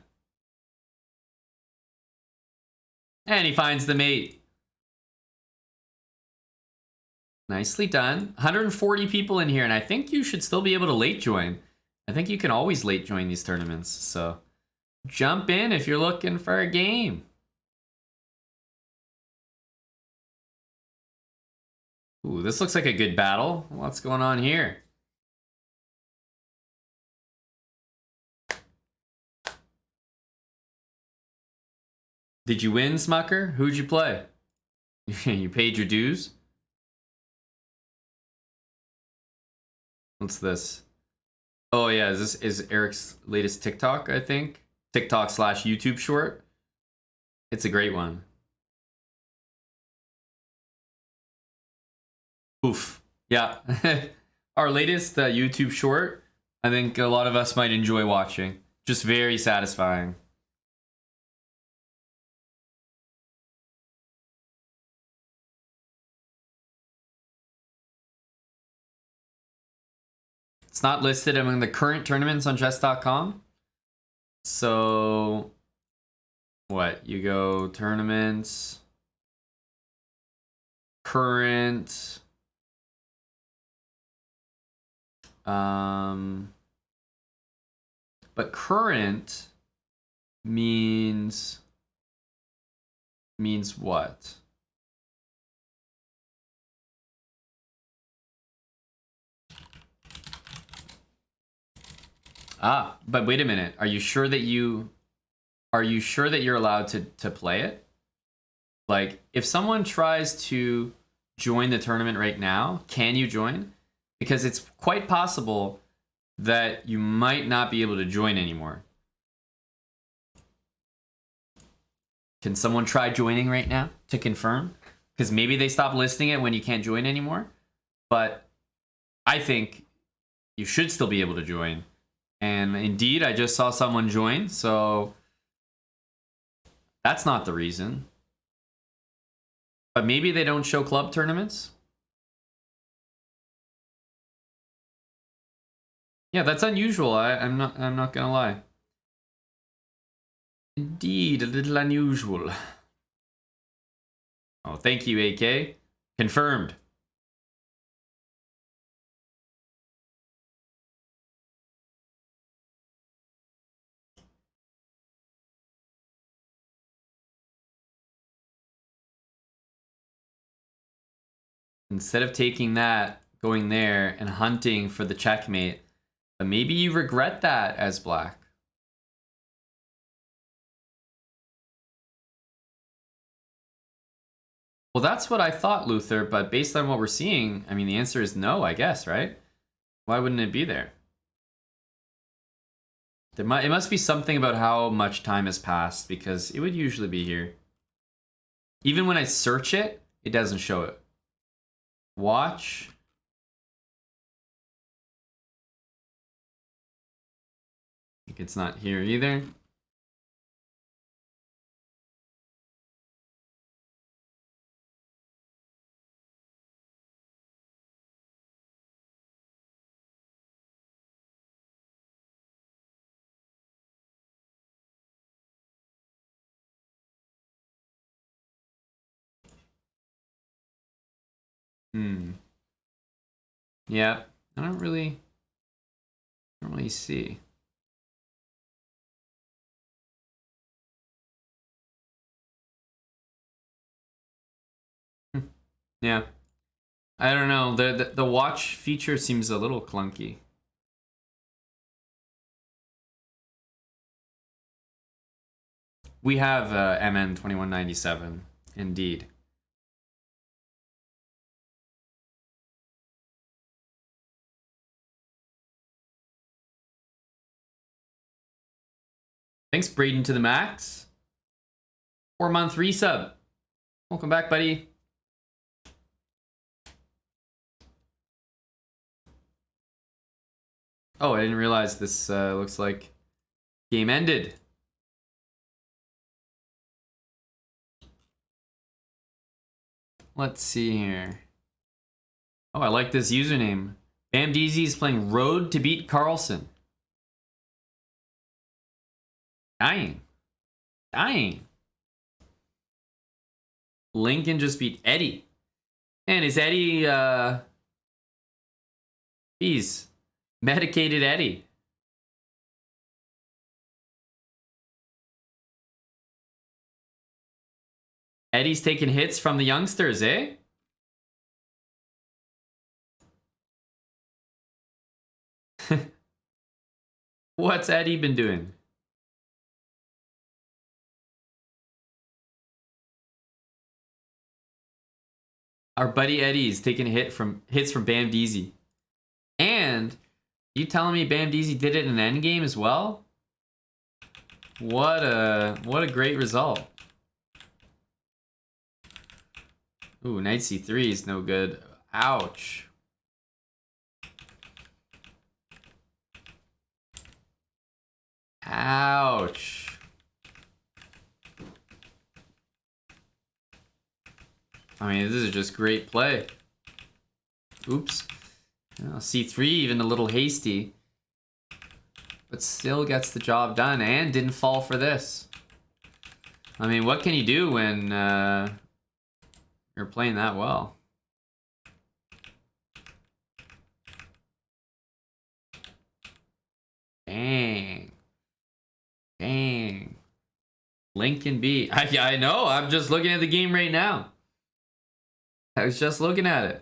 And he finds the mate. Nicely done. 140 people in here, and I think you should still be able to late join. I think you can always late join these tournaments, so jump in if you're looking for a game. Ooh, this looks like a good battle. What's going on here? Did you win, Smucker? Who'd you play? You paid your dues? What's this? Oh yeah, is Eric's latest TikTok, I think? TikTok / YouTube short. It's a great one. Oof. Yeah. Our latest YouTube short, I think a lot of us might enjoy watching. Just very satisfying. It's not listed among the current tournaments on chess.com. So what? You go tournaments, current, but current means what? Ah, but wait a minute. Are you sure that you're allowed to play it? Like, if someone tries to join the tournament right now, can you join? Because it's quite possible that you might not be able to join anymore. Can someone try joining right now to confirm? Because maybe they stop listing it when you can't join anymore. But I think you should still be able to join. And indeed, I just saw someone join, so that's not the reason. But maybe they don't show club tournaments. Yeah, that's unusual. I'm not gonna lie. Indeed, a little unusual. Oh, thank you, AK. Confirmed. Instead of taking that, going there, and hunting for the checkmate, but maybe you regret that as black. Well, that's what I thought, Luther, but based on what we're seeing, I mean, the answer is no, I guess, right? Why wouldn't it be there? It must be something about how much time has passed, because it would usually be here. Even when I search it, it doesn't show it. Watch. I think it's not here either. Yeah, I don't really see. Yeah. I don't know. The watch feature seems a little clunky. We have MN 2197, indeed. Thanks, Braden to the max. 4-month resub. Welcome back, buddy. Oh, I didn't realize this looks like game ended. Let's see here. Oh, I like this username. BamDeezy is playing Road to beat Carlson. Dying. Lincoln just beat Eddie. And is Eddie, geez, medicated Eddie. Eddie's taking hits from the youngsters, eh? What's Eddie been doing? Our buddy Eddie's taking hits from BamDeezy. And you telling me BamDeezy did it in an endgame as well? What a great result. Ooh, knight c3 is no good. Ouch. Ouch. I mean, this is just great play. Oops. You know, C3 even a little hasty, but still gets the job done and didn't fall for this. I mean, what can you do when you're playing that well? Dang. Dang. Lincoln B. I know. I'm just looking at the game right now. I was just looking at it.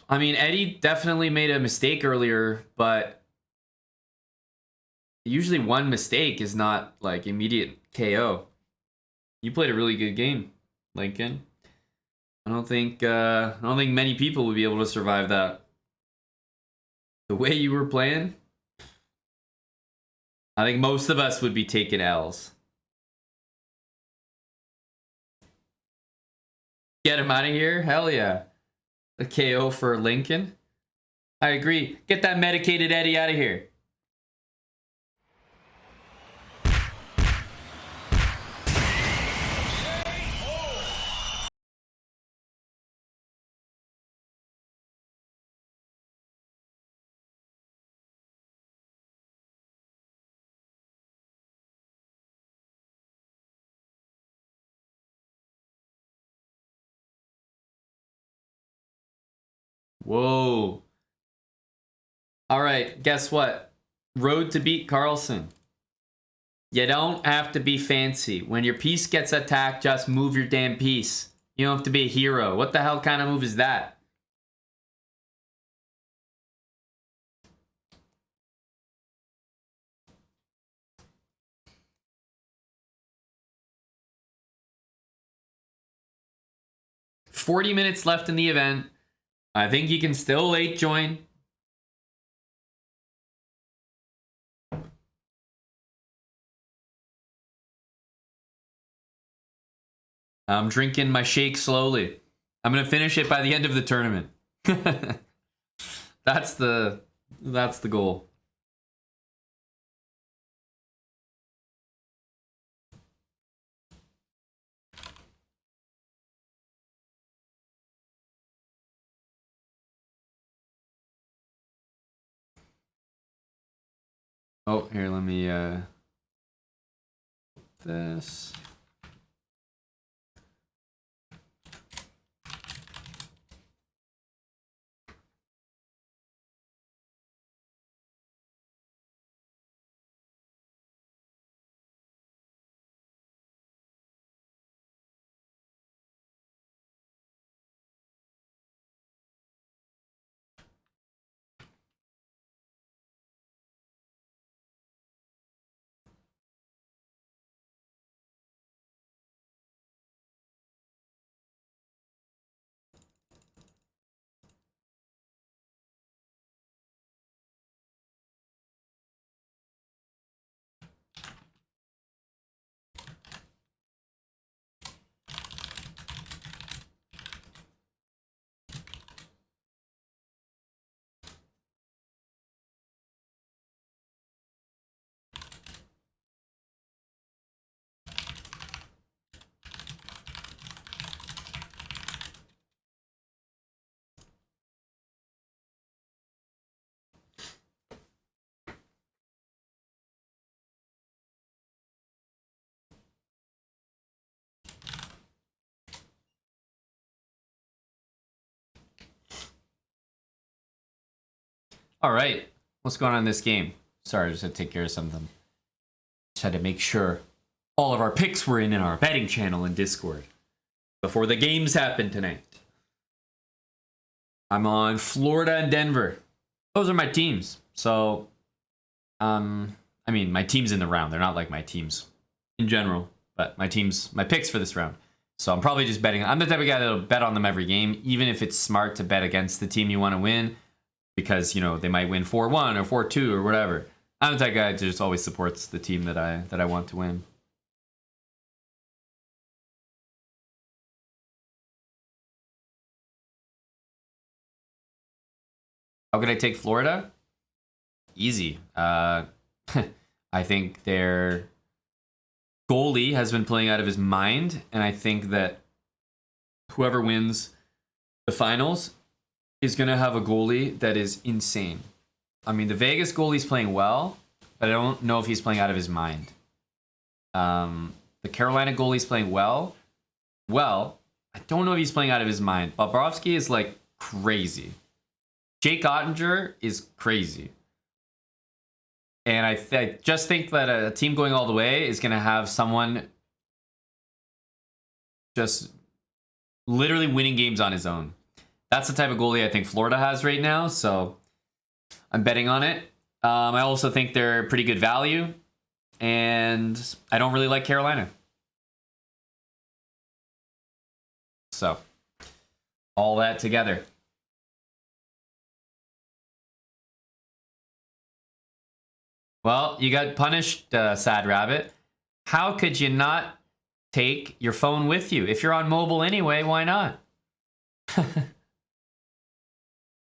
I mean, Eddie definitely made a mistake earlier, but usually one mistake is not like immediate KO. You played a really good game, Lincoln. I don't think many people would be able to survive that. The way you were playing, I think most of us would be taking L's. Get him out of here? Hell yeah. A KO for Lincoln. I agree. Get that medicated Eddie out of here. Whoa. All right, guess what? Road to beat Carlson. You don't have to be fancy. When your piece gets attacked, just move your damn piece. You don't have to be a hero. What the hell kind of move is that? $40 minutes left in the event. I think you can still late join. I'm drinking my shake slowly. I'm gonna finish it by the end of the tournament. That's the goal. Oh, here, let me this. All right, what's going on in this game? Sorry, I just had to take care of something. Just had to make sure all of our picks were in our betting channel in Discord before the games happen tonight. I'm on Florida and Denver. Those are my teams. So, I mean, my teams in the round. They're not like my teams in general, but my picks for this round. So I'm probably just betting. I'm the type of guy that'll bet on them every game, even if it's smart to bet against the team you want to win, because, you know, they might win 4-1 or 4-2 or whatever. I'm the type of guy that just always supports the team that I want to win. How could I take Florida? Easy. I think their goalie has been playing out of his mind, and I think that whoever wins the finals is going to have a goalie that is insane. I mean, the Vegas goalie's playing well, but I don't know if he's playing out of his mind. The Carolina goalie's playing well. Well, I don't know if he's playing out of his mind. Bobrovsky is like crazy. Jake Ottinger is crazy. And I just think that a team going all the way is going to have someone just literally winning games on his own. That's the type of goalie I think Florida has right now, so I'm betting on it. I also think they're pretty good value, and I don't really like Carolina. So, all that together. Well, you got punished, Sad Rabbit. How could you not take your phone with you? If you're on mobile anyway, why not?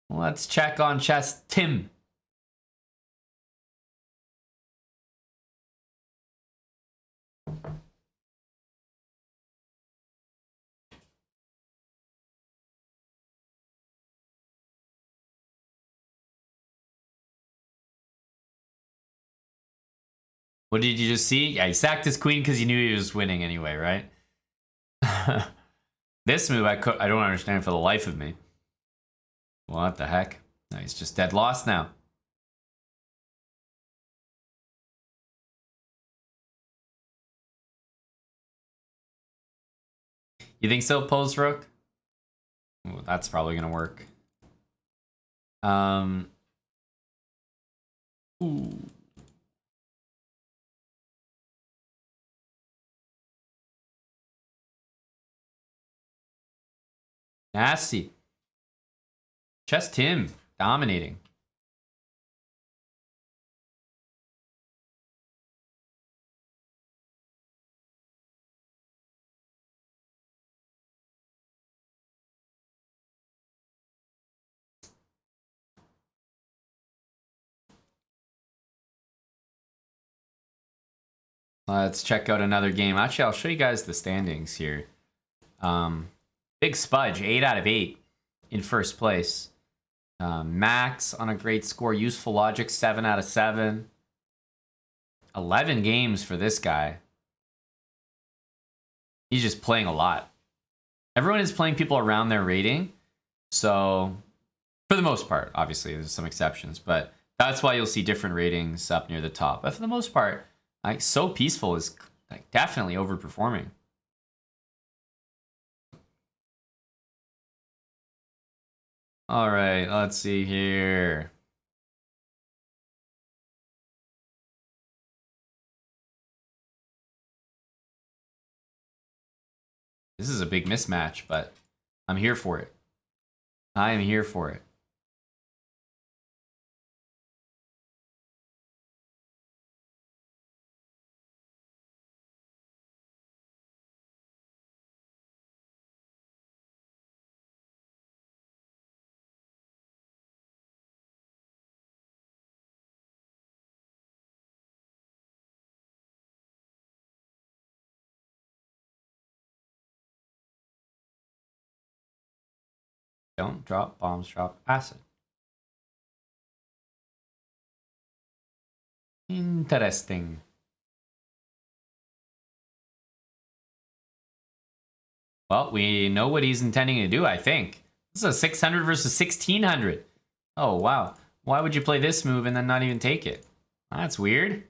Let's check on Chess Tim. What did you just see? Yeah, he sacked his queen because he knew he was winning anyway, right? This move, I don't understand for the life of me. What the heck? No, he's just dead lost now. You think so, pose rook? Ooh, that's probably gonna work. Ooh. Nasty. Chess Tim dominating. Let's check out another game. Actually, I'll show you guys the standings here. Big Spudge, 8 out of 8 in first place. Max on a great score. Useful Logic, 7 out of 7. 11 games for this guy. He's just playing a lot. Everyone is playing people around their rating. So, for the most part, obviously, there's some exceptions. But that's why you'll see different ratings up near the top. But for the most part, like, So Peaceful is like definitely overperforming. All right, let's see here. This is a big mismatch, but I'm here for it. I am here for it. Don't drop bombs, drop acid. Interesting. Well, we know what he's intending to do, I think. This is a 600 versus 1600. Oh, wow. Why would you play this move and then not even take it? That's weird.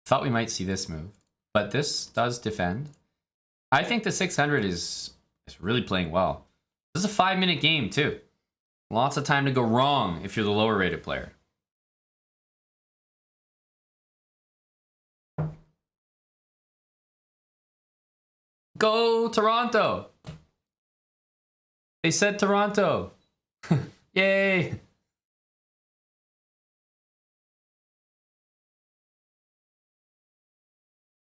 Thought we might see this move, but this does defend. I think the 600 is really playing well. This is a 5-minute game too. Lots of time to go wrong if you're the lower rated player. Go Toronto! They said Toronto. Yay!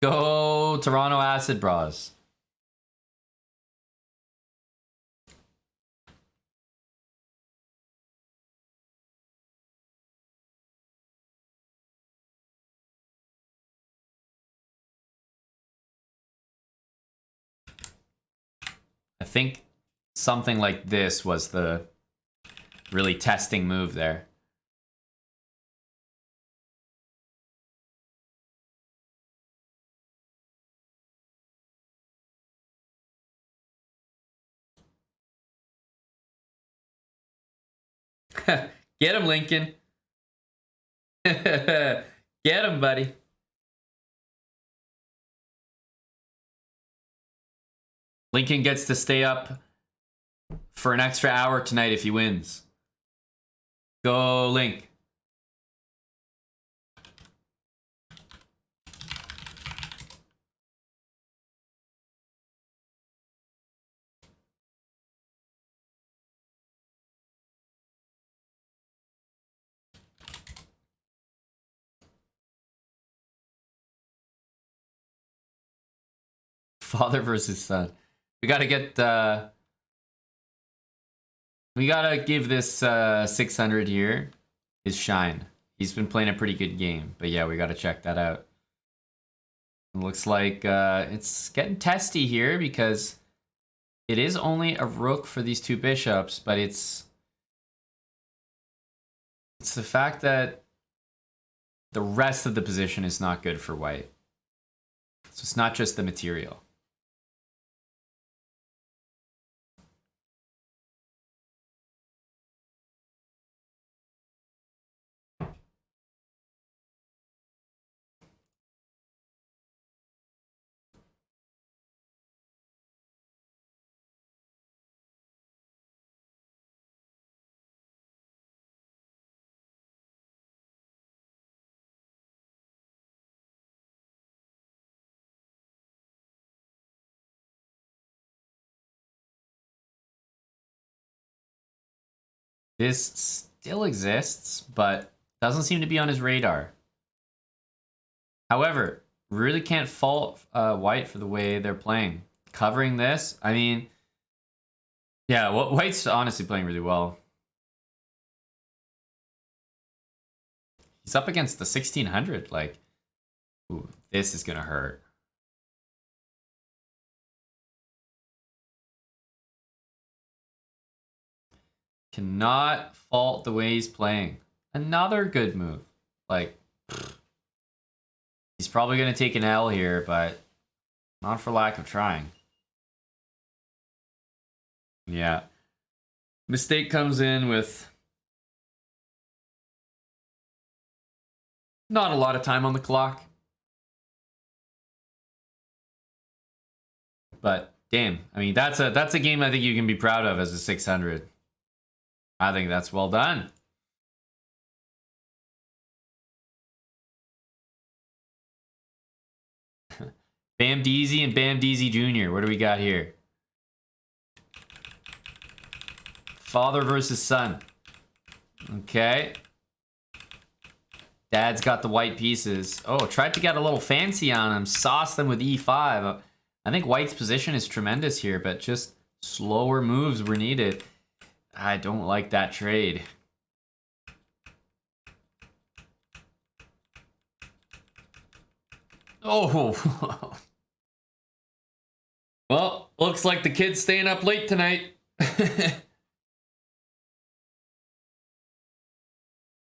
Go Toronto Acid Bras. I think something like this was the really testing move there. Get him, Lincoln. Get him, buddy. Lincoln gets to stay up for an extra hour tonight if he wins. Go, Link. Father versus son. We gotta get, we gotta give this 600 here his shine. He's been playing a pretty good game, but yeah, we gotta check that out. It looks like it's getting testy here because it is only a rook for these two bishops, but it's the fact that the rest of the position is not good for white. So it's not just the material. This still exists, but doesn't seem to be on his radar. However, really can't fault white for the way they're playing. Covering this, I mean, yeah, white's honestly playing really well. He's up against the 1600, like, ooh, this is gonna hurt. Cannot fault the way he's playing. Another good move. Like, he's probably going to take an L here, but not for lack of trying. Yeah. Mistake comes in with not a lot of time on the clock. But damn, I mean, that's a game I think you can be proud of as a 600. I think that's well done. Bam Deezy and Bam Deezy Jr. What do we got here? Father versus son. Okay. Dad's got the white pieces. Oh, tried to get a little fancy on him. Sauce them with e5. I think white's position is tremendous here, but just slower moves were needed. I don't like that trade. Oh. Well, looks like the kid's staying up late tonight.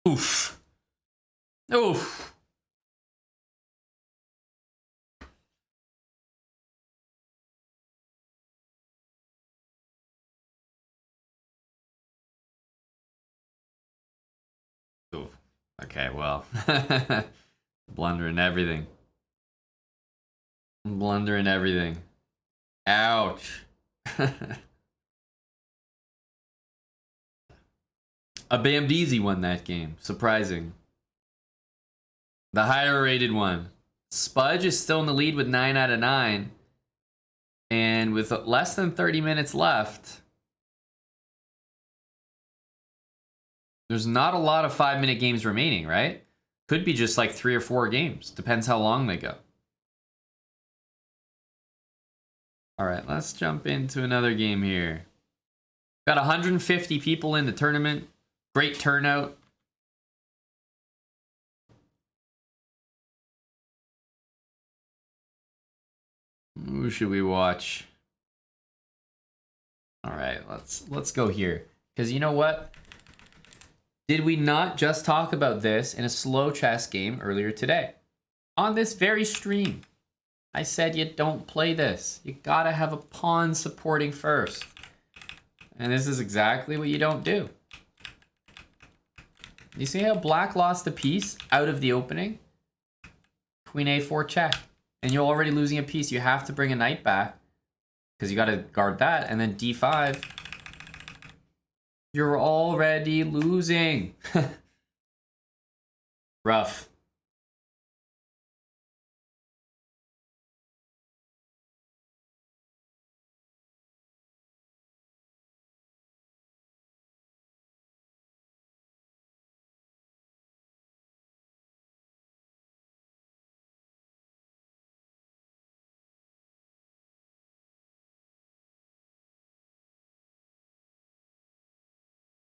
Oof. Oof. Oof. Okay, well. Blundering everything. Blundering everything. Ouch. A Bamdeezy won that game. Surprising. The higher rated one. Spudge is still in the lead with 9 out of 9. And with less than 30 minutes left, there's not a lot of 5-minute games remaining, right? Could be just like 3 or 4 games. Depends how long they go. All right, let's jump into another game here. Got 150 people in the tournament. Great turnout. Who should we watch? All right, let's go here. Because you know what? Did we not just talk about this in a slow chess game earlier today? On this very stream. I said you don't play this. You gotta have a pawn supporting first. And this is exactly what you don't do. You see how black lost a piece out of the opening? Queen a4 check. And you're already losing a piece. You have to bring a knight back. Because you gotta guard that. And then d5. You're already losing. Rough.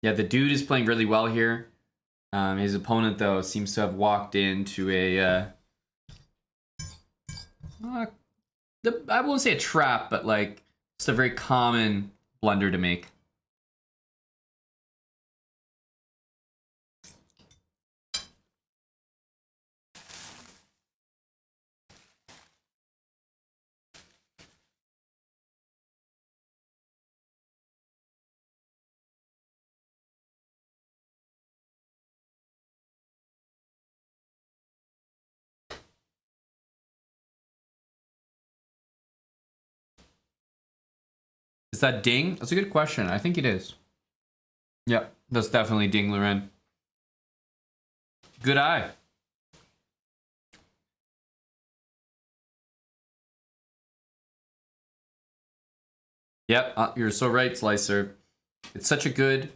Yeah, the dude is playing really well here. His opponent, though, seems to have walked into a... I won't say a trap, but like, it's a very common blunder to make. Is that ding? That's a good question. I think it is. Yep, that's definitely ding, Loren. Good eye. Yep, you're so right, Slicer. It's such a good,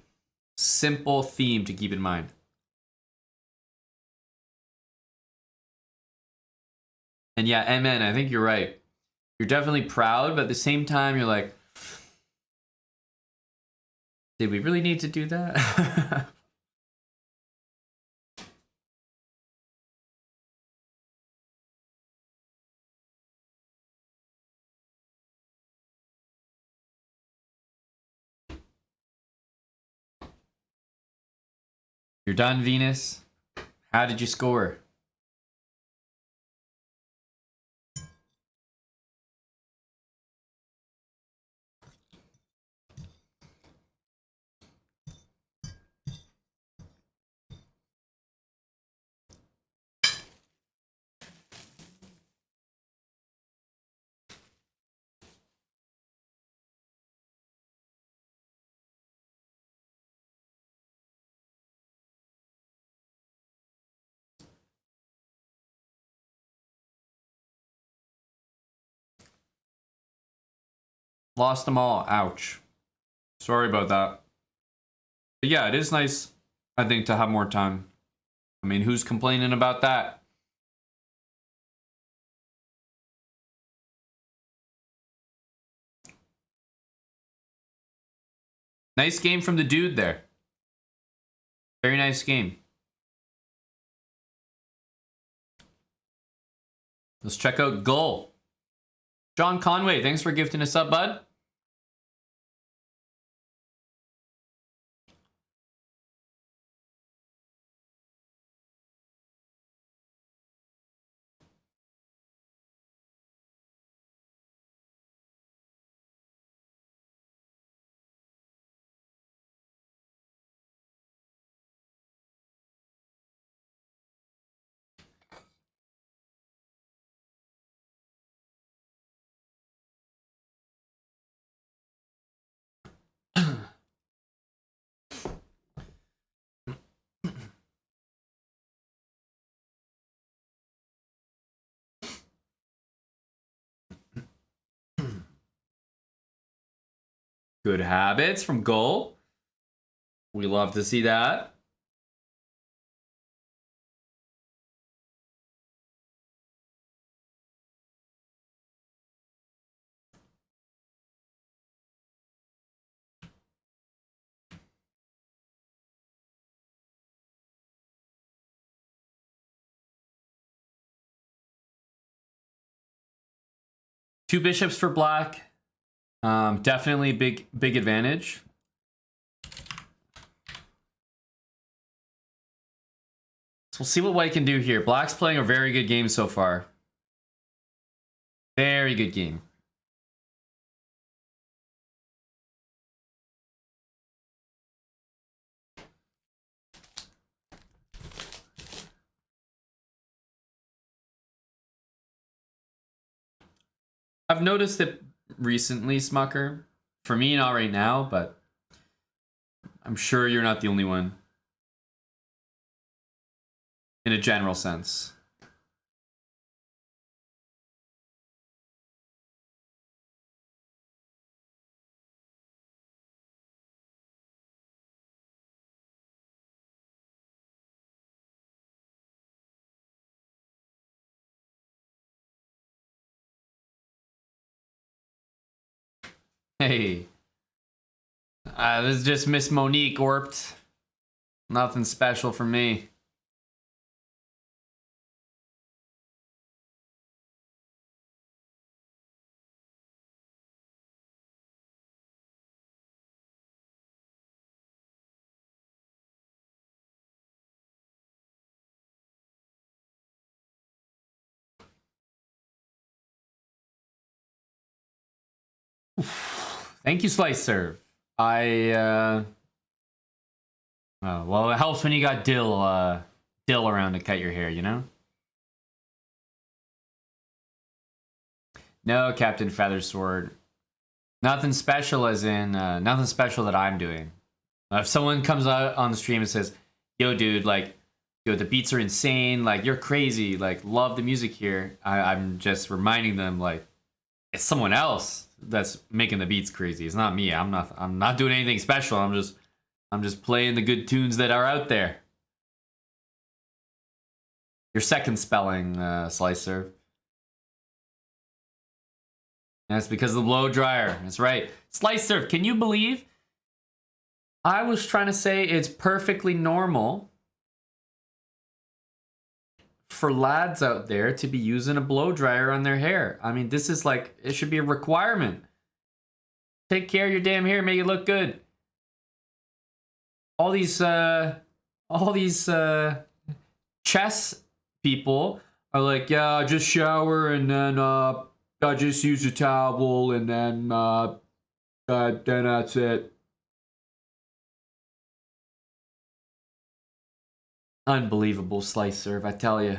simple theme to keep in mind. And yeah, MN, I think you're right. You're definitely proud, but at the same time, you're like, did we really need to do that? You're done, Venus. How did you score? Lost them all. Ouch. Sorry about that. But yeah, it is nice, I think, to have more time. I mean, who's complaining about that? Nice game from the dude there. Very nice game. Let's check out Gull. John Conway, thanks for gifting us up, bud. Good habits from Goal. We love to see that. Two bishops for black. Definitely big advantage. So we'll see what white can do here. Black's playing a very good game so far. Very good game. I've noticed it recently, Smucker. For me, not right now, but I'm sure you're not the only one. In a general sense. Hey. This is just Miss Monique warped. Nothing special for me. Thank you, Slice Serve. Well, it helps when you got Dill around to cut your hair, you know? No, Captain Feathersword. Nothing special as in, nothing special that I'm doing. If someone comes out on the stream and says, yo, dude, like, yo, the beats are insane, like, you're crazy, like, love the music here, I'm just reminding them, like, it's someone else that's making the beats crazy. It's not me. I'm not doing anything special. I'm just playing the good tunes that are out there. Your second spelling, Slicer. That's because of the blow dryer. That's right. Slicer, can you believe? I was trying to say it's perfectly normal for lads out there to be using a blow dryer on their hair. I mean, this is like, it should be a requirement. Take care of your damn hair, make it look good. All these chess people are like, yeah, I just shower and then I just use a towel and then that's it. Unbelievable Slice Serve, I tell you.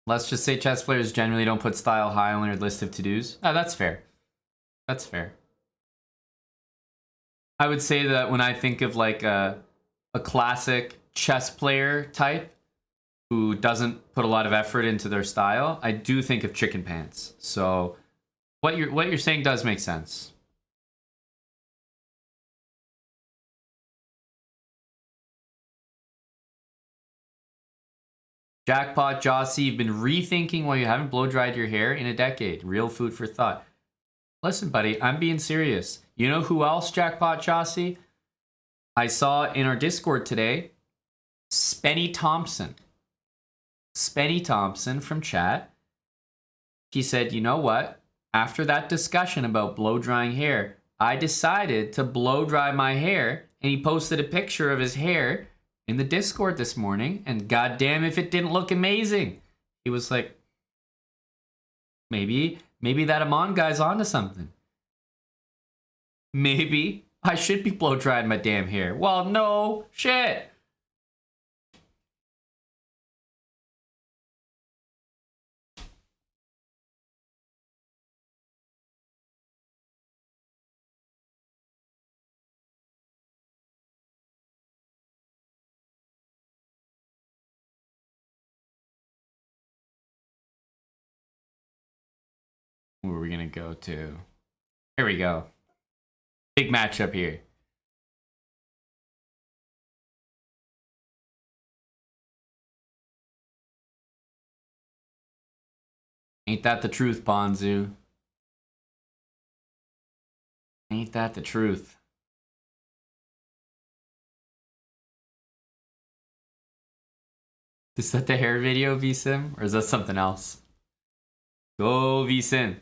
Let's just say chess players generally don't put style high on their list of to-dos. Oh, that's fair. That's fair. I would say that when I think of like a classic chess player type who doesn't put a lot of effort into their style, I do think of chicken pants. So what you're saying does make sense. Jackpot Jossie, you've been rethinking why you haven't blow dried your hair in a decade. Real food for thought. Listen, buddy, I'm being serious. You know who else, Jackpot Jossie? I saw in our Discord today, Spenny Thompson. Spenny Thompson from chat. He said, you know what? After that discussion about blow drying hair, I decided to blow dry my hair, and he posted a picture of his hair in the Discord this morning, and goddamn if it didn't look amazing. He was like, maybe that Amon guy's onto something. Maybe I should be blow drying my damn hair. Well, no shit. Who are we gonna go to? Here we go. Big matchup here. Ain't that the truth, Bonzu? Ain't that the truth? Is that the hair video, VSim? Or is that something else? Go, VSim.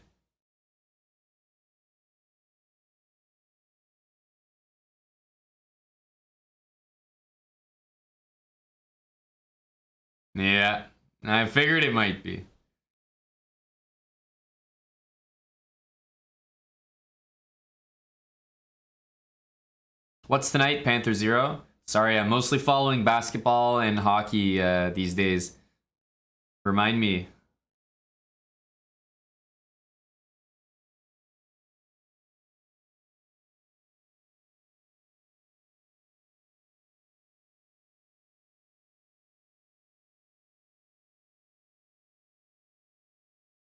Yeah, I figured it might be. What's tonight, Panther Zero? Sorry, I'm mostly following basketball and hockey these days. Remind me.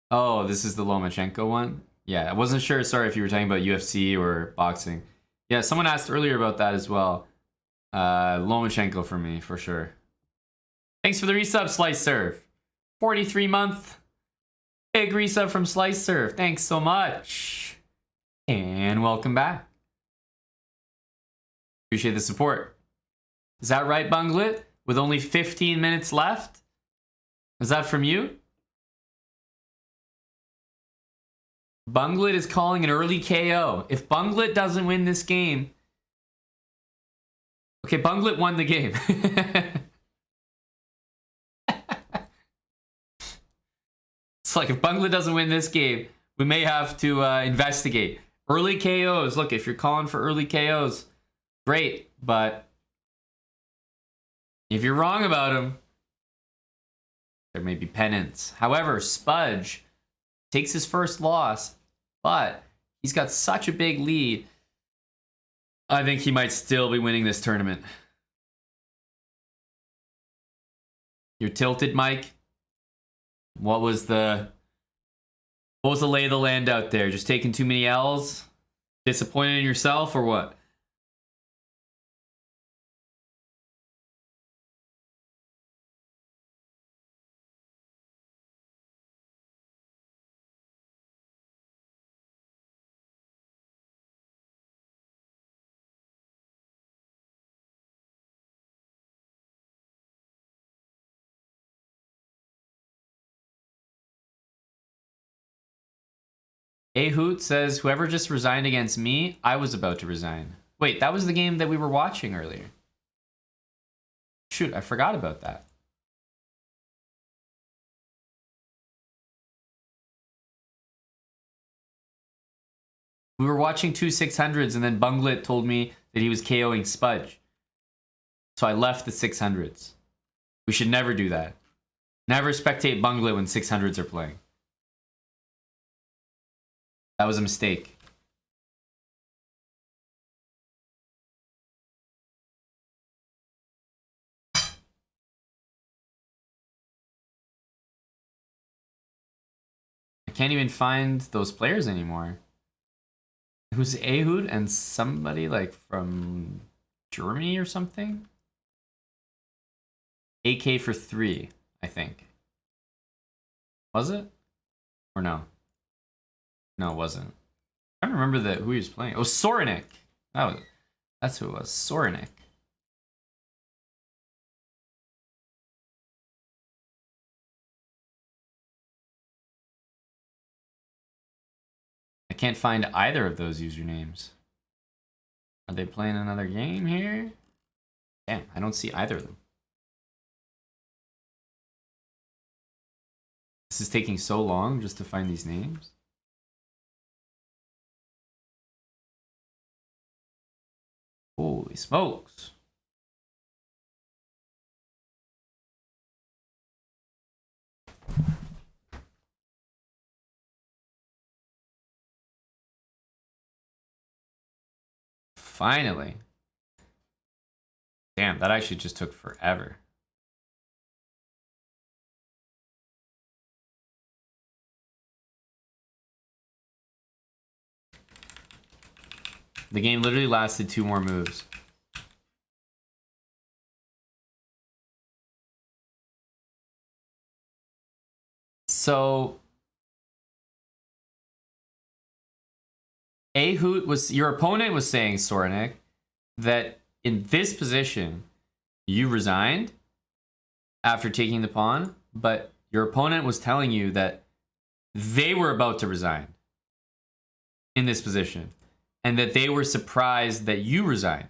Oh, this is the Lomachenko one? Yeah, I wasn't sure. Sorry if you were talking about UFC or boxing. Yeah, someone asked earlier about that as well. Lomachenko for me, for sure. Thanks for the resub, Slice Serve. 43-month. Big resub from Slice Serve. Thanks so much. And welcome back. Appreciate the support. Is that right, Bunglet? With only 15 minutes left? Is that from you? Bunglet is calling an early KO. If Bunglet doesn't win this game... Okay, Bunglet won the game. It's like if Bunglet doesn't win this game, we may have to investigate. Early KOs. Look, if you're calling for early KOs, great. But if you're wrong about them, there may be penance. However, Spudge takes his first loss, but he's got such a big lead. I think he might still be winning this tournament. You're tilted, Mike? What was the lay of the land out there? Just taking too many L's? Disappointed in yourself or what? Hoot says, whoever just resigned against me, I was about to resign. Wait, that was the game that we were watching earlier. Shoot, I forgot about that. We were watching two 600s and then Bunglet told me that he was KOing Spudge. So I left the 600s. We should never do that. Never spectate Bunglet when 600s are playing. That was a mistake. I can't even find those players anymore. Who's Ehud and somebody like from Germany or something? AK for 3, I think. Was it? Or no? No, it wasn't. I don't remember who he was playing. Oh, Soranik. That's who it was. Soranik. I can't find either of those usernames. Are they playing another game here? Damn, I don't see either of them. This is taking so long just to find these names. Holy smokes. Finally. Damn, that actually just took forever. The game literally lasted 2 more moves. So your opponent was saying, Soranik, that in this position, you resigned after taking the pawn, but your opponent was telling you that they were about to resign in this position, and that they were surprised that you resigned.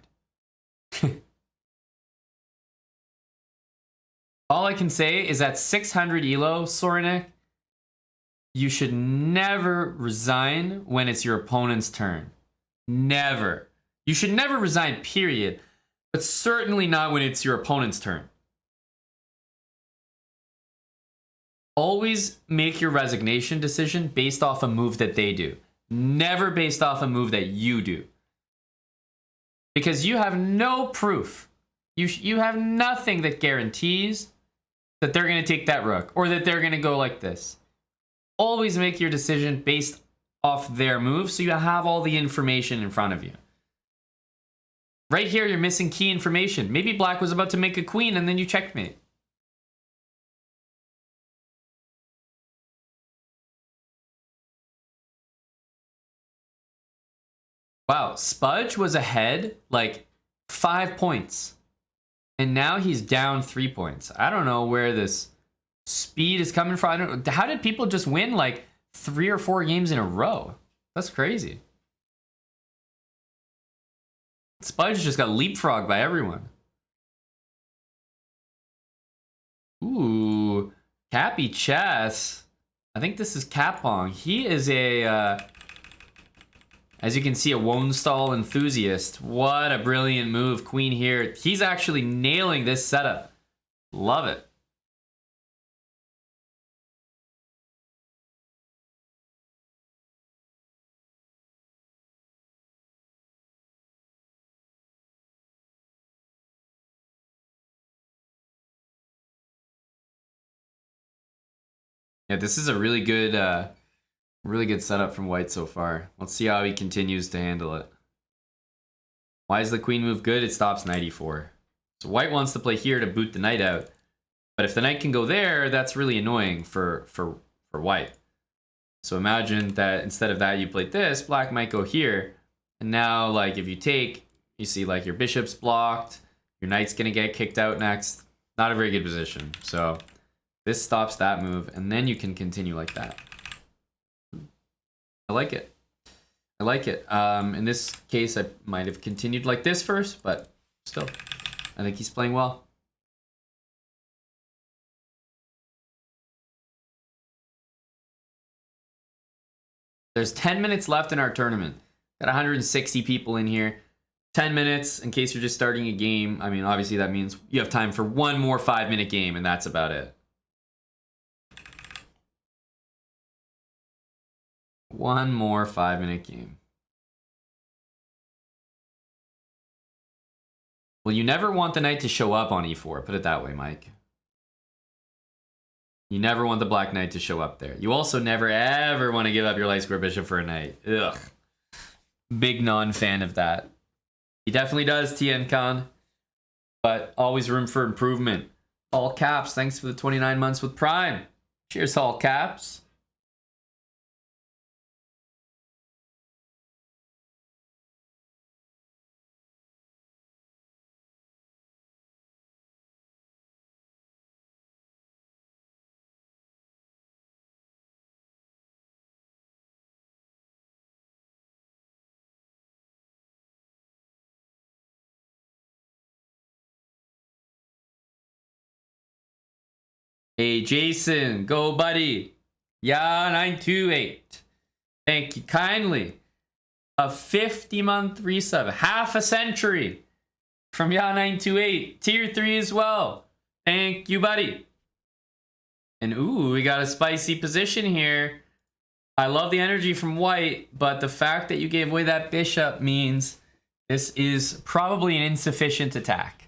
All I can say is that 600 elo, Soranik, you should never resign when it's your opponent's turn. Never. You should never resign, period. But certainly not when it's your opponent's turn. Always make your resignation decision based off a move that they do. Never based off a move that you do. Because you have no proof. You have nothing that guarantees that they're going to take that rook or that they're going to go like this. Always make your decision based off their move so you have all the information in front of you. Right here, you're missing key information. Maybe black was about to make a queen and then you checkmate. Wow, Spudge was ahead like 5 points. And now he's down 3 points. I don't know where this speed is coming from. I don't, how did people just win like 3 or 4 games in a row? That's crazy. Spudge just got leapfrogged by everyone. Ooh, Cappy Chess. I think this is Capong. He is a, as you can see, a Wonstall enthusiast. What a brilliant move. Queen here. He's actually nailing this setup. Love it. Yeah, this is a really good setup from White so far. Let's see how he continues to handle it. Why is the queen move good? It stops knight e4. So White wants to play here to boot the knight out. But if the knight can go there, that's really annoying for White. So imagine that instead of that, you played this, black might go here. And now, like, if you take, you see, like, your bishop's blocked. Your knight's going to get kicked out next. Not a very good position. So this stops that move, and then you can continue like that. I like it. I like it. In this case, I might have continued like this first, but still, I think he's playing well. There's 10 minutes left in our tournament. Got 160 people in here. 10 minutes in case you're just starting a game. I mean, obviously that means you have time for one more 5-minute game, and that's about it. One more 5-minute game. Well, you never want the knight to show up on e4. Put it that way, Mike. You never want the black knight to show up there. You also never, ever want to give up your light square bishop for a knight. Ugh. Big non-fan of that. He definitely does, Tien Khan. But always room for improvement. All caps, thanks for the 29 months with Prime. Cheers, all caps. Hey, Jason, go buddy. Yeah, 928. Thank you kindly. A 50-month resub, half a century from Ya928. Tier 3 as well. Thank you, buddy. And ooh, we got a spicy position here. I love the energy from White, but the fact that you gave away that bishop means this is probably an insufficient attack.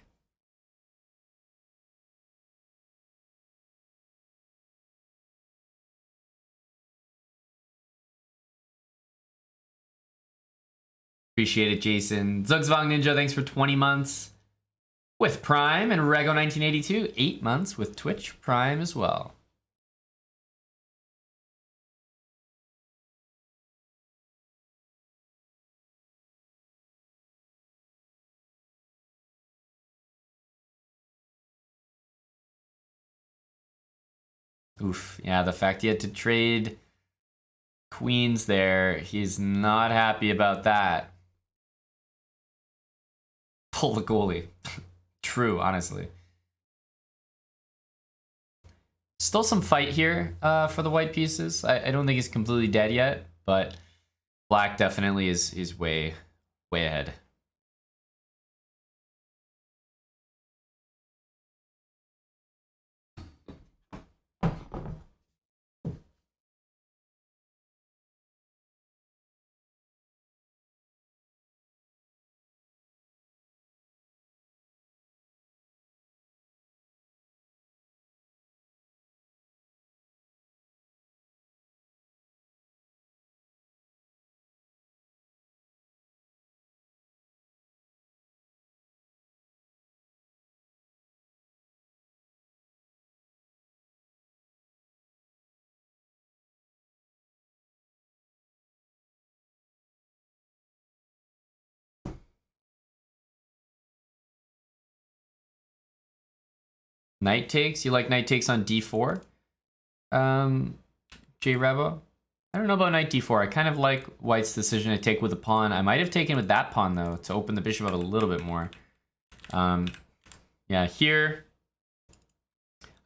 Appreciate it, Jason. Zugzwang Ninja, thanks for 20 months with Prime. And Rego1982, 8 months with Twitch Prime as well. Oof, yeah, the fact he had to trade queens there, he's not happy about that. Pull the goalie. True, honestly. Still some fight here for the white pieces. I don't think he's completely dead yet, but black definitely is way ahead. Knight takes? You like knight takes on d4? J Rebo? I don't know about knight d4. I kind of like white's decision to take with a pawn. I might have taken with that pawn, though, to open the bishop up a little bit more. Yeah, here...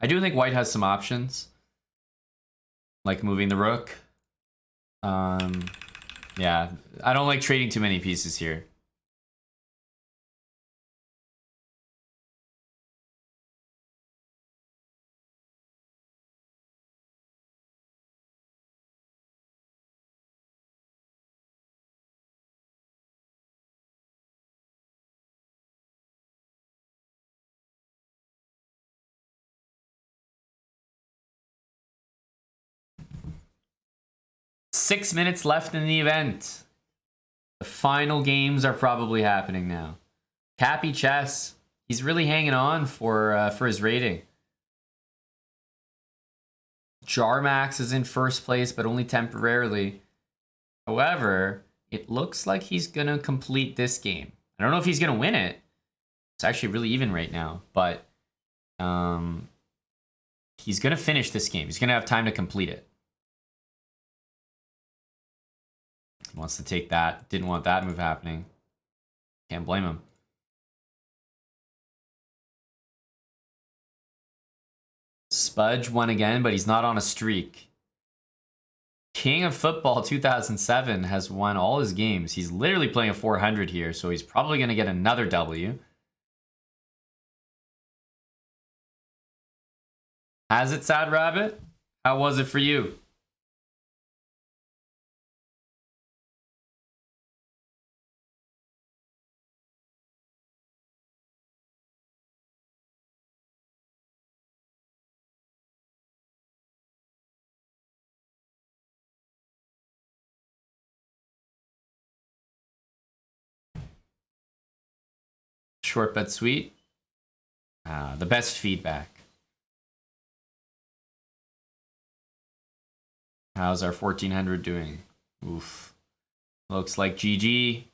I do think white has some options. Like moving the rook. Yeah, I don't like trading too many pieces here. Six minutes left in the event. The final games are probably happening now. Cappy Chess, he's really hanging on for his rating. Jarmax is in first place, but only temporarily. However, it looks like he's going to complete this game. I don't know if he's going to win it. It's actually really even right now, but he's going to finish this game. He's going to have time to complete it. He wants to take that. Didn't want that move happening. Can't blame him. Spudge won again, but he's not on a streak. King of Football 2007 has won all his games. He's literally playing a 400 here, so he's probably going to get another W. Has it, Sad Rabbit? How was it for you? Short but sweet. The best feedback. How's our 1400 doing? Oof. Looks like GG.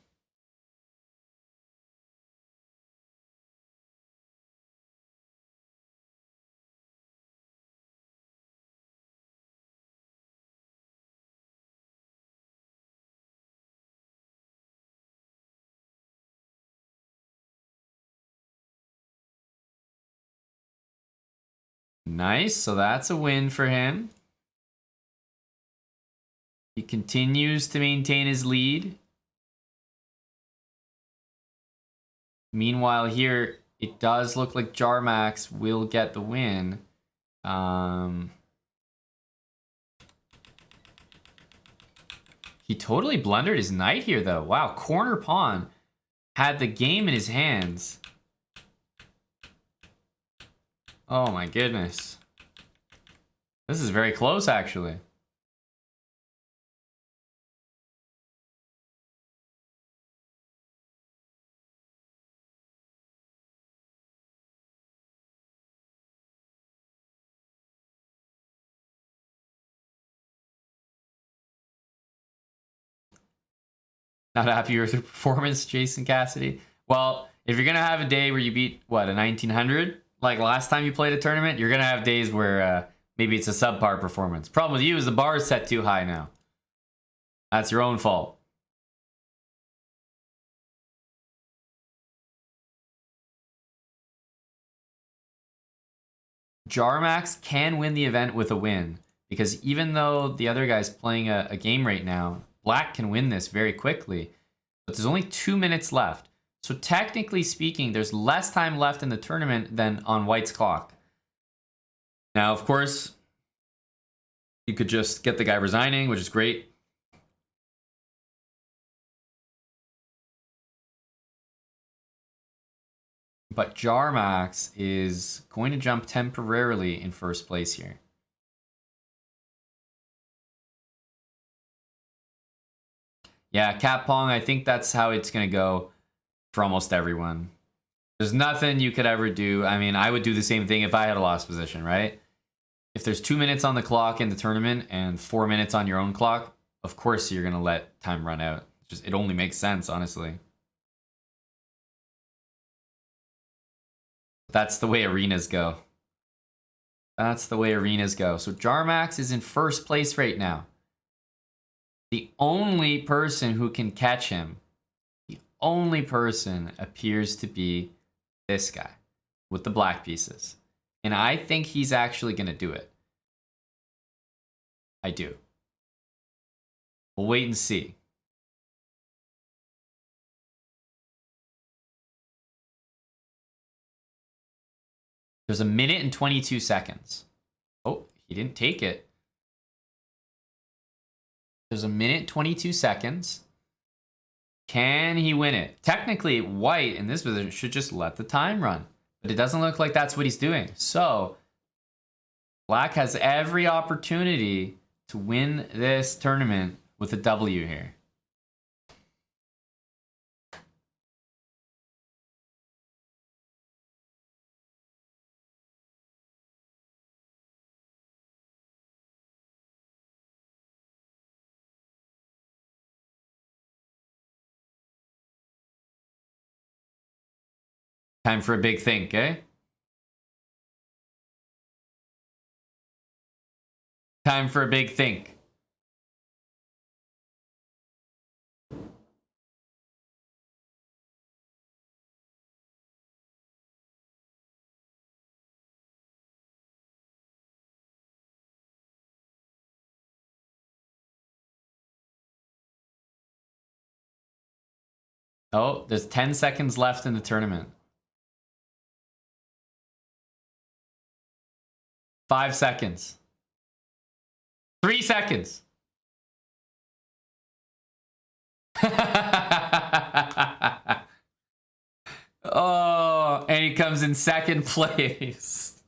Nice, so that's a win for him. He continues to maintain his lead. Meanwhile, here, it does look like Jarmax will get the win. He totally blundered his knight here, though. Wow, corner pawn had the game in his hands. Oh my goodness. This is very close, actually. Not happy with your performance, Jason Cassidy? Well, if you're going to have a day where you beat, what, a 1900? Like last time you played a tournament, you're going to have days where maybe it's a subpar performance. Problem with you is the bar is set too high now. That's your own fault. Jarmax can win the event with a win, because even though the other guy's playing a game right now, Black can win this very quickly. But there's only 2 minutes left. So technically speaking, there's less time left in the tournament than on White's clock. Now, of course, you could just get the guy resigning, which is great. But Jarmax is going to jump temporarily in first place here. Yeah, Cat Pong, I think that's how it's going to go for almost everyone. There's nothing you could ever do. I mean, I would do the same thing if I had a lost position, right? If there's 2 minutes on the clock in the tournament and 4 minutes on your own clock, of course you're going to let time run out. It only makes sense, honestly. That's the way arenas go. That's the way arenas go. So Jarmax is in first place right now. The only person who can catch him, the only person appears to be this guy with the black pieces. And I think he's actually going to do it. I do. We'll wait and see. There's 1 minute and 22 seconds. Oh, he didn't take it. There's 1 minute 22 seconds. Can he win it? Technically, White in this position should just let the time run. But it doesn't look like that's what he's doing. So, Black has every opportunity to win this tournament with a W here. Time for a big think, eh? Time for a big think. Oh, there's 10 seconds left in the tournament. 5 seconds. 3 seconds. Oh, and he comes in second place.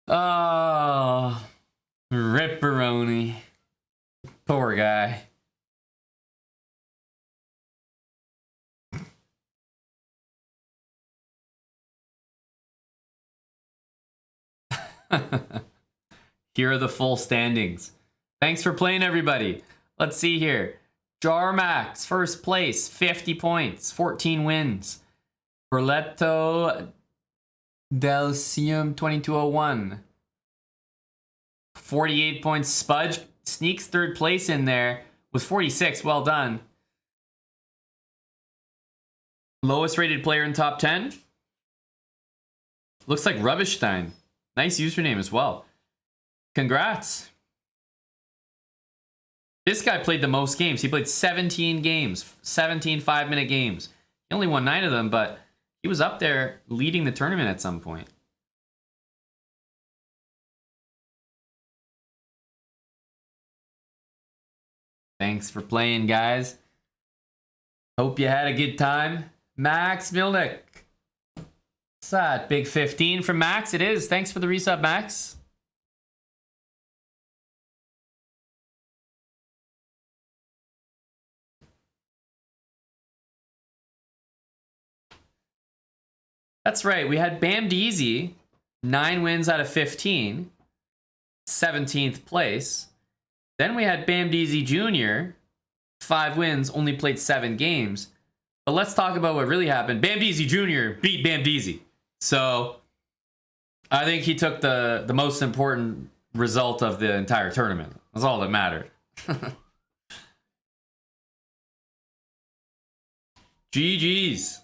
Oh, Ripperoni. Poor guy. Here are the full standings. Thanks for playing, everybody. Let's see here. Jarmax, first place, 50 points, 14 wins. Berletto Delcium 2201, 48 points. Spudge sneaks third place in there with 46. Well done. Lowest rated player in top 10. Looks like Rubbishstein. Nice username as well. Congrats. This guy played the most games. He played 17 games, 17 5-minute games. He only won 9 of them, but he was up there leading the tournament at some point. Thanks for playing, guys. Hope you had a good time. Max Milnick. What's that? Big 15 from Max? It is. Thanks for the resub, Max. That's right. We had Bam Deezy, 9 wins out of 15, 17th place. Then we had Bam Deasy Jr., 5 wins, only played 7 games. But let's talk about what really happened. Bam Deasy Jr. beat Bam Deasy. So I think he took the most important result of the entire tournament. That's all that mattered. GG's.